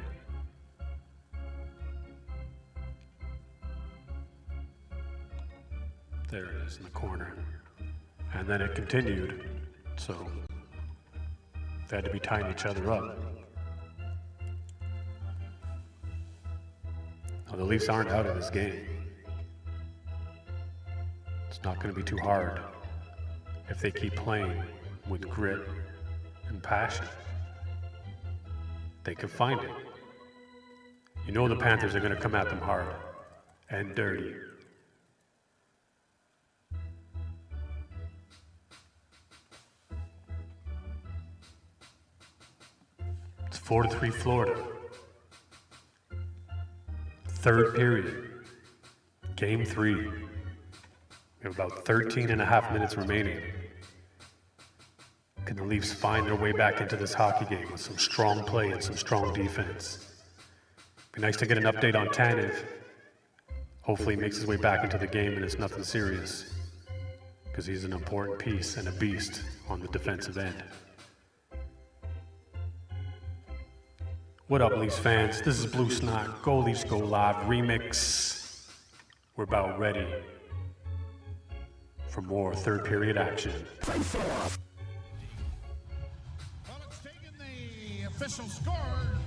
There it is in the corner. And then it continued, so they had to be tying each other up. Now, the Leafs aren't out of this game. It's not going to be too hard if they keep playing with grit and passion. They can find it. You know the Panthers are going to come at them hard and dirty. It's 4-3 Florida. Third period. Game 3. We have about 13 and a half minutes remaining. Can the Leafs find their way back into this hockey game with some strong play and some strong defense? Be nice to get an update on Tanev. Hopefully he makes his way back into the game and it's nothing serious, because he's an important piece and a beast on the defensive end. What up, Leafs fans? This is Blue Snot, Go Leafs Go Live remix. We're about ready for more third period action. Well, it's taken the official score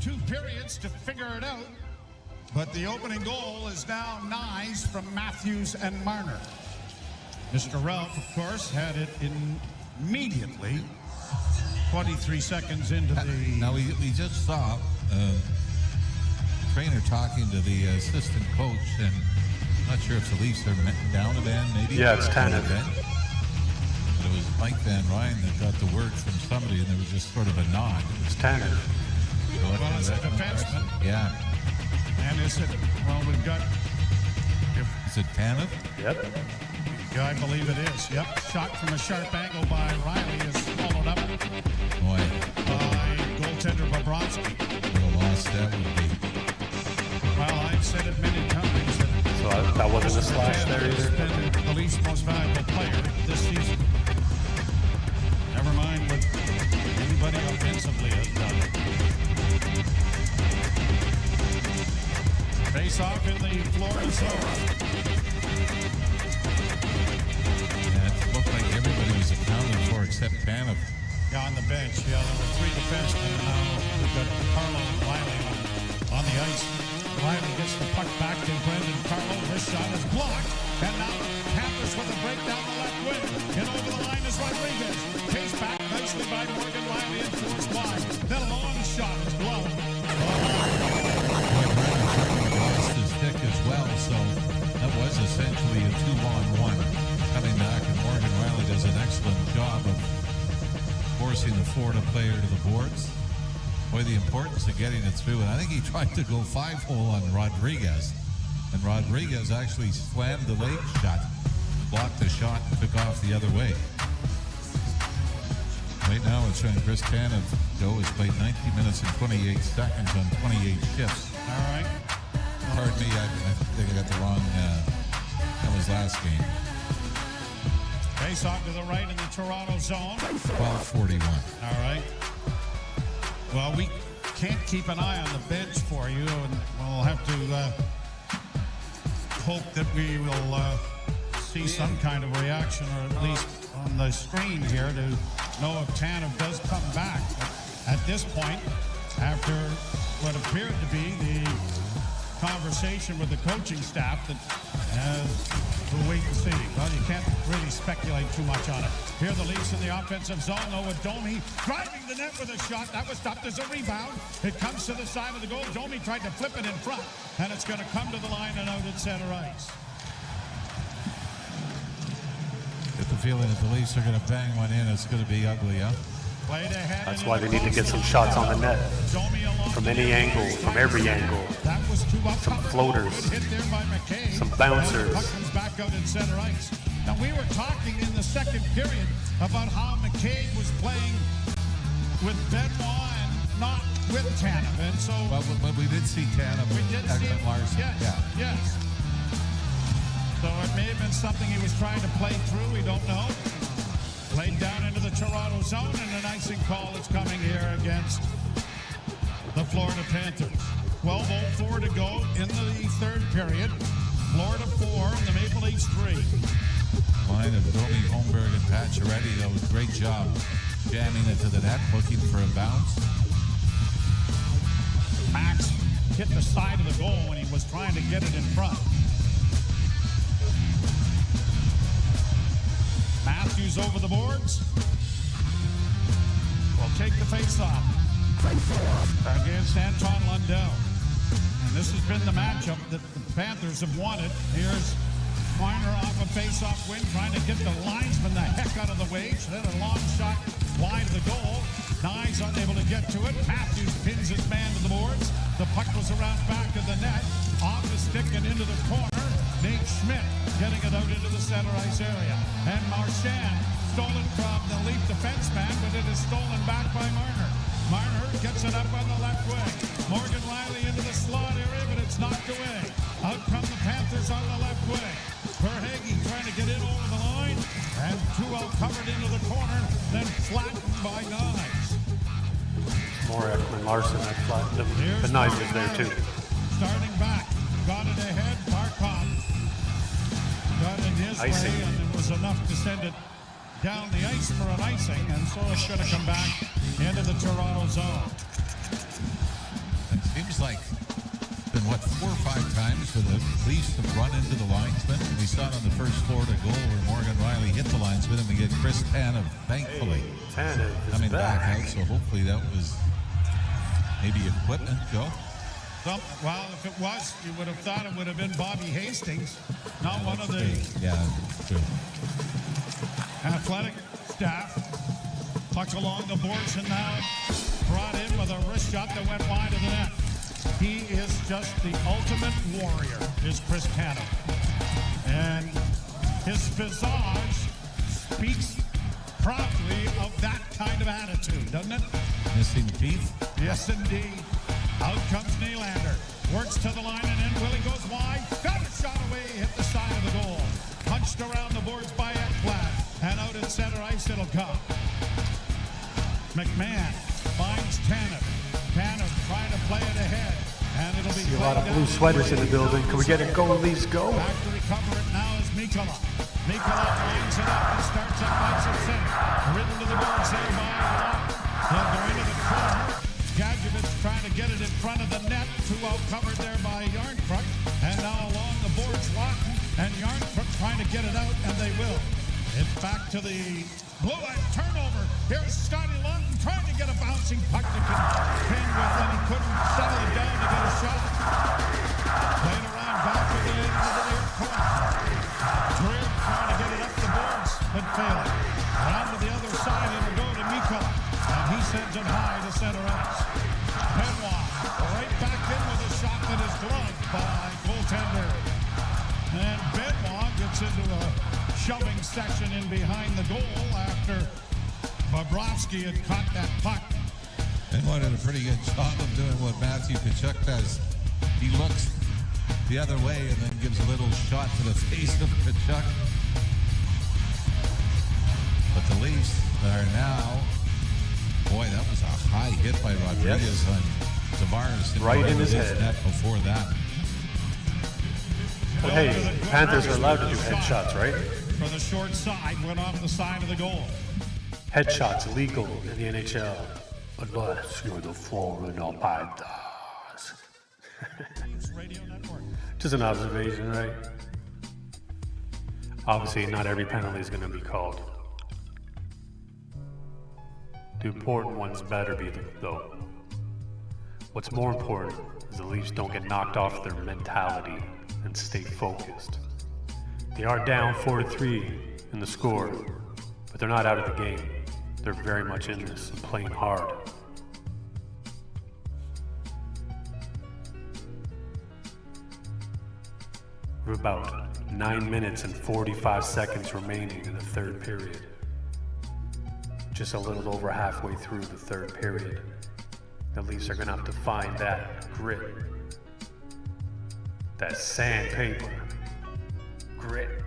2 periods to figure it out, but the opening goal is now Nyes from Matthews and Marner. Mr. Ralph, of course, had it immediately 23 seconds into the... Now, we just saw trainer talking to the assistant coach, and I'm not sure if the Leafs are down a man, maybe. Yeah, it's Tanev. But it was Mike Van Ryn that got the word from somebody, and there was just sort of a nod. It's Tanev. Well, it's a defenseman. Yeah. And is it... Well, we've got... Is it Tanev? Yep. Yeah, I believe it is. Yep. Shot from a sharp angle by Riley is followed up Boy, by goaltender Bobrovsky. what a loss that would be. Well, I've said it many times that So that wasn't a slash there has either. been the Leafs' most valuable player this season. Never mind what anybody offensively has done. Face off in the Florida zone. Yeah, it looked like everybody was accounted for except Tanev. On the bench, yeah, there were 3 defensemen, and now we've got Carlo and Riley on the ice. Riley gets the puck back to Brendan Carlo. This shot is blocked, and now Panthers with a break down the left wing. And over the line is Rodriguez. Chase back nicely by Morgan Riley and forced wide. Then a long shot is gloved. Brendan lost his stick as well, so that was essentially a 2-on-1 coming back, and Morgan Riley does an excellent job of forcing the Florida player to the boards. Boy, the importance of getting it through. And I think he tried to go 5-hole on Rodriguez. And Rodriguez actually slammed the leg shot, blocked the shot, and took off the other way. Right now, it's showing Chris Tanev has played 90 minutes and 28 seconds on 28 shifts. All right. Pardon me, I think I got the wrong. That was last game. Face off to the right in the Toronto zone. 12:41. All right. Well, we can't keep an eye on the bench for you, and we'll have to hope that we will see some kind of reaction, or at least on the screen here, to know if Tanev does come back. But at this point, after what appeared to be the conversation with the coaching staff, that we'll wait and see. Well, you can't really speculate too much on it. Here the Leafs in the offensive zone, though, with Domi driving the net with a shot. That was stopped as a rebound. It comes to the side of the goal. Domi tried to flip it in front, and it's going to come to the line and out at center ice. Get the feeling that the Leafs are going to bang one in. It's going to be ugly, huh? Played ahead. That's why they need to get some shots on the net. From any angle, from every angle. Some floaters, some bouncers. Puck comes back out in center ice. Now, we were talking in the second period about how McCabe was playing with Benoit and not with Tanev. And so... But we did see Tanev with Ekman Larson. Yes, yes. So it may have been something he was trying to play through. We don't know. Played down into the Toronto zone, and an icing call is coming here against the Florida Panthers. 12:04 to go in the third period. Florida 4 and the Maple Leafs 3. Line of Domi, Holmberg, and Pacioretty. That was a great job jamming it to the net, looking for a bounce. Max hit the side of the goal when he was trying to get it in front. Matthews over the boards. Will take the face-off against Anton Lundell. And this has been the matchup that the Panthers have wanted. Here's Marner off a face-off win, trying to get the linesman the heck out of the way. Then a long shot wide of the goal. Nyes unable to get to it. Matthews pins his man to the boards. The puck was around back of the net, off the stick and into the corner. Nate Schmidt getting it out into the center ice area. And Marchand stolen from the Leaf defenseman, but it is stolen back by Marner. Marner gets it up on the left wing. Morgan Riley into the slot area, but it's knocked away. Out come the Panthers on the left wing. Verhaeghe trying to get in over the line, and too well covered into the corner, then flattened by Knies. More Ekman Larson that flattened him. But Knies was there too. Starting back, got it ahead. Barkov got it his Icing. way, and it was enough to send it down the ice for an icing, and so it should have come back into the Toronto zone. It seems like it's been, 4 or 5 times for the Leafs to run into the linesman. We saw it on the first Florida goal where Morgan Riley hit the linesman, and we get Chris Tanev, thankfully, coming back out. So hopefully that was maybe equipment, Joe. Well, if it was, you would have thought it would have been Bobby Hastings, not one of the true. athletic staff. Puck along the boards and now brought in with a wrist shot that went wide of the net. He is just the ultimate warrior, is Chris Tanev. And his visage speaks proudly of that kind of attitude, doesn't it? Missing teeth? Yes, indeed. Out comes Nylander. Works to the line and in. Willie goes wide. Got a shot away. Hit the side of the goal. Punched around the boards by Ekblad. And out at center ice it'll come. McMahon finds Tanev. Tanev trying to play it ahead. And it'll be See a lot of blue sweaters in the building. Can we get it go, Leafs go? Back to recover it now is Mikkola. Mikkola lines it up and starts at fights at center. Ridden to the boards there by Lott. He'll go into the corner. Gadjevich trying to get it in front of the net. Too well covered there by Yarncrook. And now along the boards, Lawton and Yarncrook trying to get it out, and they will. It's back to the blue line turnover. Here's Scotty Lawton trying to get a bouncing puck that can pin with, and he couldn't settle it down to get a shot. Played around back again into the near corner. Greer trying to get it up the boards, but failing. Around to the other side, it'll go to Mikkola. And he sends it high to center ice. Benoit right back in with a shot that is gloved by goaltender. And Benoit gets into a shoving section in behind the goal after Bobrovsky had caught that puck. Benoit did a pretty good job of doing what Matthew Tkachuk does. He looks the other way and then gives a little shot to the face of Tkachuk. But the Leafs are now... Boy, that was a high hit by Rodriguez on Tavares. Right in his head. Net before that. But hey, Panthers are allowed to do headshots, right? For the short side, went off the side of the goal. Headshots illegal in the NHL. Unless you're the Florida Panthers. Radio Network. Just an observation, right? Obviously, not every penalty is going to be called. The important ones better be, though. What's more important is the Leafs don't get knocked off their mentality and stay focused. They are down 4-3 in the score, but they're not out of the game. They're very much in this and playing hard. We're about 9 minutes and 45 seconds remaining in the third period. Just a little over halfway through the third period. The Leafs are going to have to find that grit, that sandpaper grit,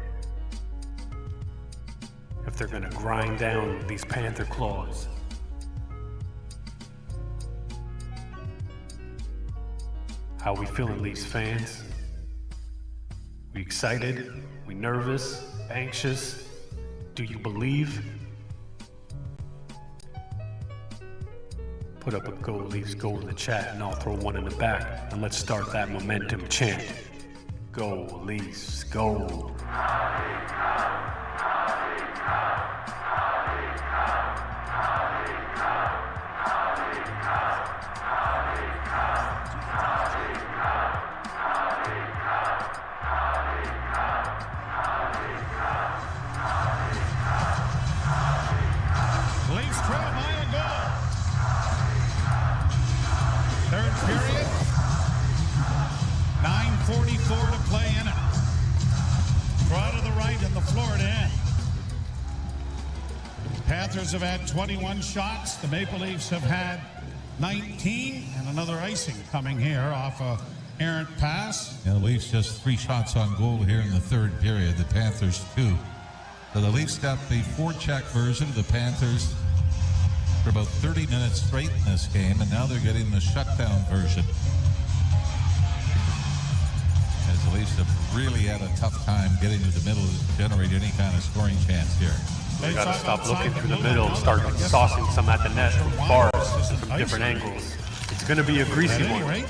if they're going to grind down these Panther claws. How we feeling, Leafs fans? We excited? We nervous? Anxious? Do you believe? Put up a Go Leafs goal in the chat and I'll throw one in the back, and let's start that momentum chant. Go Leafs, go. Leafs trail by a goal. Third period. 9:44 to play in it. Panthers have had 21 shots. The Maple Leafs have had 19, and another icing coming here off a errant pass. And the Leafs just 3 shots on goal here in the third period. The Panthers 2. So the Leafs got the forecheck version of the Panthers for about 30 minutes straight in this game, and now they're getting the shutdown version. As the Leafs have really had a tough time getting to the middle to generate any kind of scoring chance here. You gotta stop looking through the middle and start saucing some at the net from bars and from different angles. It's gonna be a greasy one.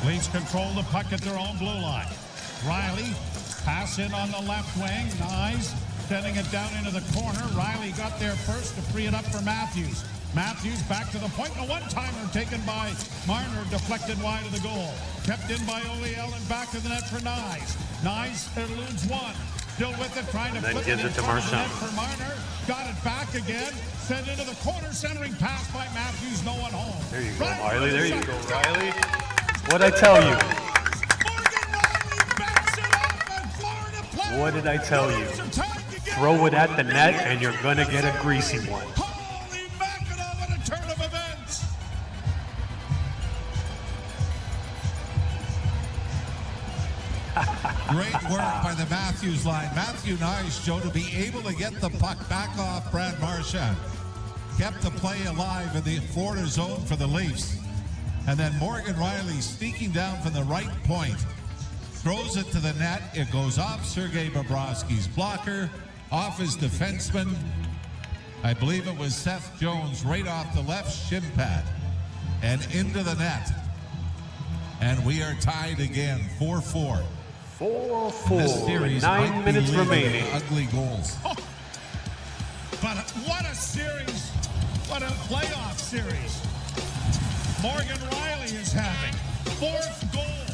Leafs control the puck at their own blue line. Riley, pass in on the left wing. Nice. Sending it down into the corner. Riley got there first to free it up for Matthews. Matthews back to the point. A one-timer taken by Marner, deflected wide of the goal. Kept in by OEL and back to the net for Nyes. Nyes eludes one. Still with it, trying to flip it in front of the net for Marner. Got it back again. Sent into the corner, centering pass by Matthews. No one home. There you go, Riley. There you go, Riley. What'd I tell you? What did I tell you? Throw it at the net and you're gonna get a greasy one. Holy mackerel, what a turn of events! Great work by the Matthews line. Matthew Nyes, Joe, to be able to get the puck back off Brad Marchand. Kept the play alive in the Florida zone for the Leafs. And then Morgan Riley sneaking down from the right point. Throws it to the net. It goes off Sergei Bobrovsky's blocker, off his defenseman. I believe it was Seth Jones, right off the left shin pad and into the net. And we are tied again, 4-4. 4-4, 9 minutes remaining. Ugly goals. Oh, but what a series. What a playoff series. Morgan Riley is having 4th goal,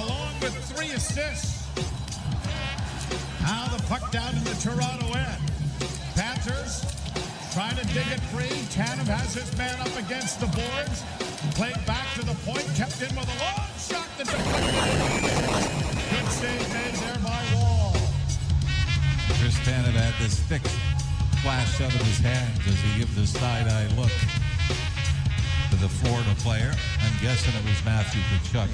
along with 3 assists. Now the puck down in the Toronto end. Panthers trying to dig it free. Tanev has his man up against the boards. Played back to the point, kept in with a long shot that deflected. Good save made there by Wall. Chris Tanev had the stick flashed out of his hands as he gives a side-eye look to the Florida player. I'm guessing it was Matthew Tkachuk.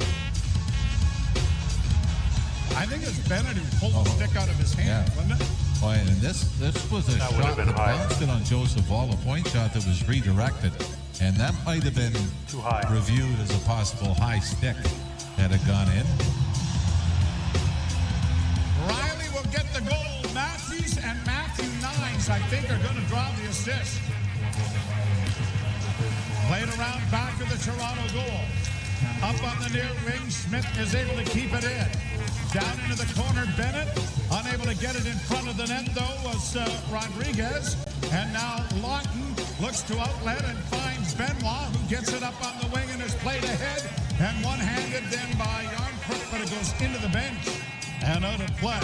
I think it's Bennett who pulled the stick out of his hand, wasn't it? Oh, and this was a shot that bounced in on Joseph Wall, a point shot that was redirected. And that might have been too high, reviewed as a possible high stick had it gone in. Riley will get the goal. Matthews and Matthew Nyes, I think, are going to draw the assist. Played around back of the Toronto goal. Up on the near wing, Schmidt is able to keep it in. Down into the corner, Bennett. Unable to get it in front of the net, though, was Rodriguez. And now Lawton looks to outlet and finds Benoit, who gets it up on the wing and is played ahead. And one-handed then by Yarncrook, but it goes into the bench and out of play.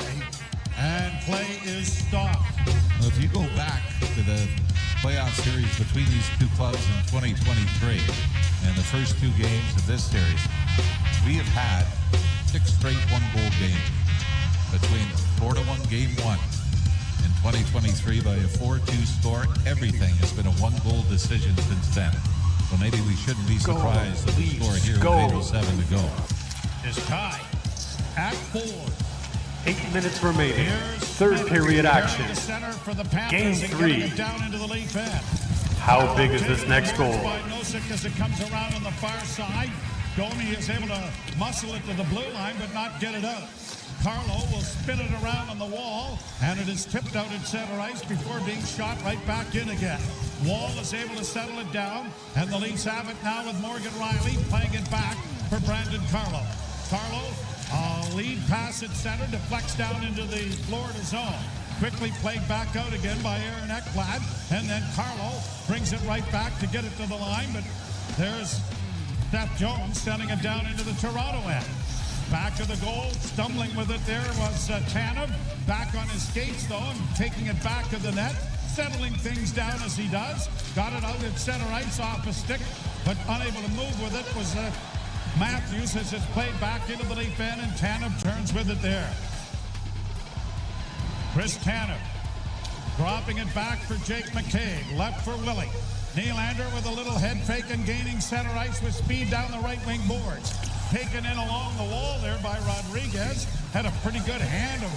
And play is stopped. Well, if you go back to the playoff series between these two clubs in 2023 and the first 2 games of this series, we have had 6 straight one-goal games. Between 4-1 game 1 and 2023 by a 4-2 score, everything has been a one-goal decision since then. So maybe we shouldn't be surprised that the score here with 8:07 to go. Is tied at 4. 8 minutes remaining. Third period action. Game 3. Down into the Leaf end. How big is this next goal? By Nosek as it comes around on the far side. Domi is able to muscle it to the blue line, but not get it out. Carlo will spin it around on the wall, and it is tipped out at center ice before being shot right back in again. Wall is able to settle it down, and the Leafs have it now with Morgan Riley playing it back for Brandon Carlo. Carlo, a lead pass at center, deflects down into the Florida zone. Quickly played back out again by Aaron Ekblad, and then Carlo brings it right back to get it to the line, but there's Seth Jones sending it down into the Toronto end. Back to the goal, stumbling with it there was Tanev. Back on his skates, though, and taking it back to the net, settling things down as he does. Got it out at center ice off a stick, but unable to move with it was Matthews as it's played back into the Leaf end, and Tanev turns with it there. Chris Tanner dropping it back for Jake McCabe. Left for Willie. Nylander with a little head fake and gaining center ice with speed down the right wing boards. Taken in along the wall there by Rodriguez. Had a pretty good hand of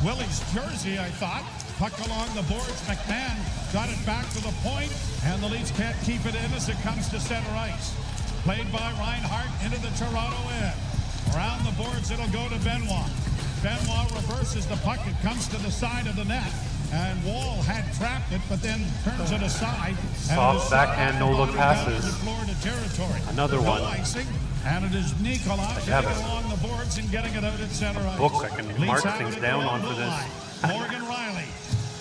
Willie's jersey, I thought. Puck along the boards. McMahon got it back to the point, and the Leafs can't keep it in as it comes to center ice. Played by Reinhart into the Toronto end. Around the boards, it'll go to Benoit. Benoit reverses the puck. It comes to the side of the net. And Wall had trapped it, but then turns it aside. Soft backhand, no-look passes. Another one. Icing, and it is Nikola getting along the boards and getting it out at center ice. Book, I can mark things down on for this. Morgan Riley.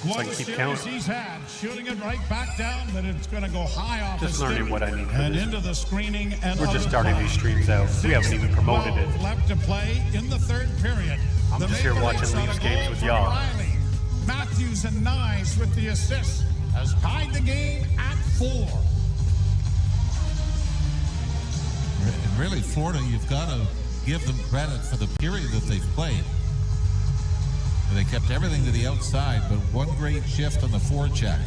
What a series he's had, shooting it right back down, but it's going to go high off just the learning stick what I need for and this. into the screening. And we're just starting these streams out. We haven't even promoted it. Left to play in the third period. I'm just here watching Leafs games with y'all. Matthews and Nyes with the assist has tied the game at 4. And really, Florida, you've got to give them credit for the period that they've played. They kept everything to the outside, but one great shift on the forecheck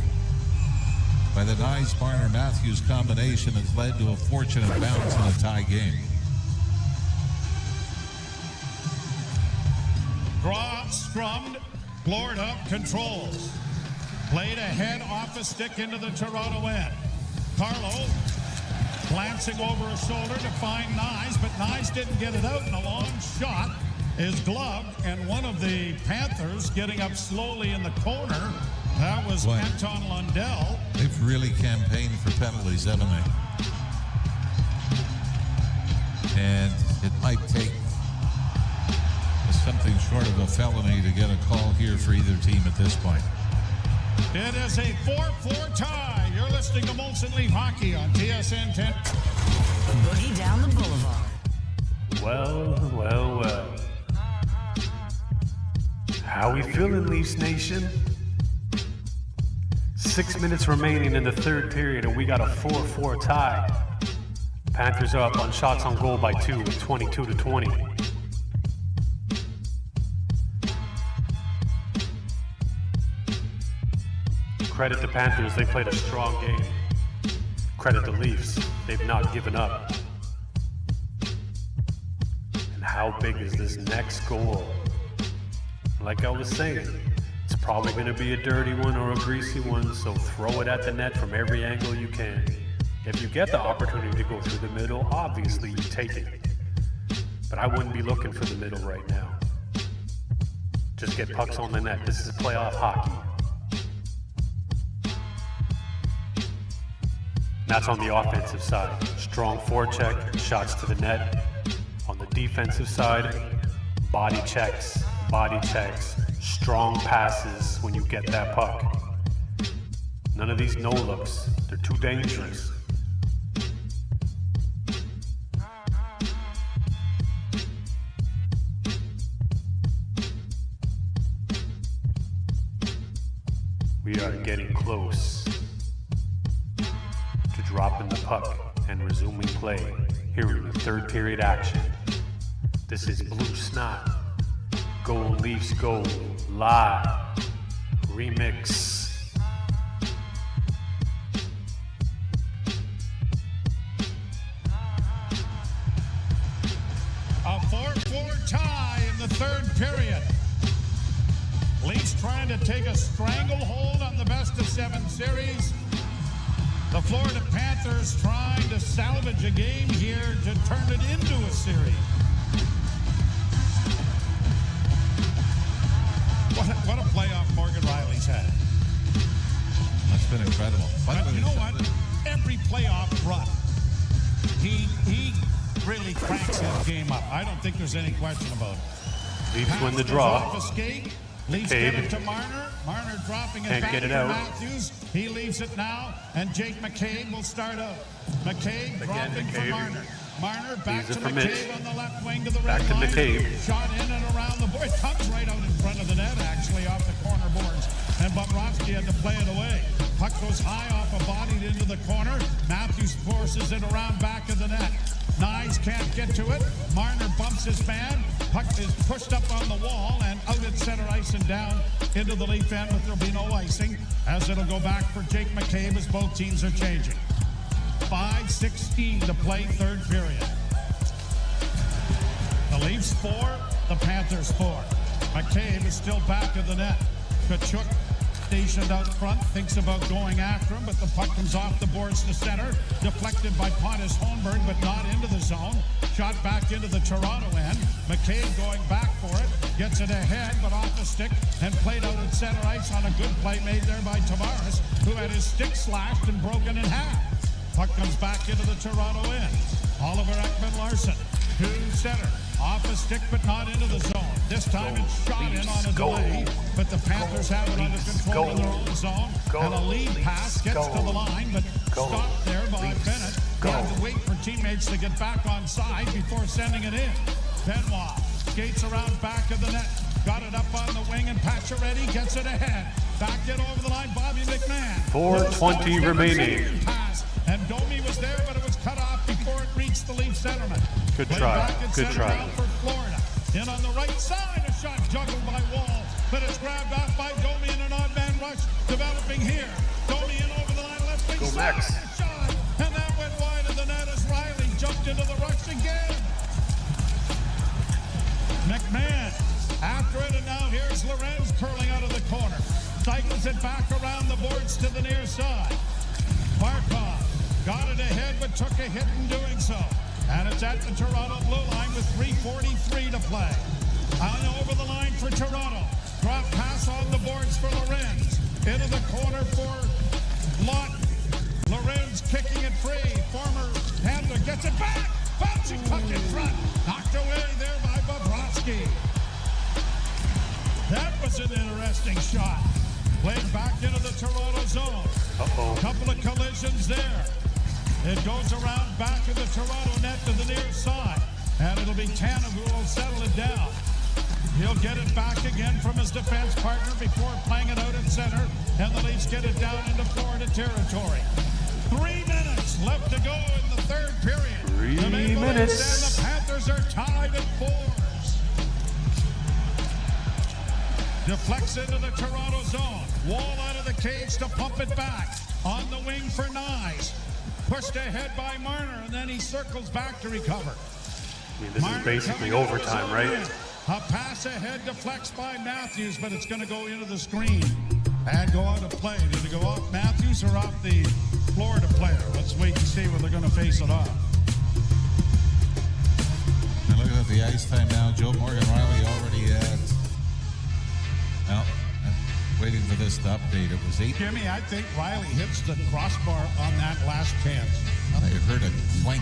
by the Nyes, Marner, Matthews combination has led to a fortunate bounce in a tie game. Draw scrummed. Florida controls. Played ahead off a stick into the Toronto end. Carlo glancing over his shoulder to find Nyes, but Nyes didn't get it out, and a long shot is gloved, and one of the Panthers getting up slowly in the corner. That was Anton Lundell. They've really campaigned for penalties, haven't they? And it might take something short of a felony to get a call here for either team at this point. It is a 4-4 tie. You're listening to Molson Leaf Hockey on TSN 10. Boogie down the boulevard. Well, well, well. How we feeling, Leafs Nation? 6 minutes remaining in the third period, and we got a 4-4 tie. Panthers are up on shots on goal by 2 with 22-20. Credit the Panthers, they played a strong game. Credit the Leafs, they've not given up. And how big is this next goal? Like I was saying, it's probably going to be a dirty one or a greasy one, so throw it at the net from every angle you can. If you get the opportunity to go through the middle, obviously you take it. But I wouldn't be looking for the middle right now. Just get pucks on the net. This is playoff hockey. That's on the offensive side. Strong forecheck, shots to the net. On the defensive side, body checks, strong passes when you get that puck. None of these no-looks. They're too dangerous. We are getting close to dropping the puck and resuming play here in the third period action. This is Blue Snot. Go Leafs Go live remix. A 4-4 tie in the third period. Leafs trying to take a stranglehold on the best-of-7 series. The Florida Panthers trying to salvage a game here to turn it into a series. What a playoff Morgan Riley's had. That's been incredible. But you know what? Every playoff run, he really cranks his game up. I don't think there's any question about it. Leafs win the draw. Leafs get it to Marner. Marner dropping it Can't back get it to out. Matthews. He leaves it now, and Jake McCabe will start out. McCabe dropping for Marner. Marner back to McCabe on the left wing to the red line. Shot in and around the board. It comes right out in front of the net, actually, off the corner boards. And Bobrovsky had to play it away. Puck goes high off a body into the corner. Matthews forces it around back of the net. Nyes can't get to it. Marner bumps his man. Puck is pushed up on the wall and out at center ice and down into the Leaf end, but there'll be no icing as it'll go back for Jake McCabe as both teams are changing. 5:16 to play, third period. The Leafs 4, the Panthers 4. McCabe is still back of the net. Kachuk stationed out front, thinks about going after him, but the puck comes off the boards to center, deflected by Pontus Holmberg, but not into the zone. Shot back into the Toronto end. McCabe going back for it, gets it ahead, but off the stick, and played out at center ice on a good play made there by Tavares, who had his stick slashed and broken in half. Puck comes back into the Toronto end. Oliver Ekman-Larsson to center. Off a stick, but not into the zone. This time it's shot in on a delay, but the Panthers have it under control in their own zone. And a lead pass gets to the line, but stopped there by Bennett. He had to wait for teammates to get back on side before sending it in. Benoit skates around back of the net. Got it up on the wing, and Pacioretty gets it ahead. Back it over the line, Bobby McMahon. 4:20 remaining. Pass, and Domi was there, but it was cut off before it reached the Leaf centerman. Good try. Good try. For Florida. In on the right side, a shot juggled by Wall, but it's grabbed off by Domi in an odd man rush developing here. Domi in over the line, left wing side, shot, and that went wide of the net as Riley jumped into the rush again. McMahon after it, and now here's Lorenz curling out of the corner. Cycles it back around the boards to the near side. Barkov got it ahead, but took a hit in doing so. And it's at the Toronto blue line with 3:43 to play. On over the line for Toronto. Drop pass on the boards for Lorenz. Into the corner for Lott. Lorenz kicking it free. Former Panther gets it back. Bouncing puck in front. Knocked away there by Bobrovsky. That was an interesting shot. Played back into the Toronto zone. Couple of collisions there. It goes around back of the Toronto net to the near side. And it'll be Tanev who will settle it down. He'll get it back again from his defense partner before playing it out at center. And the Leafs get it down into Florida territory. 3 minutes left to go in the third period. 3 minutes. And the Panthers are tied at 4s. Deflects into the Toronto zone. Wall out of the cage to pump it back. On the wing for Nyes. Pushed ahead by Marner, and then he circles back to recover. I mean, this is basically overtime, right? A pass ahead deflects by Matthews, but it's going to go into the screen and go out of play. Did it go off Matthews or off the Florida player? Let's wait and see where they're going to face it off. And looking at the ice time now, Joe Morgan Riley already at. Well, waiting for this to update. It was 8. Jimmy, I think Riley hits the crossbar on that last chance. I heard a clank.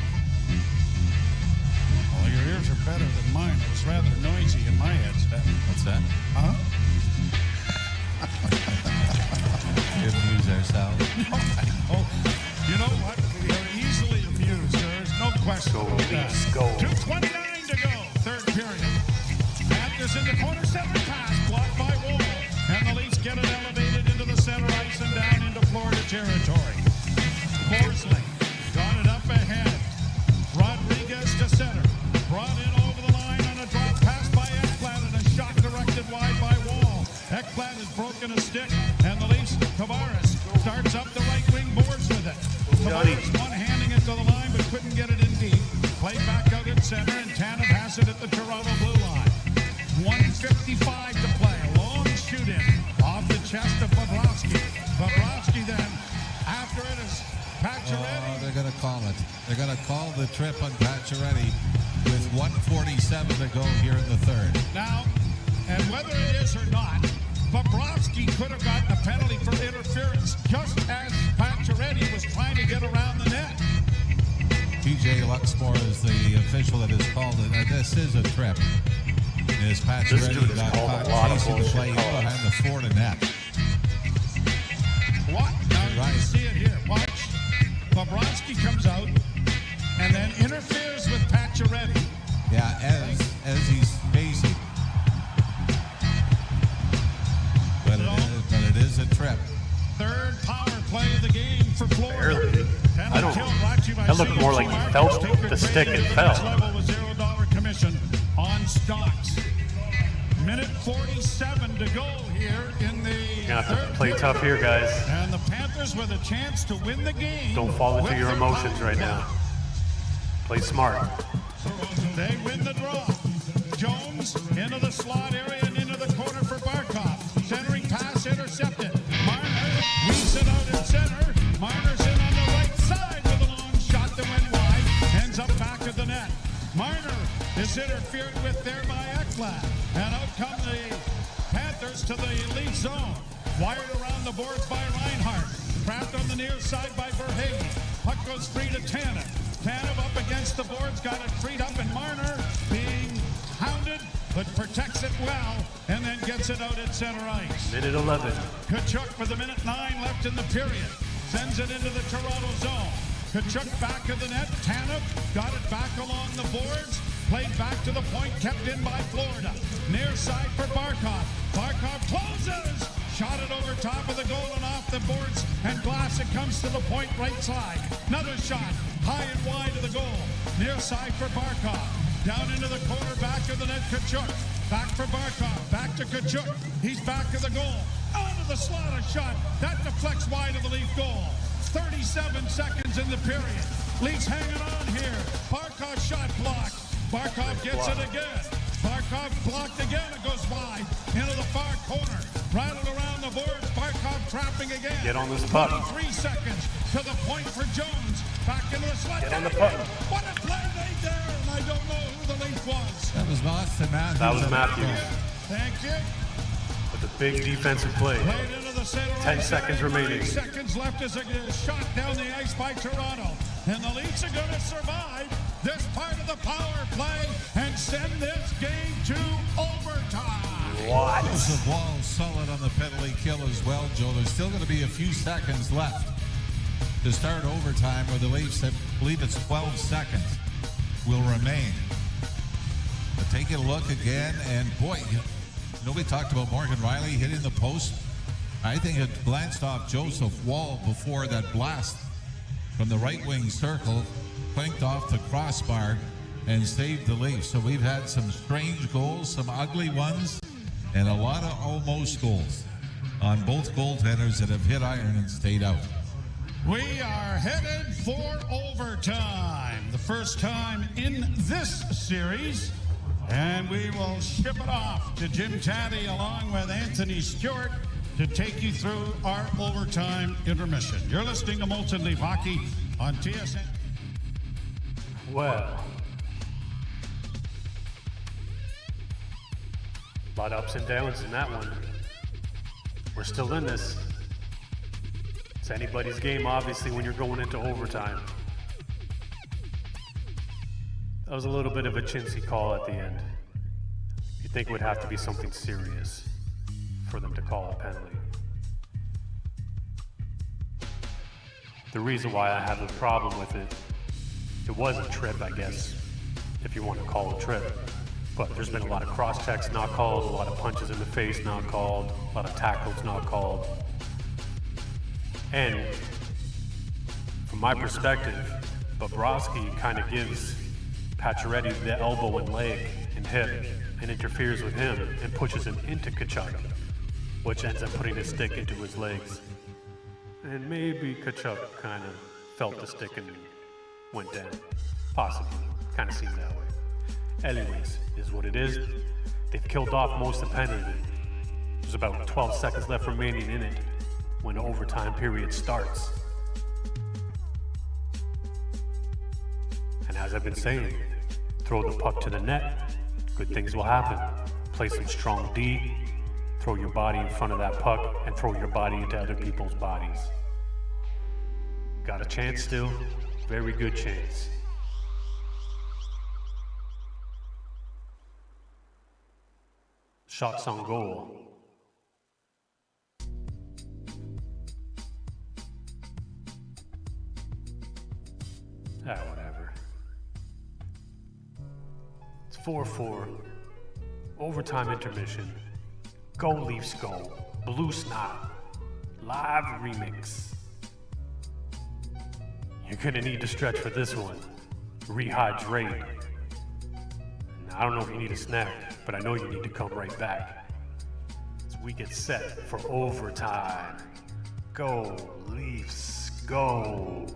Well, your ears are better than mine. It was rather noisy in my headset. What's that? Huh? We amuse ourselves. Oh, you know what? We are easily amused. There is no question about that. 2:29 to go, third period. Panthers in the corner, center pass, blocked by Wall. And the Leafs get it elevated into the center ice and down into Florida territory. Forsling got it up ahead. Rodriguez to center. Brought in over the line on a drop pass by Ekblad and a shot directed wide by Wall. Ekblad has broken a stick, and the Leafs, Tavares, starts up the right wing boards with it. Tavares one-handing it to the line, but couldn't get it in deep. Played back out at center, and Tanev has it at the Toronto blue line. 1:55 to play. Shoot in off the chest of Bobrovsky. Bobrovsky then, after it is Pacioretty. Oh, they're going to call it. They're going to call the trip on Pacioretty with 1:47 to go here in the third. Now, and whether it is or not, Bobrovsky could have gotten a penalty for interference just as Pacioretty was trying to get around the net. TJ Luxmore is the official that has called it. This is a trip. This dude has called a lot of bullshit play behind the Florida net. What? Now you see it here. Watch. Bobrovsky comes out and then interferes with Pacioretty. Yeah, as he's facing. But it is a trip. Third power play of the game for Florida. Barely. I don't know. That looked more like he felt the stick and fell. Level with $0 commission on stocks. Minute 47 to go here. here in the You're gonna have third to play period. tough here, guys. And the Panthers with a chance to win the game. Don't fall into with your their emotions power right play. now. Play smart. They win the draw. Jones into the slot area and into the corner for Barkov. Centering pass intercepted. Marner weaves it out in center. Marner's in on the right side with a long shot that went wide. Ends up back of the net. Marner is interfered with there by Ekblad. And out come the Panthers to the elite zone. Wired around the boards by Reinhardt. Trapped on the near side by Verhaeghe. Puck goes free to Tanev. Tanev up against the boards, got it freed up, and Marner being hounded, but protects it well, and then gets it out at center ice. Minute 11. Kachuk with a minute 9 left in the period. Sends it into the Toronto zone. Kachuk back of the net. Tanev got it back along the boards. Played back to the point, kept in by Florida. Near side for Barkov. Barkov closes. Shot it over top of the goal and off the boards. And glass, it comes to the point right side. Another shot. High and wide of the goal. Near side for Barkov. Down into the corner, back of the net, Kachuk. Back for Barkov. Back to Kachuk. He's back of the goal. Onto the slot, a shot. That deflects wide of the Leaf goal. 37 seconds in the period. Leafs hanging on here. Barkov shot blocked. Barkov gets it again. Barkov blocked again. It goes wide into the far corner. Rattled around the boards. Barkov trapping again. Get on this puck. 23 seconds to the point for Jones. Back into the slot. Get on the puck. What a play made there. And I don't know who the Leaf was. That was Boston Matthews. That was Matthews Thank you. with a big defensive play. Played into the center 10 ice. seconds 9 remaining. seconds left as a shot down the ice by Toronto. And the Leafs are going to survive this part of the power play and send this game to overtime. What? Joseph Wall solid on the penalty kill as well, Joe. There's still going to be a few seconds left to start overtime where the Leafs, I believe it's 12 seconds, will remain. But taking a look again, and boy, nobody talked about Morgan Riley hitting the post. I think it glanced off Joseph Wall before that blast from the right wing circle, clanked off the crossbar and saved the Leafs. So we've had some strange goals, some ugly ones, and a lot of almost goals on both goaltenders that have hit iron and stayed out. We are headed for overtime. The first time in this series. And we will ship it off to Jim Taddy along with Anthony Stewart to take you through our overtime intermission. You're listening to Molten Leaf Hockey on TSN. Well, a lot of ups and downs in that one. We're still in this. It's anybody's game, obviously, when you're going into overtime. That was a little bit of a chintzy call at the end. You'd think it would have to be something serious for them to call a penalty. The reason why I have a problem with it, it was a trip, I guess, if you want to call it a trip. But there's been a lot of cross-checks not called, a lot of punches in the face not called, a lot of tackles not called. And from my perspective, Bobrovsky kind of gives Pacioretty the elbow and leg and hip and interferes with him and pushes him into Kachuk, which ends up putting his stick into his legs. And maybe Kachuk kind of felt the stick and went down. Possibly. Kind of seemed that way. Anyways, is what it is. They've killed off most of the penalty. There's about 12 seconds left remaining in it when the overtime period starts. And as I've been saying, throw the puck to the net, good things will happen. Play some strong D, throw your body in front of that puck, and throw your body into other people's bodies. Got a chance still, very good chance. Shots on goal. Whatever. It's 4-4. Overtime intermission. Go Leafs go. Blue SNOT. Live remix. You're gonna need to stretch for this one. Rehydrate. And I don't know if you need a snack, but I know you need to come right back. It's we get set for overtime. Go, Leafs, go!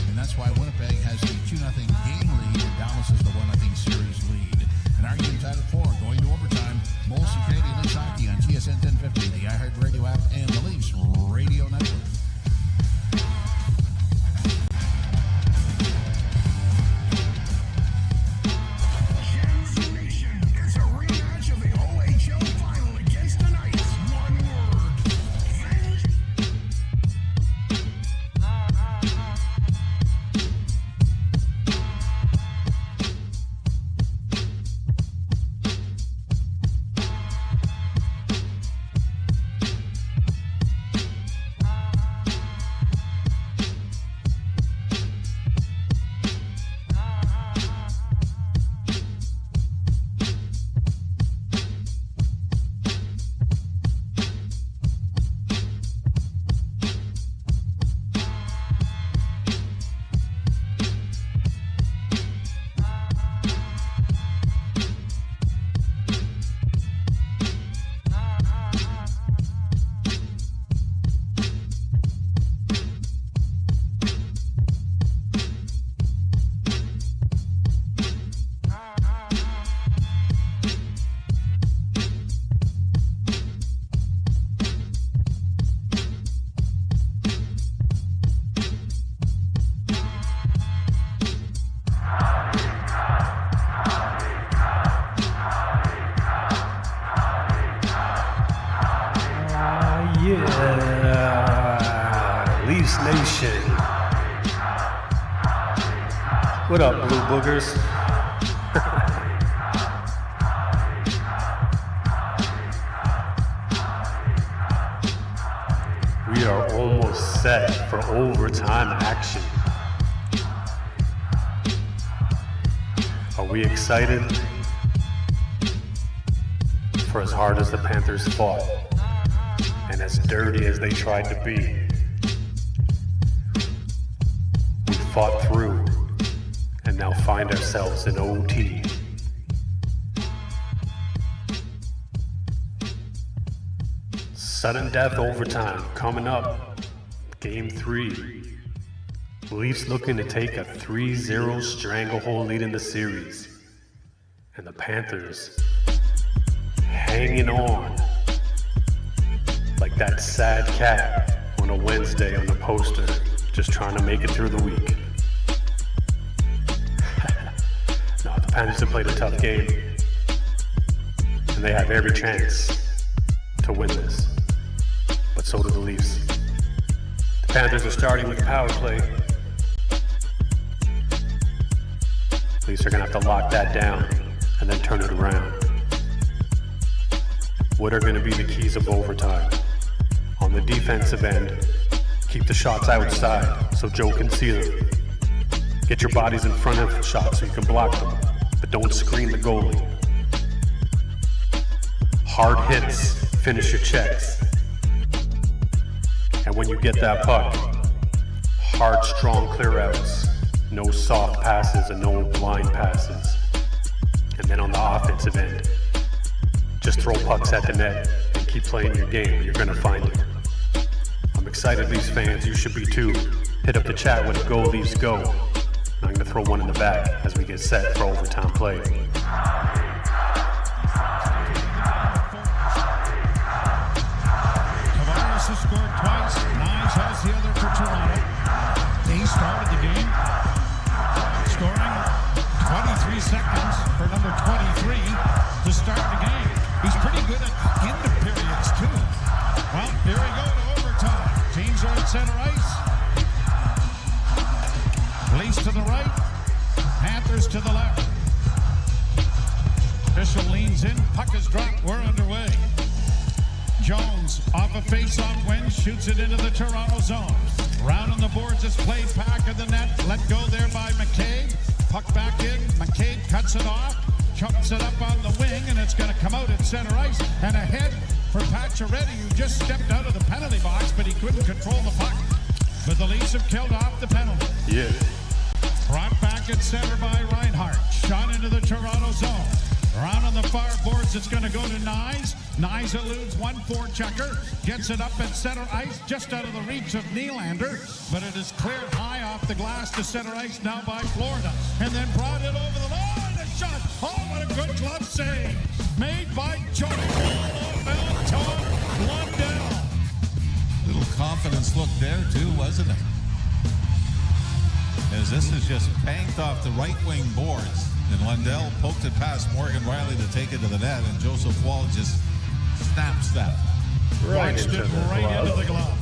And that's why Winnipeg has a 2-0 game lead, and Dallas has the 1-0 series lead. And our game's out at 4, going to overtime. Molson Canadian Leafs Hockey on TSN 1050, the iHeartRadio app, and the Leafs Radio Network. Leafs Nation. What up, Blue Boogers? We are almost set for overtime action. Are we excited? For as hard as the Panthers fought, and as dirty as they tried to be, we fought through and now find ourselves in OT. Sudden death overtime coming up. Game 3. Leafs looking to take a 3-0 stranglehold lead in the series. And the Panthers hanging on like that sad cat on a Wednesday on the poster, just trying to make it through the week. No, the Panthers have played a tough game, and they have every chance to win this. But so do the Leafs. The Panthers are starting with the power play. Leafs are gonna have to lock that down and then turn it around. What are gonna be the keys of overtime? On the defensive end, keep the shots outside so Joe can see them. Get your bodies in front of the shots so you can block them, but don't screen the goalie. Hard hits, finish your checks. And when you get that puck, hard, strong clear-outs. No soft passes and no blind passes. And then on the offensive end, just throw pucks at the net and keep playing your game. You're gonna find it. I'm excited, Leafs fans. You should be too. Hit up the chat with a Go Leafs Go. And I'm gonna throw one in the back as we get set for overtime play. Tavares has scored twice. Nyes has the other for Toronto. He started the game, scoring 23 seconds for number 23 to start the game. He's pretty good at end of periods too. Well, here we go to overtime. Teams are at center ice. Leafs to the right, Panthers to the left. Official leans in, puck is dropped, we're underway. Jones off a face-off win, shoots it into the Toronto zone. Round on the boards, it's played back of the net, let go there by McCabe. Puck back in, McCabe cuts it off, chumps it up on the wing, and it's going to come out at center ice. And ahead for Pacioretty, who just stepped out of the penalty box, but he couldn't control the puck. But the Leafs have killed off the penalty. Yeah. Brought back at center by Reinhart. Shot into the Toronto zone. Around on the far boards, it's going to go to Nyes. Nyes eludes one forechecker, gets it up at center ice, just out of the reach of Nylander, but it is cleared high off the glass to center ice now by Florida, and then brought it over the line. A shot. Oh, what a good glove save made by Johnny Lundell. Little confidence look there too, wasn't it? As this is just banked off the right wing boards. And Lundell poked it past Morgan Riley to take it to the net, and Joseph Wall just snaps that. Right into the glove.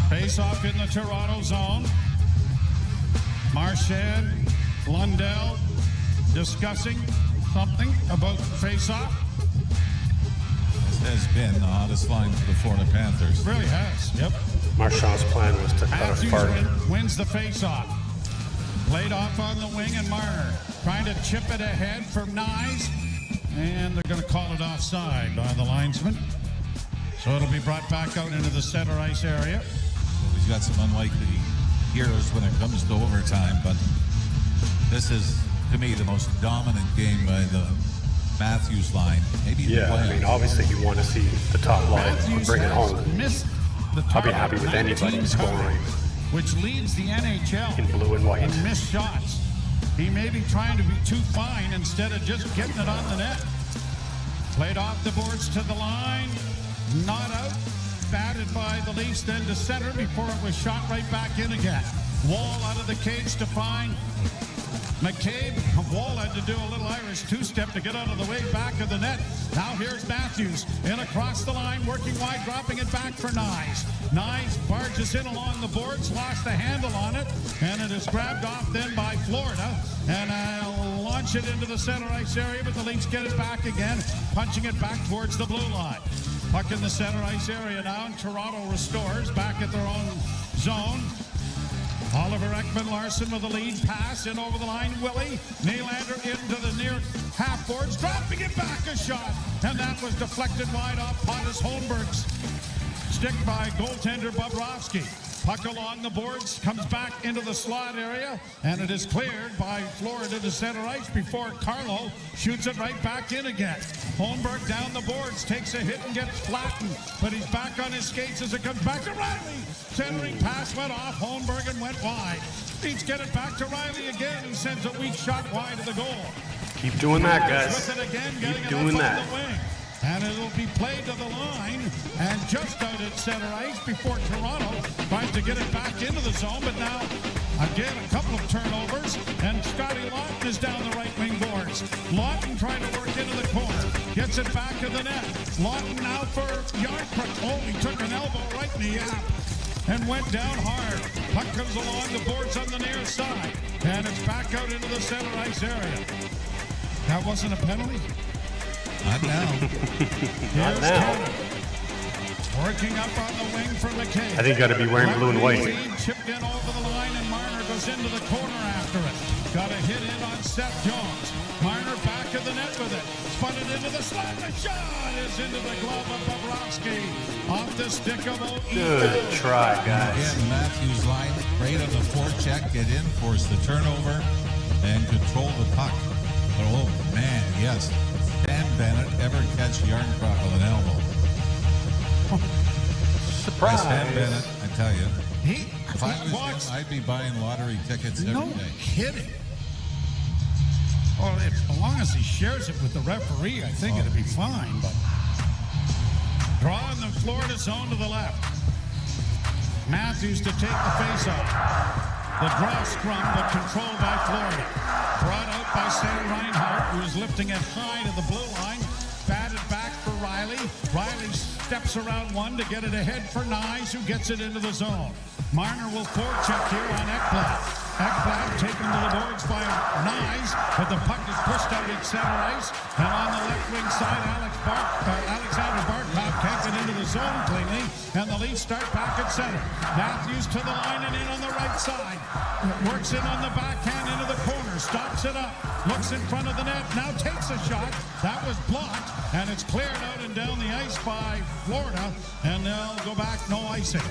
Face off in the Toronto zone. Marchand, Lundell discussing something about face off. This has been the hottest line for the Florida Panthers. Really has. Yep. Marchand's plan was to cut a fart. Wins the face off. Played off on the wing, and Marner trying to chip it ahead for Nyes. And they're going to call it offside by the linesman. So it'll be brought back out into the center ice area. Well, he's got some unlikely heroes when it comes to overtime, but this is, to me, the most dominant game by the Matthews line. Maybe Yeah, I mean, obviously you want to see the top line bring it home. I'll be happy with anybody scoring. Which leads the NHL in blue and white. in missed shots. He may be trying to be too fine instead of just getting it on the net. Played off the boards to the line. Not out. Batted by the Leafs, then to center before it was shot right back in again. Wall out of the cage to find McCabe. Wall had to do a little Irish two-step to get out of the way back of the net. Now here's Matthews in across the line, working wide, dropping it back for Nyes. Nyes barges in along the boards, lost the handle on it, and it is grabbed off then by Florida, and launch it into the center ice area, but the Leafs get it back again, punching it back towards the blue line. Puck in the center ice area now, and Toronto restores back at their own zone. Oliver Ekman-Larsson with the lead pass in over the line. Willie Nylander into the near half boards, dropping it back a shot, and that was deflected wide off Pontus Holmberg's stick by goaltender Bobrovsky. Puck along the boards, comes back into the slot area, and it is cleared by Florida to center ice before Carlo shoots it right back in again. Holmberg down the boards, takes a hit and gets flattened, but he's back on his skates as it comes back to Riley. Centering pass went off, Holmberg, and went wide. Leafs get it back to Riley again, who sends a weak shot wide of the goal. Keep doing that, guys. With it again, getting Keep doing it up that. on the wing. And it'll be played to the line and just out at center ice before Toronto tries to get it back into the zone. But now, again, a couple of turnovers, and Scotty Lawton is down the right wing boards. Lawton trying to work into the corner, gets it back to the net. Lawton now for Yarncrook. Oh, he took an elbow right in the yap and went down hard. Puck comes along the boards on the near side, and it's back out into the center ice area. That wasn't a penalty? Not now. Here's Turner. Working up on the wing for McCabe. I think you got to be wearing blue and white. Chipped in over the line, and Marner goes into the corner after it. Got a hit in on Seth Jones. Marner back of the net with it. Spun it into the slot. The shot is into the glove of Bobrovsky. Off the stick of O'Egan. Good try, guys. Again, Matthews line, great on the forecheck, get in, force the turnover, and control the puck. But oh man, yes. Dan Bennett ever catch Yarncroc with an elbow? Surprise. Dan Bennett, I tell you. If I was walks. him, I'd be buying lottery tickets every No day. kidding. Well, as long as he shares it with the referee, I think it'll be fine. But drawing the Florida zone to the left. Matthews to take the face-off. The draw scrum, but controlled by Florida. Brought out by Sam Reinhart, who is lifting it high to the blue line. Batted back for Riley. Riley steps around one to get it ahead for Nyes, who gets it into the zone. Marner will forecheck here on Ekblad. Ekblad taken to the boards by Nyes, but the puck is pushed out at center ice. And on the left wing side, Alexander Barkov can't get into the zone cleanly, and the Leafs start back at center. Matthews to the line and in on the right side. Works in on the backhand into the corner, stops it up, looks in front of the net, now takes a shot. That was blocked, and it's cleared out and down the ice by Florida, and they'll go back, no icing.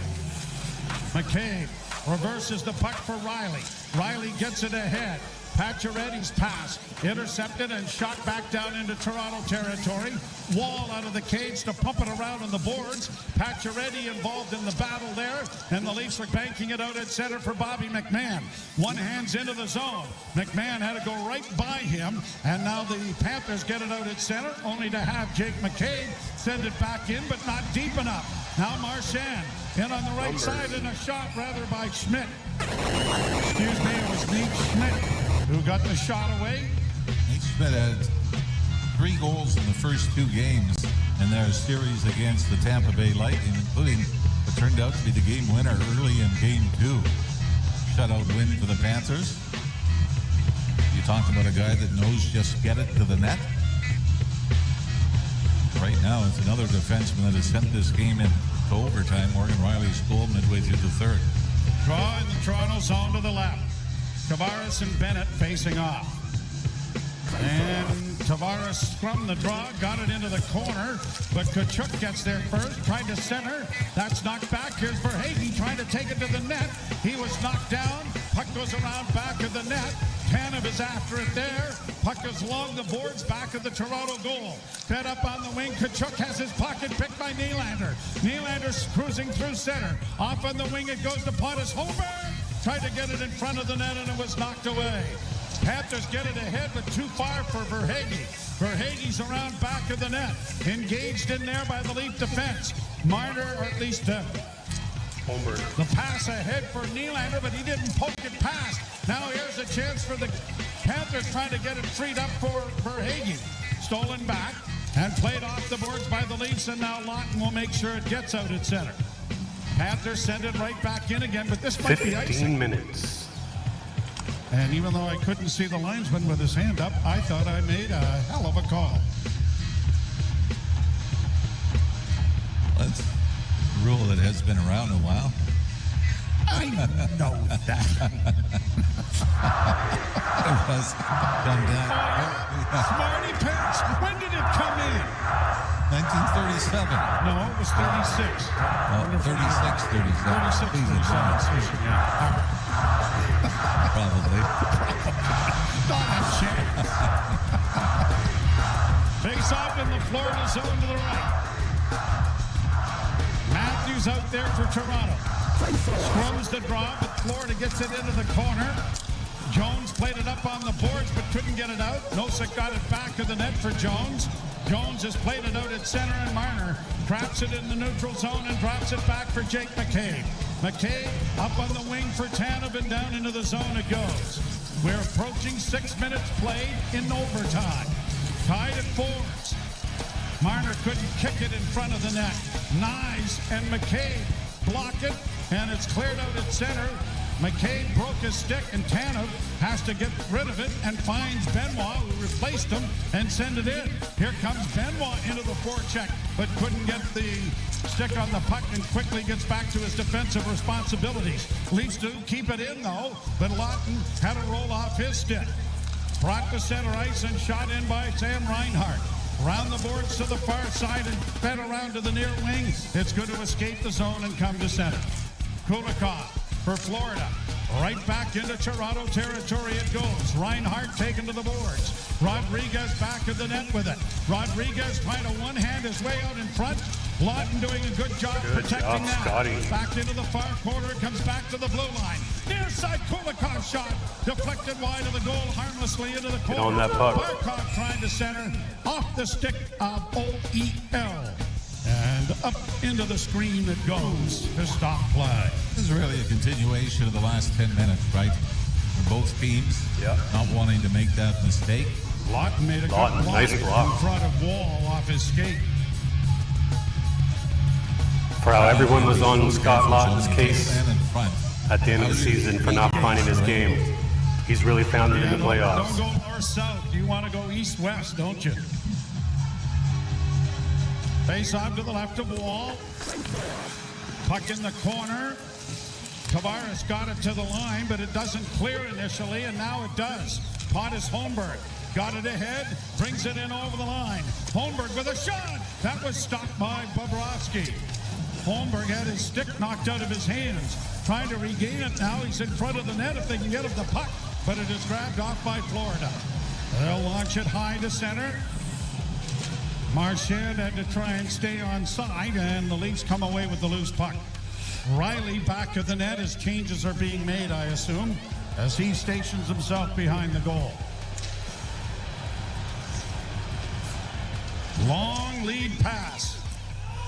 McCabe reverses the puck for Riley. Riley gets it ahead. Pacioretty's pass intercepted and shot back down into Toronto territory. Wall out of the cage to pump it around on the boards. Pacioretty involved in the battle there, and the Leafs are banking it out at center for Bobby McMahon. One hand's into the zone. McMahon had to go right by him, and now the Panthers get it out at center, only to have Jake McCabe send it back in, but not deep enough. Now Marchand in on the right side, and a shot rather by Schmidt. Excuse me, it was Nate Schmidt who got the shot away. Nate Schmidt had 3 goals in the first 2 games in their series against the Tampa Bay Lightning, including what turned out to be the game winner early in Game 2. Shutout win for the Panthers. You talked about a guy that knows just get it to the net. Right now, it's another defenseman that has sent this game into overtime. Morgan Riley's goal midway through the third. Draw in the Toronto zone to the left. Tavares and Bennett facing off. And Tavares scrummed the draw, got it into the corner, but Tkachuk gets there first, tried to center. That's knocked back. Here's Verhaeghe trying to take it to the net. He was knocked down. Puck goes around back of the net. Tanev is after it there. Puck is along the boards back of the Toronto goal. Fed up on the wing. Tkachuk has his pocket picked by Nylander. Nylander's cruising through center. Off on the wing it goes to Pontus Holmberg. Tried to get it in front of the net and it was knocked away. Panthers get it ahead, but too far for Verhaeghe. Verhaeghe's around back of the net. Engaged in there by the Leaf defense. Marner, or at least Holmberg. The pass ahead for Nylander, but he didn't poke it past. Now here's a chance for the Panthers trying to get it freed up for Verhaeghe. Stolen back and played off the boards by the Leafs, and now Lawton will make sure it gets out at center. Panthers send it right back in again, but this might be icing. 15 minutes. And even though I couldn't see the linesman with his hand up, I thought I made a hell of a call. That's a rule that has been around a while. I know that. It was done down. Smarty pants. When did it come in? 1937. No, it was 36. 36, 37. 36, Please 37. advise. Yeah. Probably. Not a chance. Face off in the Florida zone to the right. Matthews out there for Toronto. Scrums the draw, but Florida gets it into the corner. Jones played it up on the boards, but couldn't get it out. Nosek got it back of the net for Jones. Jones has played it out at center, and Marner traps it in the neutral zone and drops it back for Jake McCabe. McCabe up on the wing for Tanev, and down into the zone it goes. We're approaching 6 minutes played in overtime. Tied at 4s. Marner couldn't kick it in front of the net. Nyes and McCabe block it, and it's cleared out at center. McCabe broke his stick, and Tanev has to get rid of it and finds Benoit, who replaced him, and send it in. Here comes Benoit into the forecheck, but couldn't get the stick on the puck and quickly gets back to his defensive responsibilities. Leafs do keep it in, though, but Lawton had to roll off his stick. Brought to center ice and shot in by Sam Reinhart. Round the boards to the far side and fed around to the near wing. It's good to escape the zone and come to center. Kulikov for Florida. Right back into Toronto territory it goes. Reinhart taken to the boards. Rodriguez back of the net with it. Rodriguez trying to one-hand his way out in front. Lawton doing a good job protecting that. Scotty. Back into the far corner, comes back to the blue line. Near side Kulikov shot. Deflected wide of the goal, harmlessly into the corner. on that puck. Barkov trying to center. Off the stick of OEL. And up into the screen it goes to stop play. This is really a continuation of the last 10 minutes, right? For both teams not wanting to make that mistake. Lawton made a good block nice block. in front of Wall off his skate. For how everyone was on Scott Lawton's case And in front. at the end of the season for not finding his game, he's really found it in the playoffs. Don't go north-south. You want to go east-west, don't you? Face off to the left of Wall. Puck in the corner. Tavares got it to the line, but it doesn't clear initially, and now it does. Pontus Holmberg got it ahead, brings it in over the line. Holmberg with a shot. That was stopped by Bobrovsky. Holmberg had his stick knocked out of his hands. Trying to regain it now. He's in front of the net if they can get him the puck. but it is grabbed off by Florida. They'll launch it high to center. Marchand had to try and stay on side, and the Leafs come away with the loose puck. Riley back to the net as changes are being made, I assume, as he stations himself behind the goal. Long lead pass.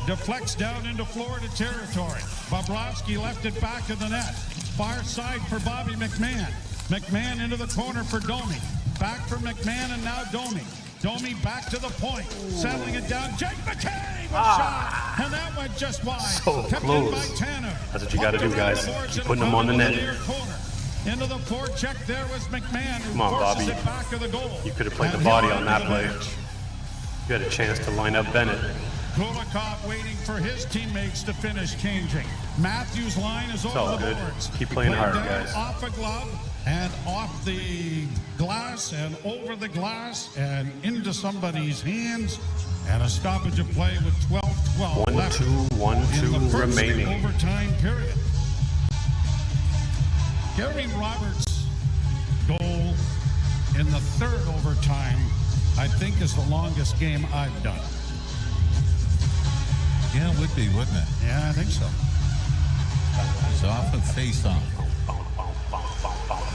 Deflects down into Florida territory. Bobrovsky left it back of the net. Far side for Bobby McMahon. McMahon into the corner for Domi. Back for McMahon and now Domi. Domi back to the point. Settling it down. Jake McCabe! Shot! And that went just wide. So Tipped close. in by Tanner. That's what you got to do, guys. Keep putting them on the net. Into the forecheck there was McMahon, who Come on, forces Bobby. it back of the goal. You could have played the And body Hill on that into the play. bench. You had a chance to line up Bennett. Kulikov waiting for his teammates to finish changing. Matthews' line is over all the good. boards. Keep playing Played hard, down guys. Off a glove and off the glass and over the glass and into somebody's hands. And a stoppage of play with 12-12 left 1-2 in the first remaining. overtime period. Gary Roberts' goal in the third overtime, I think, is the longest game I've done. Yeah, it would be, wouldn't it? Yeah, I think so. It's off of face-off.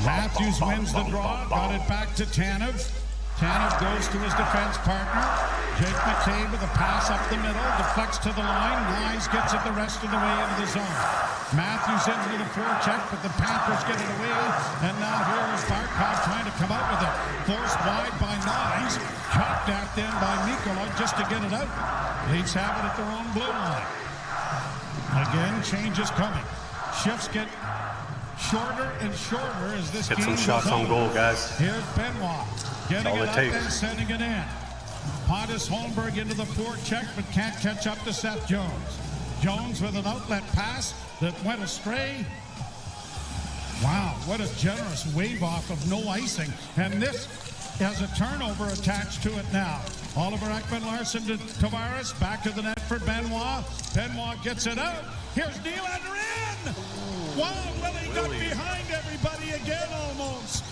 Matthews wins the draw, got it back to Tanev. Tanev goes to his defense partner. Jake McCabe with a pass up the middle, deflects to the line. Nyes gets it the rest of the way into the zone. Matthews into the forecheck, but the Panthers get it away. And now here is Barkov trying to come out with it. Forced wide by Nyes. Chopped at then by Mikkola just to get it out. Leafs have it at their own blue line. Again, change is coming. Shifts get shorter and shorter as this Get game some shots goes on goal, guys. Here's Benoit getting all it it up takes. and sending it in. Pontus Holmberg into the forecheck, but can't catch up to Seth Jones. Jones with an outlet pass that went astray. Wow, what a generous wave off of no icing. And this has a turnover attached to it now. Oliver Ekman-Larsson to Tavares, back to the net for Benoit. Benoit gets it out. Here's Nylander in. Wow, Willie got behind everybody again almost.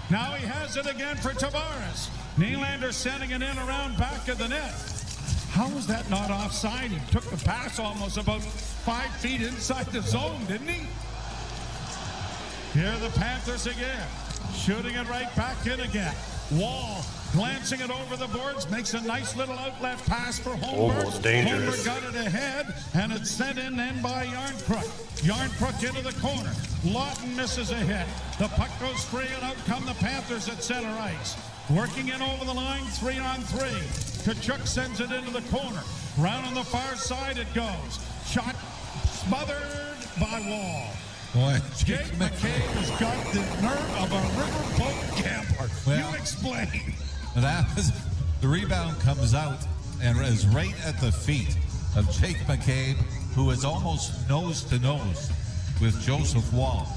Now he has it again for Tavares. Nylander sending it in around back of the net. How was that not offside? He took the pass almost about 5 feet inside the zone, didn't he? Here are the Panthers again. Shooting it right back in again. Wall glancing it over the boards, makes a nice little outlet pass for Holmberg. Almost dangerous. Holmberg got it ahead, and it's sent in then by Yarncrook. Yarncrook into the corner. Lawton misses a hit. The puck goes free, and out come the Panthers at center ice. Working in over the line, 3-on-3. Tkachuk sends it into the corner. Round on the far side it goes. Shot smothered by Wall. Boy, Jake McCabe has got the nerve of a riverboat gambler. Well, You explain. That was, the rebound comes out and is right at the feet of Jake McCabe, who is almost nose to nose with Joseph Wall.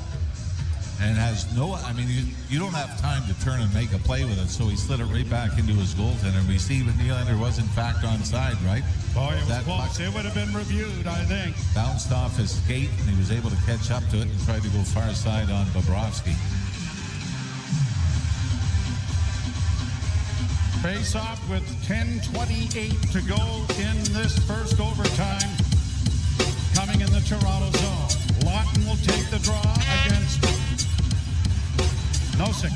And has no, I mean, you don't have time to turn and make a play with it, so he slid it right back into his goaltender. We see that Nylander was in fact onside, right? Boy, it was That close. puck It would have been reviewed, I think. bounced off his skate, and he was able to catch up to it and tried to go far side on Bobrovsky. Face off with 10:28 to go in this first overtime. Coming in the Toronto zone. Lawton will take the draw against Nosek.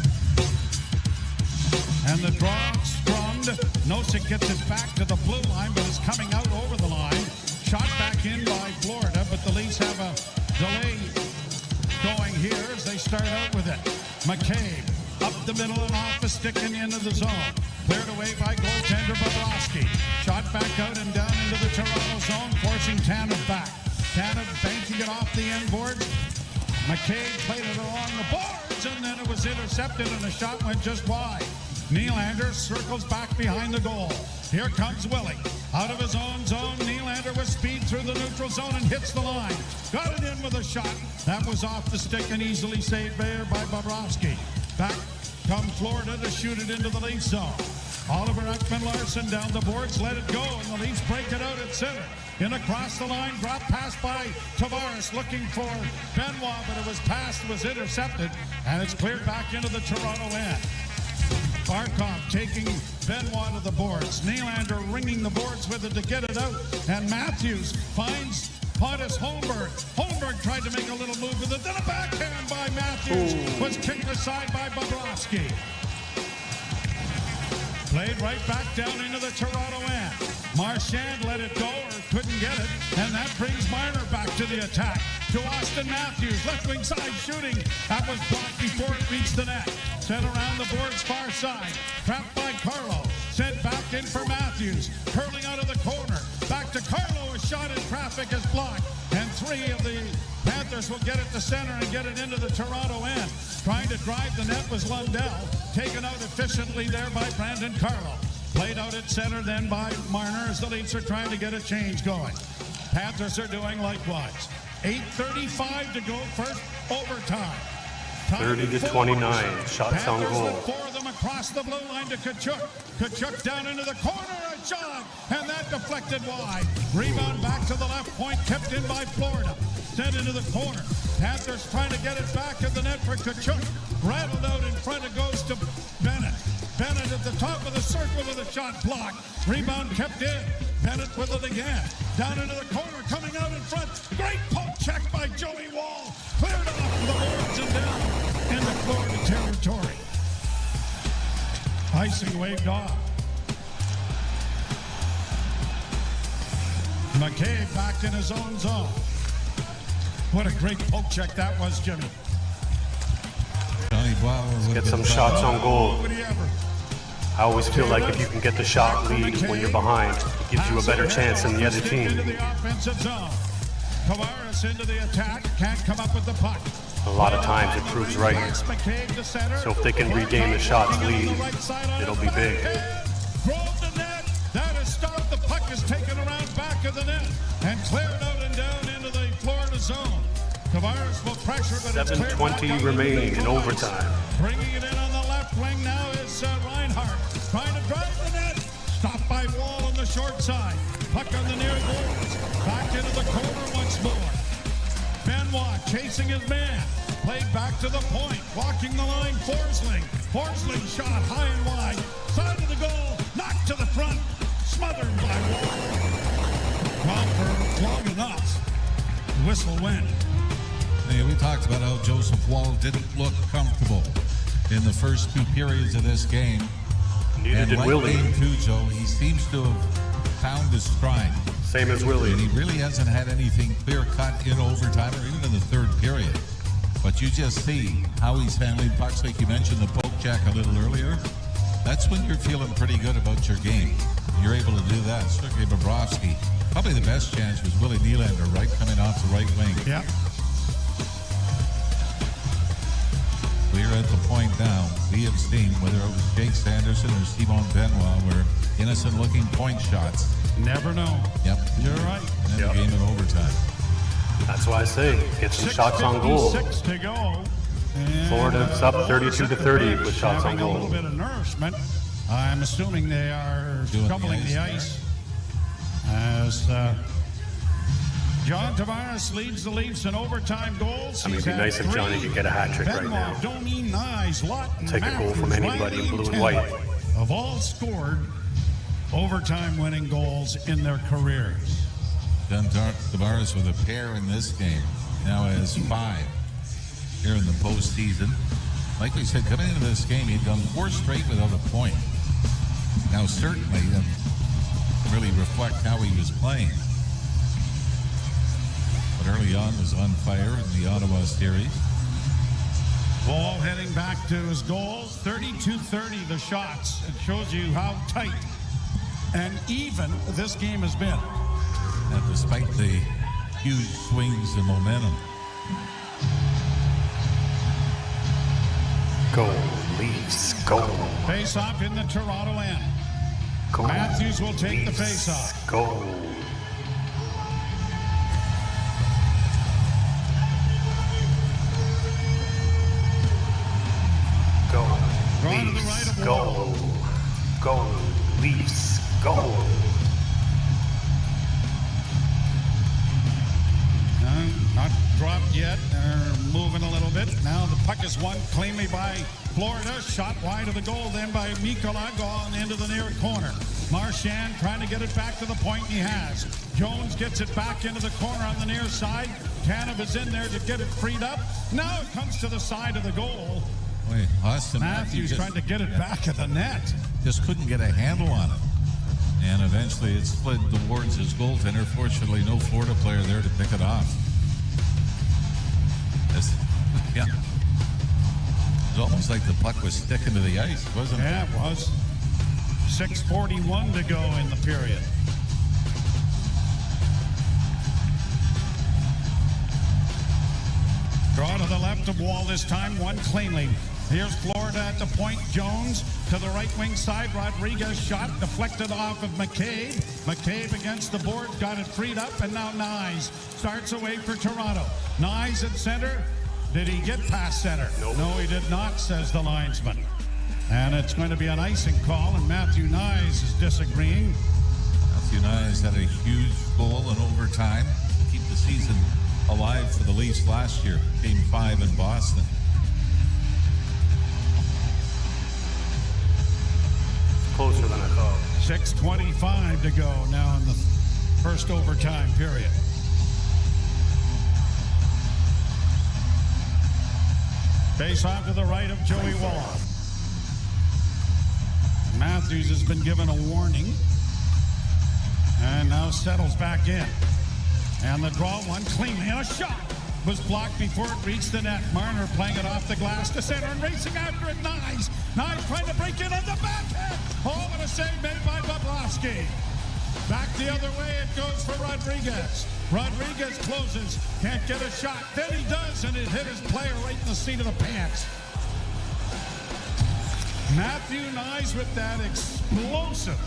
And the draw strummed. Nosek gets it back to the blue line, but is coming out over the line. Shot back in by Florida, but the Leafs have a delay going here as they start out with it. McCabe up the middle and off the stick and into the zone. Cleared away by goaltender Bobrovsky. Shot back out and down into the Toronto zone, forcing Tanev back. Tanev banking it off the end board. McCabe played it along the boards, and then it was intercepted, and the shot went just wide. Nylander circles back behind the goal. Here comes Willie. Out of his own zone, Nylander with speed through the neutral zone and hits the line. Got it in with a shot. That was off the stick and easily saved there by Bobrovsky. Back come Florida to shoot it into the Leaf zone. Oliver Ekman-Larsson down the boards, let it go, and the Leafs break it out at center. In across the line, drop pass by Tavares, looking for Benoit, but it was passed, was intercepted, and it's cleared back into the Toronto end. Barkov taking Benoit to the boards. Nylander ringing the boards with it to get it out, and Matthews finds Pontus Holmberg. Holmberg tried to make a little move with it, then a backhand by Matthews was kicked aside by Bobrovsky. Played right back down into the Toronto end. Marchand let it go or couldn't get it, and that brings Marner back to the attack. To Austin Matthews, left wing side shooting. That was blocked before it reached the net. Sent around the board's far side. Trapped by Carlo. Sent back in for Matthews. Curling out of the corner. Back to Carlo. A shot in traffic is blocked. And three of the Panthers will get it to center and get it into the Toronto end. Trying to drive the net was Lundell. Taken out efficiently there by Brandon Carlo. Played out at center then by Marner as the Leafs are trying to get a change going. Panthers are doing likewise. 8:35 to go, first overtime. 30-29, shots on goal. Four of them across the blue line to Tkachuk. Tkachuk down into the corner, a shot, and that deflected wide. Rebound back to the left point, kept in by Florida. Sent into the corner. Panthers trying to get it back at the net for Tkachuk. Rattled out in front, it goes to Bennett. Bennett at the top of the circle with a shot blocked. Rebound kept in. Bennett with it again. Down into the corner, coming out in front. Great poke check by Joey Wall. Cleared off the boards and down into Florida territory. Icing waved off. McCabe back in his own zone. What a great poke check that was, Jimmy. Johnny Bauer Get some shots on goal. I always feel like if you can get the shot lead when you're behind, it gives you a better chance than the other team. Into the offensive zone. Tavares into the attack, can't come up with the puck. A lot of times it proves right. So if they can regain the shots lead, it'll be big. Drove the net. That has stopped. The puck is taken around back of the net and cleared out and down into the Florida zone. Tavares will pressure, but it's cleared back 7:20 remaining in overtime. Bringing it in on the left wing now is Reinhart. Trying to drive the net. Stopped by Wall on the short side. Puck on the near boards. Back into the corner once more. Benoit chasing his man. Played back to the point. Walking the line, Forsling. Forsling shot high and wide. Side of the goal. Knocked to the front. Smothered by Wall. Well, for long enough. Whistle went. Hey, we talked about how Joseph Wall didn't look comfortable in the first two periods of this game. Neither did like Willie. Game two, Joe, he seems to have found his stride. Same as Willie. And he really hasn't had anything clear-cut in overtime or even in the third period. But you just see how he's handling pucks, like you mentioned the poke check a little earlier. That's when you're feeling pretty good about your game. You're able to do that. Sergei Bobrovsky. Probably the best chance was Willie Nylander, right, coming off the right wing. Yep. We're at the point now. We have seen, whether it was Jake Sanderson or Simon Benoit, were innocent-looking point shots. Never know. Yep. You're right. And the game in overtime. That's why I say, get some shots on goal. 6 to go. And Florida's up 32-30 with shots on having a little goal. bit of nourishment. I'm assuming they are shoveling the ice. As John Tavares leads the Leafs in overtime goals. I mean, it'd be nice if Johnny could get a hat trick right now. Domi, Nyes, Lawton, Take a goal from Matthews, anybody in blue and Riley, white. have all scored overtime winning goals in their careers. John Tavares with a pair in this game. Now has 5 here in the postseason. Like we said, coming into this game, he'd done 4 straight without a point. Now, certainly, really reflect how he was playing. But early on was on fire in the Ottawa series. Ball heading back to his goals. 32-30 the shots. It shows you how tight and even this game has been. And despite the huge swings in momentum. Go, Leafs, go. Face off in the Toronto end. Go. Matthews will take Leafs, the face off. Go. Go. Drawn to the Leafs, right of go. Go. Go! Not dropped yet. They're moving a little bit. Now the puck is won cleanly by Florida. Shot wide of the goal then by Mikola, going into the near corner. Marchand trying to get it back to the point he has. Jones gets it back into the corner on the near side. Tanev is in there to get it freed up. Now it comes to the side of the goal. Wait, Austin Matthews trying to get it back at the net. Just couldn't get a handle on it. And eventually it slid towards his goaltender. Fortunately, no Florida player there to pick it off. Yeah. It was almost like the puck was sticking to the ice, wasn't it? Yeah, it was. 6:41 to go in the period. Draw to the left of Wall this time, one cleanly. Here's Florida at the point. Jones to the right wing side. Rodriguez shot deflected off of McCabe. McCabe against the board, got it freed up, and now Nyes starts away for Toronto. Nyes at center. Did he get past center? Nope. No, he did not, says the linesman. And it's going to be an icing call, and Matthew Nyes is disagreeing. Matthew Nyes had a huge goal in overtime to keep the season alive for the Leafs last year. Game 5 in Boston. Closer than I thought. 6:25 to go now in the first overtime period. Face off to the right of Joey Wall. Matthews has been given a warning and now settles back in. And the draw one cleanly, and a shot was blocked before it reached the net. Marner playing it off the glass to center and racing after it. Nyes trying to break in on the backhand. Oh, what a save made by Bobrovsky. Back the other way it goes for Rodriguez. Rodriguez closes, can't get a shot. Then he does, and it hit his player right in the seat of the pants. Matthew Nyes with that explosive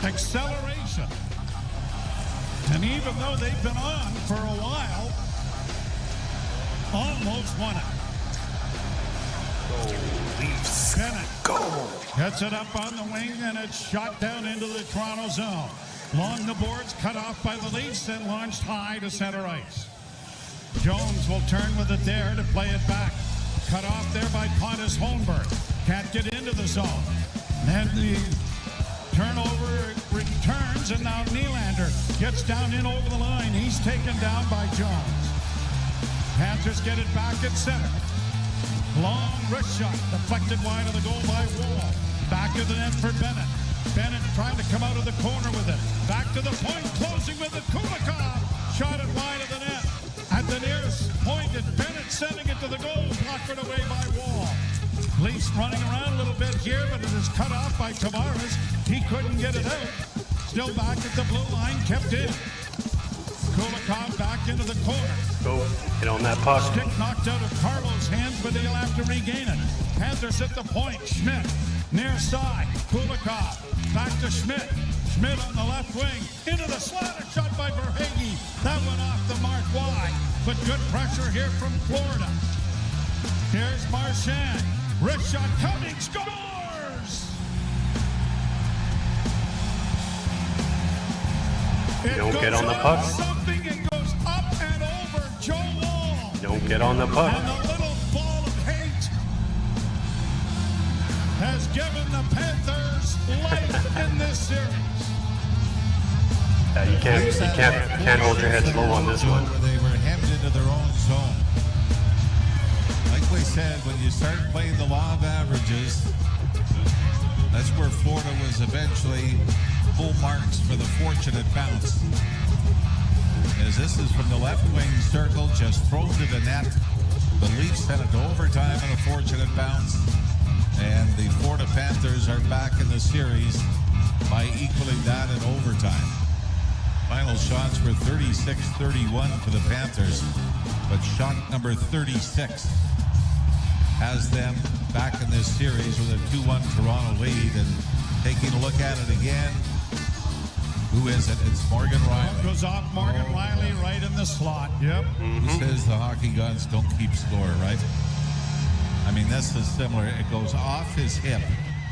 acceleration. And even though they've been on for a while, almost won it. Go, Leafs. Bennett Go. gets it up on the wing, and it's shot down into the Toronto zone. Along the boards, cut off by the Leafs and launched high to center ice. Jones will turn with it there to play it back. Cut off there by Pontus Holmberg. Can't get into the zone. Then the turnover returns, and now Nylander gets down in over the line. He's taken down by Jones. Panthers get it back at center. Long wrist shot, deflected wide of the goal by Wall. Back of the net for Bennett. Bennett trying to come out of the corner with it. Back to the point, closing with it. Kulikov shot it wide of the net. At the nearest point, and Bennett sending it to the goal, blocked away by Wall. Leafs running around a little bit here, but it is cut off by Tavares. He couldn't get it out. Still back at the blue line, kept in. Kulikov back into the corner. Go. Get on that puck. Stick knocked out of Carlo's hands, but he'll have to regain it. Panthers at the point. Schmidt near side. Kulikov back to Schmidt. Schmidt on the left wing. Into the slot. Shot by Verhaeghe. That went off the mark wide. But good pressure here from Florida. Here's Marchand. Wrist shot coming. Scores! Don't get on the puck. Something, it goes up and over Joe Wall. Don't get on the puck. And the little ball of hate has given the Panthers life in this series. Yeah, you can't hold your heads low on this one. They were hemmed into their own zone. Like we said, when you start playing the law of averages, that's where Florida was eventually full marks for the fortunate bounce. As this is from the left wing circle, just thrown to the net. The Leafs sent it to overtime and a fortunate bounce. And the Florida Panthers are back in the series by equaling that in overtime. Final shots were 36-31 for the Panthers, but shot number 36 has them back in this series with a 2-1 Toronto lead. And taking a look at it again, who is it? It's Morgan Riley. Goes off Morgan Riley right in the slot. Yep. Who says the hockey gods don't keep score, right? I mean, this is similar. It goes off his hip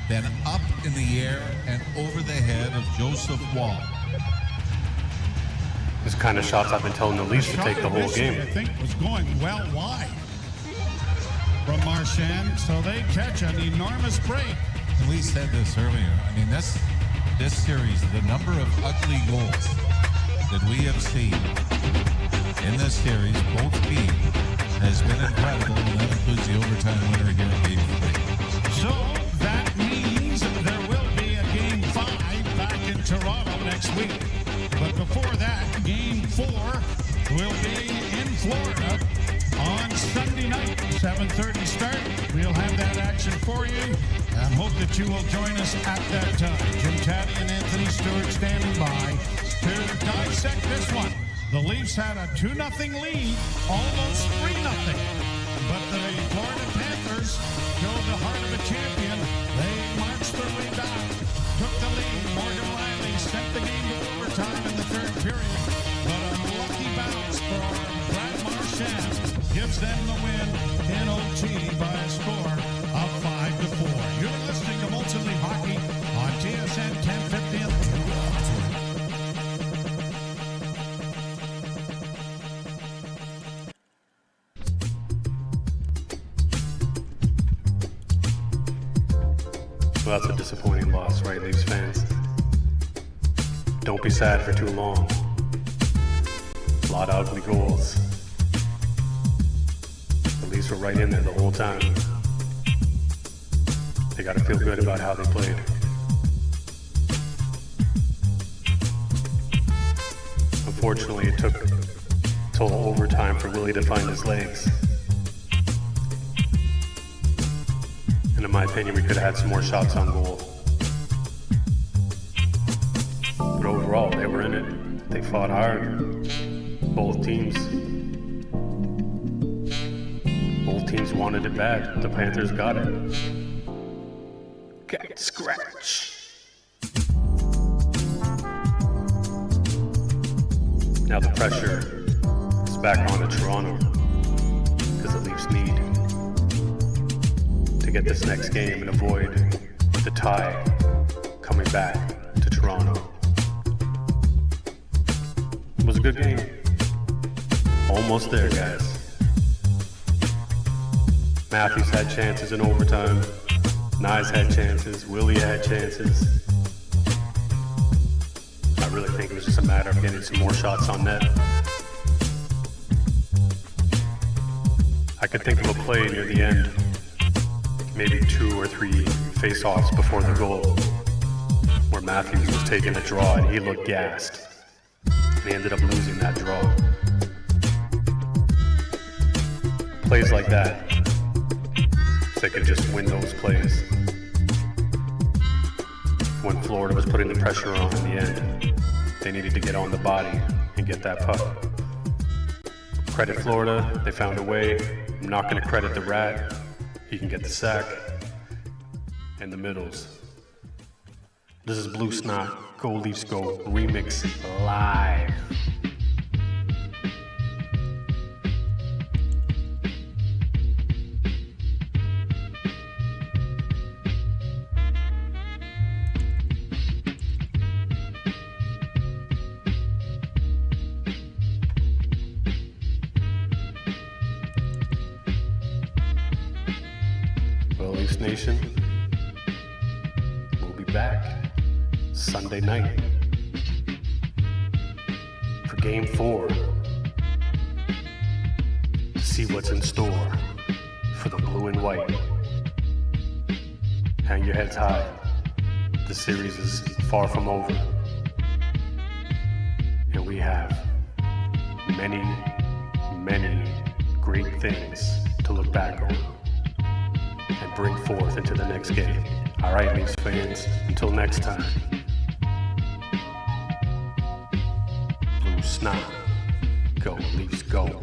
then up in the air and over the head of Joseph Wall. This kind of shots I've been telling the Leafs to take the whole game. I think was going well wide from Marchand, so they catch an enormous break. And we said this earlier. I mean, this series, the number of ugly goals that we have seen in this series, both teams, has been incredible, and that includes the overtime winner here in Game 3. So that means there will be a Game 5 back in Toronto next week. But before that, Game 4 will be in Florida on Sunday night, 7:30 start. We'll have that action for you and hope that you will join us at that time. Jim Caddy and Anthony Stewart standing by to dissect this one. The Leafs had a 2-0 lead, almost 3-0. But the Florida Panthers showed the heart of a champion. They marched their way back, took the lead. Morgan Riley sent the game to overtime in the third period. But a lucky bounce for Brad Marchand gives them the win in OT by a score of 5-4. You're listening to Molson Leaf Hockey on TSN 1050. Well, that's a disappointing loss, right, Leafs fans? Don't be sad for too long. A lot of ugly goals. The Leafs were right in there the whole time. They got to feel good about how they played. Unfortunately, it took till overtime for Willie to find his legs. And in my opinion, we could have had some more shots on goal. But overall, they were in it. They fought hard. Both teams wanted it bad. The Panthers got it. Cat scratch. Now the pressure is back on to Toronto because the Leafs need to get this next game and avoid the tie coming back to Toronto. It was a good game. Almost there, guys. Matthews had chances in overtime. Nyes had chances. Willie had chances. I really think it was just a matter of getting some more shots on net. I could think of a play near the end, maybe 2 or 3 face-offs before the goal, where Matthews was taking a draw and he looked gassed. He ended up losing that draw. Plays like that, they could just win those plays. When Florida was putting the pressure on in the end, they needed to get on the body and get that puck. Credit Florida, they found a way. I'm not going to credit the Rat. He can get the sack and the middles. This is Blue Snot, Go Leafs Go remix live. Well, Leafs Nation, we'll be back Sunday night for Game 4 to see what's in store for the blue and white. Hang your heads high. The series is far from over. And we have many, many great things to look back on and bring forth into the next game. All right, Leafs fans, until next time. Blue Snot, Go Leafs Go.